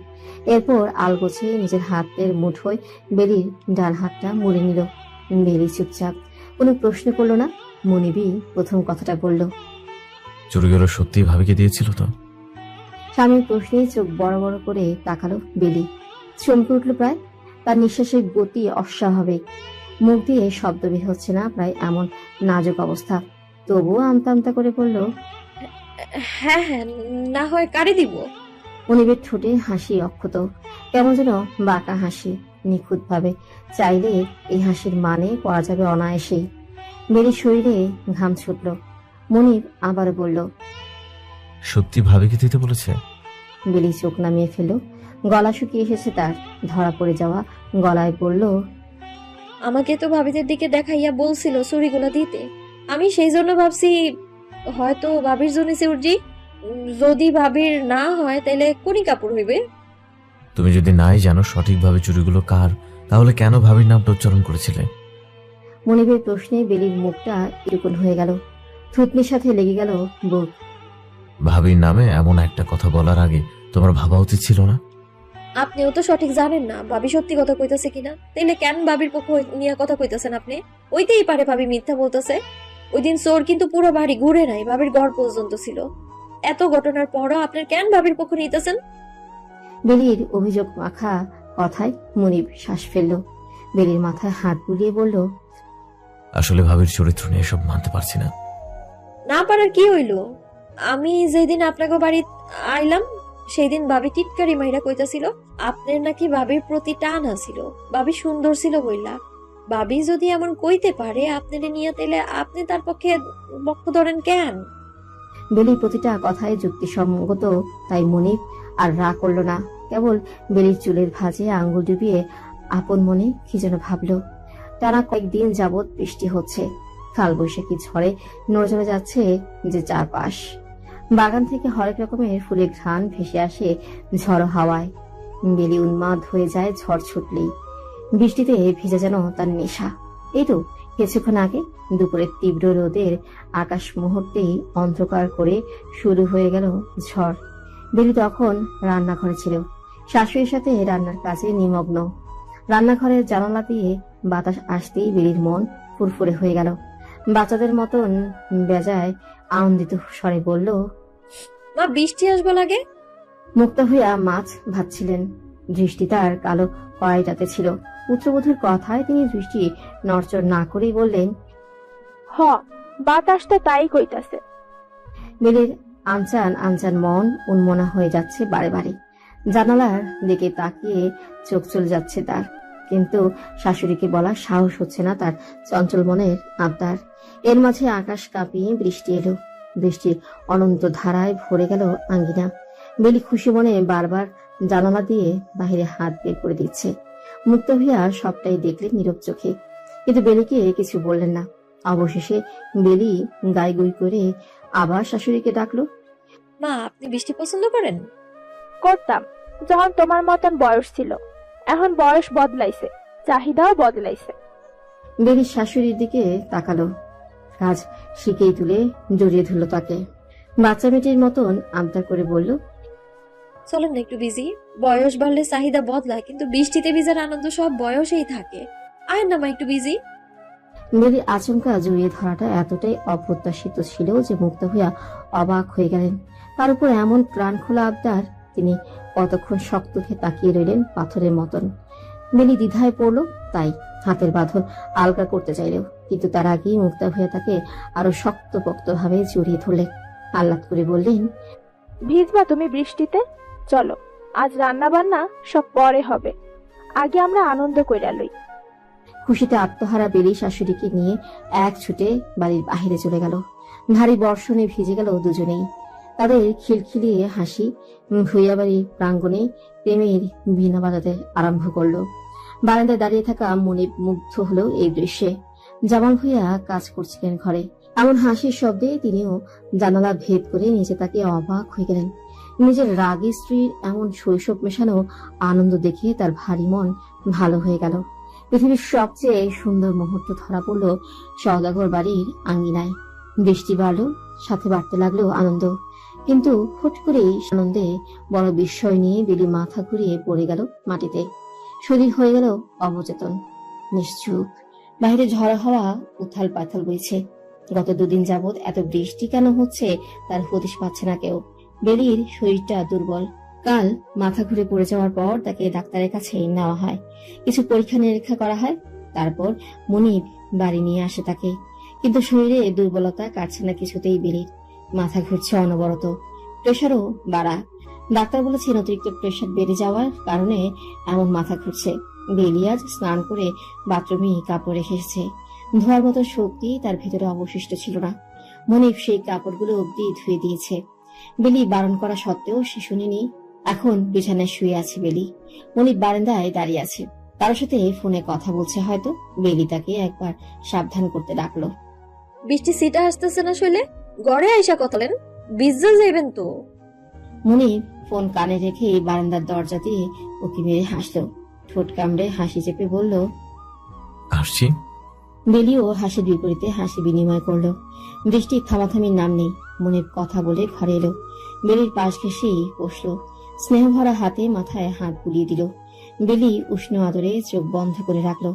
এরপর আলগোছে নিজের হাতের মুঠোয় বেলির ডান হাতটা মুড়ে নিল। বেলি চুপচাপ কোনো প্রশ্ন করলো না। মনিবই প্রথম কথাটা বলল। চুরিগুলো সত্যি ভাবিকে দিয়েছিল তো? স্বামীর প্রশ্নে চোখ বড় বড় করে তাকালো বেলি। চমকে উঠল প্রায়। তার নিঃশ্বাসের গতি অস্বাভাবিক, মুখ দিয়ে শব্দ বের হচ্ছে না, প্রায় এমন নাজুক অবস্থা। তবুও আমতা আমতা করে বলল, হ্যাঁ হ্যাঁ, না হয় কারে দিব। মনিবের ঠোঁটে হাসি অক্ষত, কেমন যেন বাঁকা হাসি, নিখুঁত ভাবে। চাইলে এই হাসির মানে পড়া যাবে অনায়াসেই। বেলির শরীরে ঘাম ছুটল। মনিব আবারও বলল, সত্যি ভাবিকে দিতে বলেছে? বেলি চোখ নামিয়ে ফেলল। গলা শুকিয়ে এসেছে তার, ধরা পড়ে যাওয়া গলায় বলল, আমাকে তো ভাবিদের দিকে দেখাইয়া বলছিল চুরিগুলো দিতে। আমি সেই জন্য ভাবছি হয়তো ভাবির জন্য উর্জি। যদি ভাবির না হয় তাহলে কোনি কাপড় হইবে। তুমি যদি নাই জানো সঠিকভাবে চুরিগুলো কার, তাহলে কেন ভাবির নামটা উচ্চারণ করেছিলে? মনিবের প্রশ্নে বেলির মুখটা এরকম হয়ে গেল, থুতনির সাথে লেগে গেল বুক। ভাবির নামে এমন একটা কথা বলার আগে তোমার ভাবা উচিত ছিল না? আপনিও তো সঠিক জানেন না ভাবি সত্যি কথা কইতাছে কিনা, তাইলে কেন ভাবির পক্ষ নিয়ে কথা কইতাছেন আপনি? ওইতেই পারে ভাবি মিথ্যা বলতেছে। ওই দিন চোর কিন্তু পুরো বাড়ি ঘুরে নাই, ভাবির ঘর পর্যন্ত ছিল। এত ঘটনার পরও আপনার কেন ভাবির পক্ষ নিতেছেন? বেলির অভিযোগ মাখা কথায় মনিব শ্বাস ফেলল। বেলির মাথায় হাত বুলিয়ে বলল, আসলে ভাবির চরিত্র নিয়ে এসব মানতে পারছি না। না পারার কি হইল? আমি যেদিন আপনাকে বাড়ি আইলাম সেই দিন ভাবি টিটকারি মাইরা কইতাছিল আপনার নাকি ভাবির প্রতি টান আছিল, ভাবি সুন্দর ছিল বইলা। ভাবি যদি এমন কইতে পারে আপনারে নিয়ে, তাইলে আপনি তার পক্ষে পক্ষ ধরেন কেন? বেলির প্রতিটা কথায় যুক্তিসঙ্গত, তাই মনিব আর রাগ করল না। কেবল বেলির চুলের ভাঁজে আঙ্গুল ডুবিয়ে আপন মনে কি যেন ভাবল। টানা কয়েকদিন যাবৎ বৃষ্টি হচ্ছে, কালবৈশাখী ঝড়ে নড়ে যাচ্ছে যে চারপাশ। বাগান থেকে হরেক রকমের ফুলের ঘ্রাণ ভেসে আসে ঝড়ো হাওয়ায়। বেলি উন্মাদ হয়ে যায় ঝড় ছুটলেই। বৃষ্টিতে ভিজে যেন তার নেশা। এই তো কিছুক্ষণ আগে দুপুরের তীব্র রোদের আকাশ মুহূর্তেই অন্ধকার করে শুরু হয়ে গেল ঝড়। বেলি তখন রান্নাঘরে ছিল, শাশুড়ির সাথে রান্নার কাজে নিমগ্ন। রান্নাঘরের জানালা দিয়ে বাতাস আসতেই বেলির মন ফুরফুরে হয়ে গেল। বাচ্চাদের মতন বেজায় আনন্দিত স্বরে বলল, মা বৃষ্টি আসবো লাগে। মুক্তা হইয়া মাছ ভাজছিলেন, দৃষ্টি তার কালো কড়াইটাতে ছিল। পুত্রবধূর কথায় তিনি দৃষ্টি নড়চড় না করেই বললেন, হ, বাতাসটা তাই কইতাছে। বেলির আনচান আনচান মন উন্মনা হয়ে যাচ্ছে বারে বারে। জানালার দিকে তাকিয়ে চোখ চলে যাচ্ছে তার, কিন্তু শাশুড়িকে বলার সাহস হচ্ছে না তার চঞ্চল মনের আবদার। এর মাঝে আকাশ কাঁপিয়ে বৃষ্টি এলো। বৃষ্টির অনন্ত ধারায় ভরে গেল আঙ্গিনা। বেলি খুশি মনে বারবার জানালা দিয়ে বাহিরে হাত বের করে দিচ্ছে। মুক্ত হইয়া সবটাই দেখলেন নীরব চোখে, কিন্তু বেলিকে কিছু বললেন না। অবশেষে বেলি গাইগুই করে আবার শাশুড়িকে ডাকলো, মা আপনি বৃষ্টি পছন্দ করেন? করতাম, যখন তোমার মতন বয়স ছিল। এখন বয়স বদলাইছে, চাহিদাও বদলাইছে। বেলি শাশুড়ির দিকে তাকালো, কাজ শিখেই তুলে জড়িয়ে ধরল তাকে। বাচ্চা মেয়েটির মতন আবদার করে বলল, চলেন না একটু বিজি। বয়স বাড়লে চাহিদা বদলায়, কিন্তু বৃষ্টিতে ভিজার আনন্দ সব বয়সেই থাকে। আয়ের না মা একটু বিজি। বেলি আচমকা জড়িয়ে ধরাটা এতটাই অপ্রত্যাশিত ছিল যে মুক্ত হইয়া অবাক হয়ে গেলেন। তার উপর এমন প্রাণ খোলা আবদার। তিনি কতক্ষণ শক্ত হয়ে তাকিয়ে রইলেন পাথরের মতন। বেলি দ্বিধায় পড়ল, তাই হাতের বাঁধন আলগা করতে চাইল, কিন্তু তার আগেই মুক্তা হইয়া তাকে আরো শক্তপোক্ত ভাবে জড়িয়ে ধরলেন। আহ্লাদ করে বললেন, ভিজবা তুমি বৃষ্টিতে? চলো, আজ রান্না বান্না সব পরে হবে, আগে আমরা আনন্দ কইরা লই। খুশিতে আত্মহারা বেলি শাশুড়িকে নিয়ে এক ছুটে বাড়ির বাহিরে চলে গেল। ভারী বর্ষণে ভিজে গেল দুজনেই। তাদের খিলখিলিয়ে হাসি ভুইয়া বাড়ির প্রাঙ্গণে প্রেমের বীণা বাজাতে আরম্ভ করলো। বারান্দায় দাঁড়িয়ে থাকা মনিব মুগ্ধ হলেও এই দৃশ্যে। জামাল ভুইয়া কাজ করছিলেন ঘরে। এমন হাসির শব্দে তিনিও জানালা ভেদ করে নিচে তাকে অবাক হয়ে গেলেন। নিজের রাগী স্ত্রীর এমন শৈশব মেশানো আনন্দ দেখে তার ভারী মন ভালো হয়ে গেল। পৃথিবীর সবচেয়ে সুন্দর মুহূর্ত ধরা পড়ল সওদাগর বাড়ির আঙ্গিনায়। বৃষ্টি বাড়ল, সাথে বাড়তে লাগলো আনন্দ। কিন্তু হুট করেই আনন্দে বড় বিস্ময় নিয়ে বেলি মাথা ঘুরিয়ে পড়ে গেল মাটিতে। শরীর হয়ে গেল অবচেতন, নিশ্চুপ। বাইরে ঝড় হাওয়া উথাল পাথাল বইছে। গত 2 দিন যাবৎ এত বৃষ্টি কেন হচ্ছে তার হদিশ পাচ্ছে না কেউ। বেলির শরীরটা দুর্বল। কাল মাথা ঘুরে পড়ে যাওয়ার পর তাকে ডাক্তারের কাছে নেওয়া হয়, কিছু পরীক্ষা নিরীক্ষা করা হয়, তারপর মুনিব বাড়ি নিয়ে আসে তাকে। কিন্তু শরীরে দুর্বলতা কাটছে না কিছুতেই বেলির। মাথা ঘুরছে অনবরত, প্রেশারও বাড়া। ডাক্তার বলেছেন অতিরিক্ত প্রেশার বেড়ে যাওয়ার কারণে এমন মাথা ঘুরছে। বেলি আজ স্নান করে বাথরুমে কাপড় রেখে এসেছে। ধোয়ার মতো শক্তি তার ভেতরে অবশিষ্ট ছিল না। মনিব সেই কাপড়গুলো অব্দি ধুয়ে দিয়েছে। বেলি বারণ করা সত্ত্বেও সে শুনেনি। এখন বিছানায় শুয়ে আছে বেলি। মনিব বারান্দায় দাঁড়িয়ে আছে, কারোর সাথে ফোনে কথা বলছে হয়তো। বেলি তাকে একবার সাবধান করতে ডাকলো। বৃষ্টি সিটা আসতেছে না শৈলে, ঘরে আইসা কথা বলেন, বিজ্জা যাইবেন তো। মনিব ফোন কানে রেখে বারান্দার দরজা দিয়ে উকি মেরে হাসলো। ঠোঁট কামড়ে হাসি চেপে বলল, আসছি। বেলিও হাসির বিপরীতে হাসি বিনিময় করলো। বৃষ্টির থামাথামির নাম নেই। মনিব কথা বলে ঘরে এলো। বেলির পাশ ঘেঁষেই বসলো। স্নেহ ভরা হাতে মাথায় হাত বুলিয়ে দিল। বেলি উষ্ণ আদরে চোখ বন্ধ করে রাখলো।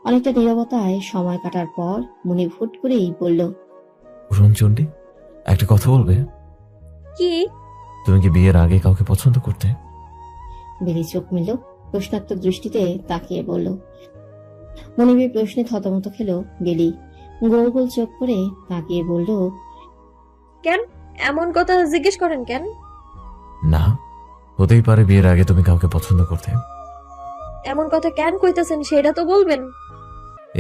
অনেকটা নীরবতায় সময় কাটার পর মনিব হুট করেই বলল, রঞ্জনডি, একটা কথা বলবে? কি? তুমি কি বিয়ের আগে কাউকে পছন্দ করতে? বেলি চোখ মেলল, প্রশ্নাত্মক দৃষ্টিতে তাকিয়ে বলল। মনিবের প্রশ্নে থতমত খেল বেলি। গোল গোল চোখ করে তাকিয়ে বলল, কেন এমন কথা জিজ্ঞেস করেন কেন? না, হতেই পারে বিয়ের আগে তুমি কাউকে পছন্দ করতে। এমন কথা কেন কইতেছেন সেটা তো বলবেন।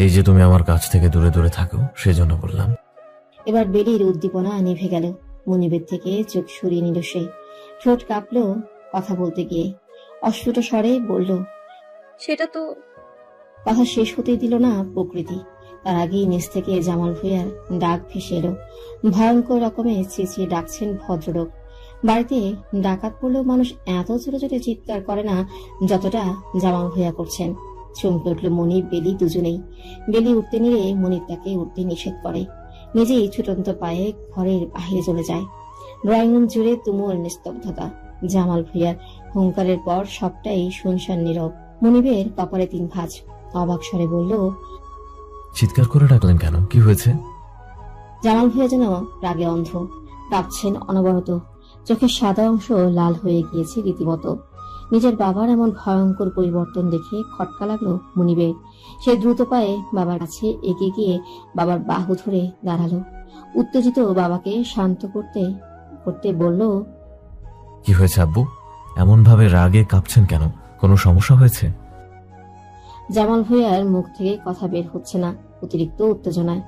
এই যে তুমি আমার কাছ থেকে দূরে দূরে থাকো সেজন্য বললাম। এবার বেলির উদ্দীপনা নিভে গেল। মনিবের থেকে চোখ সরিয়ে নিল সে। ঠোঁট কাঁপলো কথা বলতে গিয়ে। অস্ফুট স্বরে বলল, সেটা তো। কথা শেষ হতেই দিল না প্রকৃতি। তার আগেই নিচ থেকে জামাল ভূঁইয়ার ডাক ভেসে এলো। ভয়ঙ্কর রকমে চেঁচিয়ে ডাকছেন ভদ্রলোক। বাড়িতে ডাকাত পড়লেও মানুষ এত ছোট ছোট চিৎকার করে না যতটা জামাল ভূঁইয়া করছেন। চমকে উঠল মনিব বেলি দুজনেই। বেলি উঠতে নিলে মনিব তাকে উঠতে নিষেধ করে। নিজেই ছুটন্ত পায়ে ঘরের বাহিরে চলে যায়। ড্রয়িং রুম জুড়ে তুমুল নিস্তব্ধতা। জামাল ভূঁইয়ার হুঙ্কারের পর সবটাই শুনশান নীরব। মনিবের কপালে 3 ভাঁজ। অবাক স্বরে বলল, চিৎকার করে ডাকলেন কেন? কি হয়েছে? জামাল ভূঁইয়া যেন রাগে অন্ধ, কাঁপছেন অনবরত। চোখের সাদা অংশ লাল হয়ে গিয়েছে রীতিমতো। নিজের বাবার এমন ভয়ঙ্কর পরিবর্তন দেখে খটকা লাগলো মনিবের। সে দ্রুত পায়ে বাবার কাছে এগিয়ে গিয়ে বাবার বাহু ধরে দাঁড়ালো। উত্তেজিত বাবাকে শান্ত করতে করতে বলল, কি হয়েছে আব্বু? এমন ভাবে রাগে কাঁপছেন কেন? কোনো সমস্যা হয়েছে? জামাল ভূঁইয়ার মুখ থেকে কথা বের হচ্ছে না। অতিরিক্ত উত্তেজনায়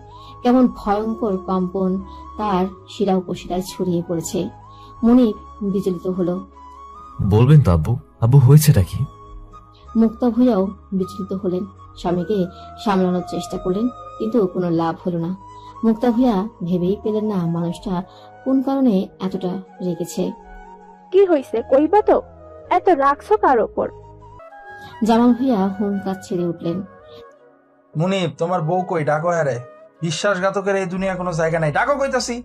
কেমন ভয়ঙ্কর কম্পন তার শিরা উপশিরায় ছড়িয়ে পড়েছে। মনিব বিচলিত হলো। বলবেন তো আব্বু, আব্বু হয়েছেটা কি? মুক্তা ভূঁইয়াও বিচলিত হলেন। স্বামীকে সামলানোর চেষ্টা করলেন, কিন্তু কোনো লাভ হলো না। মুক্তা ভূঁইয়া ভেবেই পেলেন না মানুষটা কোন কারণে এতটা রেগেছে। কি হইছে কইবা তো? এত রাগছো কার ওপর? জামাল ভূঁইয়া হুঙ্কার ছেড়ে উঠলেন। মুনিব, তোমার বউ কই? ডাকো হ্যারে। বিশ্বাসঘাতকের এই দুনিয়া কোনো জায়গা নাই, ডাকো কইতাছি।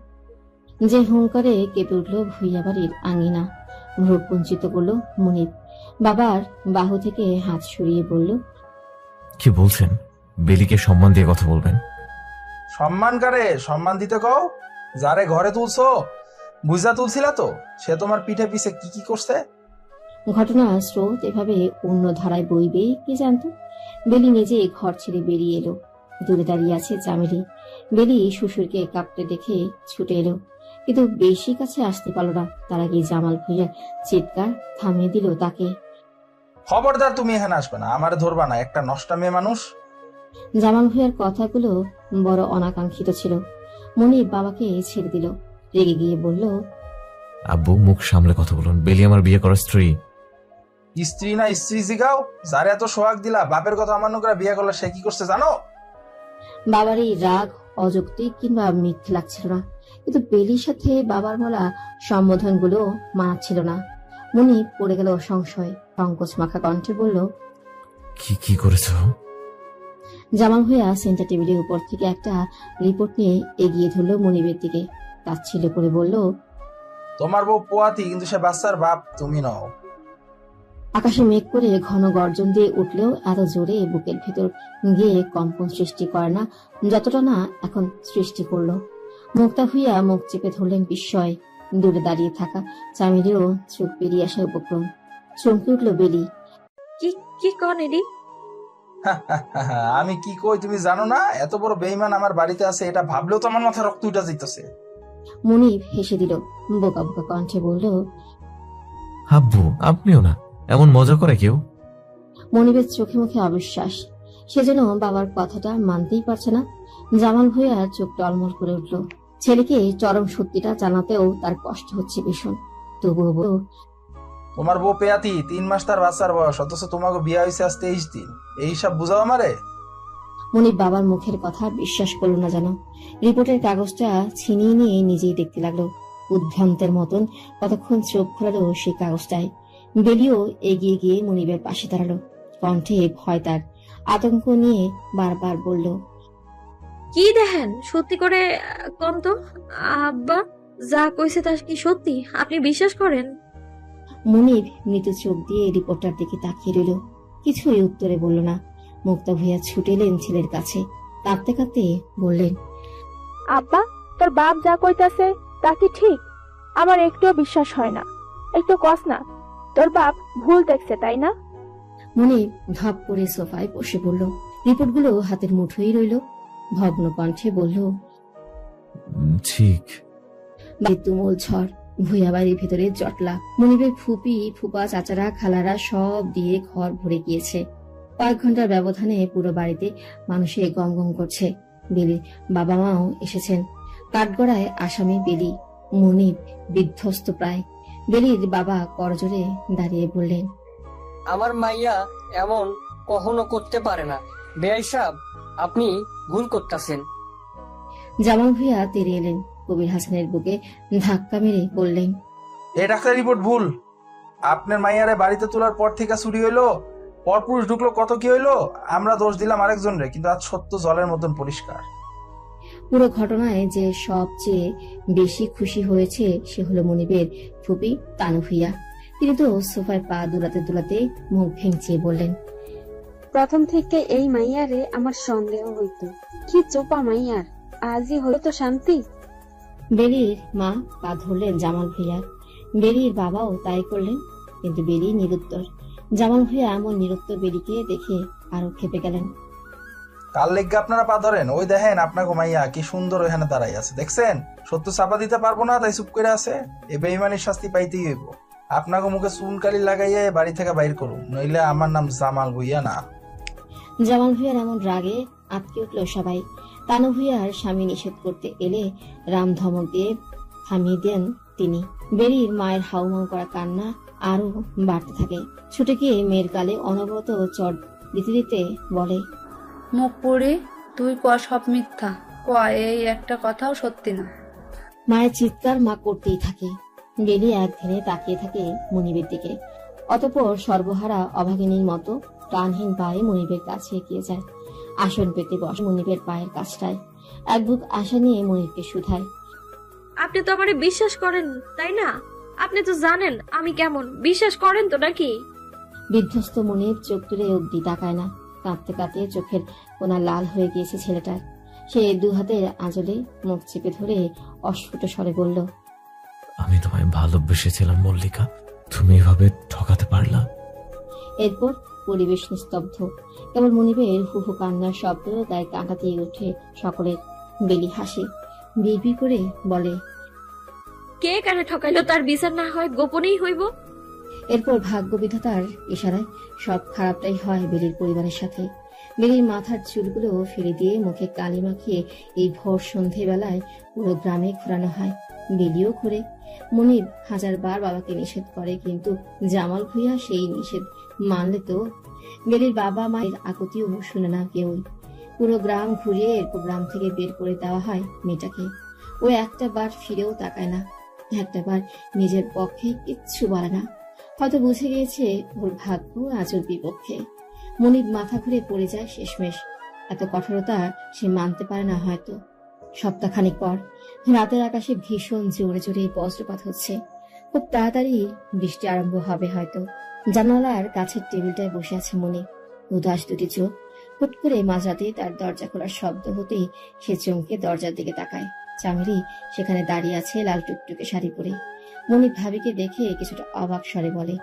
যে হুঙ্কারে কেঁপে উঠল ভূঁইয়া বাড়ির আঙিনা। ভ্রু কুঞ্চিত করল মুনিব। বাবার বাহু থেকে হাত সরিয়ে বলল, কি বলছেন? বেলিকে সম্মান দিয়ে কথা বলবেন। সম্মান কারে? সম্মান দিতে কও। যারে ঘরে তুলছো বুঝা তুলছিলা তো, সে তোমার পিঠে পিছে কি কি করছে। ঘটনার স্রোত এভাবে অন্য ধারায় বইবে কে জানত। বেলি নিজে ঘর ছেড়ে বেরিয়ে এলো। দূরে দাঁড়িয়ে আছে চামেলি। বেলি শ্বশুরকে কাঁপতে দেখে ছুটে এলো, কিন্তু বেশি কাছে আসতে পারল না। তার আগে জামাল ভূঁইয়ার চিৎকার থামিয়ে দিল তাকে। খবরদার, তুমি এখানে আসবে না, আমারে ধরবা না, একটা নষ্টা মেয়ে মানুষ। জামাল ভূঁইয়ার কথাগুলো বড় অনাকাঙ্ক্ষিত ছিল। মনিব বাবাকে ছেড়ে দিল। রেগে গিয়ে বলল, আব্বু মুখ সামলে কথা বলুন। বেলি আমার বিয়ে করা স্ত্রী। স্ত্রী না স্ত্রী জিগাও। যারে এত সোহাগ দিলা, বাপের কথা অমান্য করে বিয়ে করলে সে কি করছে জানো? বাবার এই রাগ অযৌক্তিক কিংবা মিথ্যে লাগছিল না, কিন্তু বেলির সাথে বাবার বলা সম্বোধনগুলো মানাচ্ছিল না। মনিব পড়ে গেল সংশয়। সংকোচ মাখা কণ্ঠে বলল, কি কি করেছো? জামাল ভূঁইয়া সেন্টার টেবিলের উপর থেকে একটা রিপোর্ট নিয়ে এগিয়ে ধরল মনিবের দিকে। তাচ্ছিল্য করে বলল, তোমার বউ পোয়াতি, কিন্তু সে বাচ্চার বাপ তুমি নও। আকাশে মেঘ করে ঘন গর্জন দিয়ে উঠলেও এত জোরে বুকের ভেতর গিয়ে কম্পন সৃষ্টি করে না যতটা না এখন সৃষ্টি করলো। মুক্তা হইয়া মুখ চেপে ধরলেন বিস্ময়। দূরে দাঁড়িয়ে থাকা চামিলেও চোখ পেরিয়ে আসা উপক্রম। চমকে উঠল বেলি। কি কি কন এডি? আমি কি কই তুমি জানো না? এত বড় বেইমান আমার বাড়িতে আছে, এটা ভাবলেও তো আমার মাথা রক্ত উঠা যাইতেছে। মনিব হেসে দিল, বোকা বোকা কণ্ঠে বলল, আব্বু আপনিও না, এমন মজা করে কেউ? মনিবের চোখে মুখে অবিশ্বাস। সেজন্য বাবার কথাটা মানতেই পারছে না। জামাল ভুঁইয়ার চোখ টলমল করে উঠল। ছেলেকে চরম সত্যিটা জানাতেও তার কষ্ট হচ্ছে ভীষণ। তবুও বলল, তোমার বউ পেয়াতি 3 মাস তার বাচ্চার বয়স, অথচ তোমাকে বিয়ে হয়েছে আজ 23 দিন। এই সব বুঝাও আমারে? মনিব বাবার মুখের কথা বিশ্বাস করল না যেন। রিপোর্টের কাগজটা ছিনিয়ে নিয়ে নিজেই দেখতে লাগলো। উদ্ভ্রান্তের মতন কতক্ষণ চোখ ঘোরালো সেই কাগজটায়। বেলিও এগিয়ে গিয়ে মনিবের পাশে দাঁড়ালো। কণ্ঠে ভয় তার, আতঙ্ক নিয়ে বারবার বলল, কি দেখেন? সত্যি করে কোন তো আব্বা যা কইছে তা কি সত্যি? আপনি বিশ্বাস করেন? মনিব মৃদু চোখ দিয়ে রিপোর্টার দিকে তাকিয়ে রইল। কিছুই উত্তরে বলল না। মুক্তা ভুঁইয়া ছুটে এলেন ছেলের কাছে। কাঁদতে কাঁদতে বললেন, আব্বা, তোর বাপ যা কইতাছে তা কি ঠিক? আমার একটুও বিশ্বাস হয় না। একটু কস না, তোর বাপ ভুল দেখছে তাই না? মনিব ধপ করে সোফায় বসে পড়ল। রিপোর্টগুলো হাতের মুঠোই রইল। ভগ্ন কণ্ঠে বলল, ঠিক। তুমুল ঝড়, ভুঁইয়া বাড়ির ভেতরে জটলা। মনিবের ফুপি ফুপা চাচারা খালারা সব দিয়ে ঘর ভরে গিয়েছে। কয়েক ঘন্টার ব্যবধানে পুরো বাড়িতে মানুষে গম গম করছে। বেলির বাবা মাও এসেছেন। কাঠগড়ায় আসামি বেলি। মনিব বিধ্বস্ত প্রায়। বেলির বাবা করজোরে দাঁড়িয়ে বললেন, আমার মাইয়া এমন কখনো করতে পারে না। বেয়াই সাহেব, আপনি ভুল করতেছেন। জামাল ভুঁইয়া তেড়ে এলেন। কবির হাসানের বুকে ধাক্কা মেরে বললেন, এই ডাক্তার রিপোর্ট ভুল। আপনার মাইয়ারে বাড়িতে তোলার পর থেকে চুরি হইলো, পরপুরুষ ঢুকলো, কত কি হইলো। আমরা দোষ দিলাম আরেকজনরে, কিন্তু আজ সত্য জলের মতন পরিষ্কার। পুরো ঘটনায় যে সবচেয়ে বেশি খুশি হয়েছে সে হলো মনিবের ফুপি তানু ভুঁইয়া। তিনি তো সোফায় পা দুলাতে দুলাতে মুখ ভেঙচিয়ে বললেন, প্রথম থেকে এই মাইয়ারে আমার সন্দেহ হইতো। কি চোপা মাইয়ার, আজই হলো তো শান্তি। বেলির মা পা ধরলেন জামাল ভুঁইয়ার। বেলির বাবাও তাই করলেন, কিন্তু বেলি নিরুত্তর। জামাল ভুঁইয়া এমন নিরুত্তর বেলিকে দেখে আরো খেপে গেলেন। কাল লেগে আপনারা পা ধরেন? ওই দেখেন আপনার মাইয়া কি সুন্দর ওখানে দাঁড়াই আছে, দেখছেন? সত্য চাপা দিতে পারবো না তাই চুপ করে আছে। এ বেইমানির শাস্তি পাইতেই হইব। আপনাকে মুখে চুনকালি লাগাইয়া বাড়ি থেকে বাইর করুন, নইলে আমার নাম জামাল ভুঁইয়া না। জামাল ভুঁইয়ার এমন রাগে আটকে উঠল সবাই। তানু ভুঁইয়ার স্বামী নিষেধ করতে এলে রাম ধমক দিয়ে থামিয়ে দেন তিনি। বেরির মায়ের হাউমাউ করা কান্না আরো বাড়তে থাকে। ছুটে গিয়ে মেয়ের গালে অনবরত চড় দিতে দিতে বলে, মুখ পুড়ে তুই ক সব মিথ্যা, ক এই একটা কথাও সত্যি না। মায়ের চিৎকার মা করতেই থাকে। বেলি এক ধ্যানে তাকিয়ে থাকে মনিবের দিকে। অতঃপর সর্বহারা অভাগিনীর মতো প্রাণহীন পায়ে মনিবের কাছে এগিয়ে যায়। আসন পেতে বসে মনিবের পায়ের কাছটায়। এক বুক আশা নিয়ে মনিবকে শুধায়, আপনি তো আমারে বিশ্বাস করেন তাই না? আপনি তো জানেন আমি কেমন, বিশ্বাস করেন তো নাকি? বিধ্বস্ত মনিব চোখ তুলে অব্দি তাকায় না। কাঁদতে কাঁদতে চোখের কোনা লাল হয়ে গিয়েছে ছেলেটার। সে দু হাতের আঁচলে মুখ চেপে ধরে অস্ফুট স্বরে বলল, আমি তোমায় ভালোবেসেছিলাম মল্লিকা, তুমি এভাবে ঠকাতে পারলা? এরপর পরিবেশ নিস্তব্ধ। কেবল মনিবের হুহু কান্নার শব্দ গায়ে কাঁটা দিয়ে ওঠে সকলের। বেলি হাসে, বিড়বিড় করে বলে, কে কানে ঠকাইলো তার বিচার না হয় গোপনেই হইব। এরপর ভাগ্য বিধাতার ইশারায় সব খারাপটাই হয় বেলির পরিবারের সাথে। বেলির মাথার চুলগুলো ফেলে দিয়ে মুখে কালি মাখিয়ে এই ভোর সন্ধে বেলায় পুরো গ্রামে ঘোরানো হয়। বেলিও ঘুরে। মনিব 1000 বার বাবাকে নিষেধ করে, কিন্তু জামাল ভুঁইয়া সেই নিষেধ মানলে তো বেলির বাবা মায়ের আকুতিও শুনে না কেউই। পুরো গ্রাম ঘুরিয়ে এরপর গ্রাম থেকে বের করে দেওয়া হয় মেয়েটাকে। ও একটা বার ফিরেও তাকায় না, একটা বার নিজের পক্ষে কিচ্ছু বলে না। হয়তো বুঝে গিয়েছে ওর ভাগ্য আজ ওর বিপক্ষে। মনিব মাথা ঘুরে পড়ে যায় শেষমেশ। এত কঠোরতা সে মানতে পারে না হয়তো। সপ্তাহখানিক পর রাতের আকাশে ভীষণ জোরে জোরে বজ্রপাত হচ্ছে। খুব তাড়াতাড়ি বৃষ্টি আরম্ভ হবে হয়তো। জানালার কাছের টেবিলটায় বসে আছে মনি, উদাস দুটি চোখ। হুট করে মাঝরাতে তার দরজা খোলার শব্দ হতেই সে চমকে দরজার দিকে তাকায়। চামেলি সেখানে দাঁড়িয়ে আছে লাল টুকটুকে শাড়ি পরে। মনি ভাবিকে দেখে কিছুটা অবাক স্বরে বলে,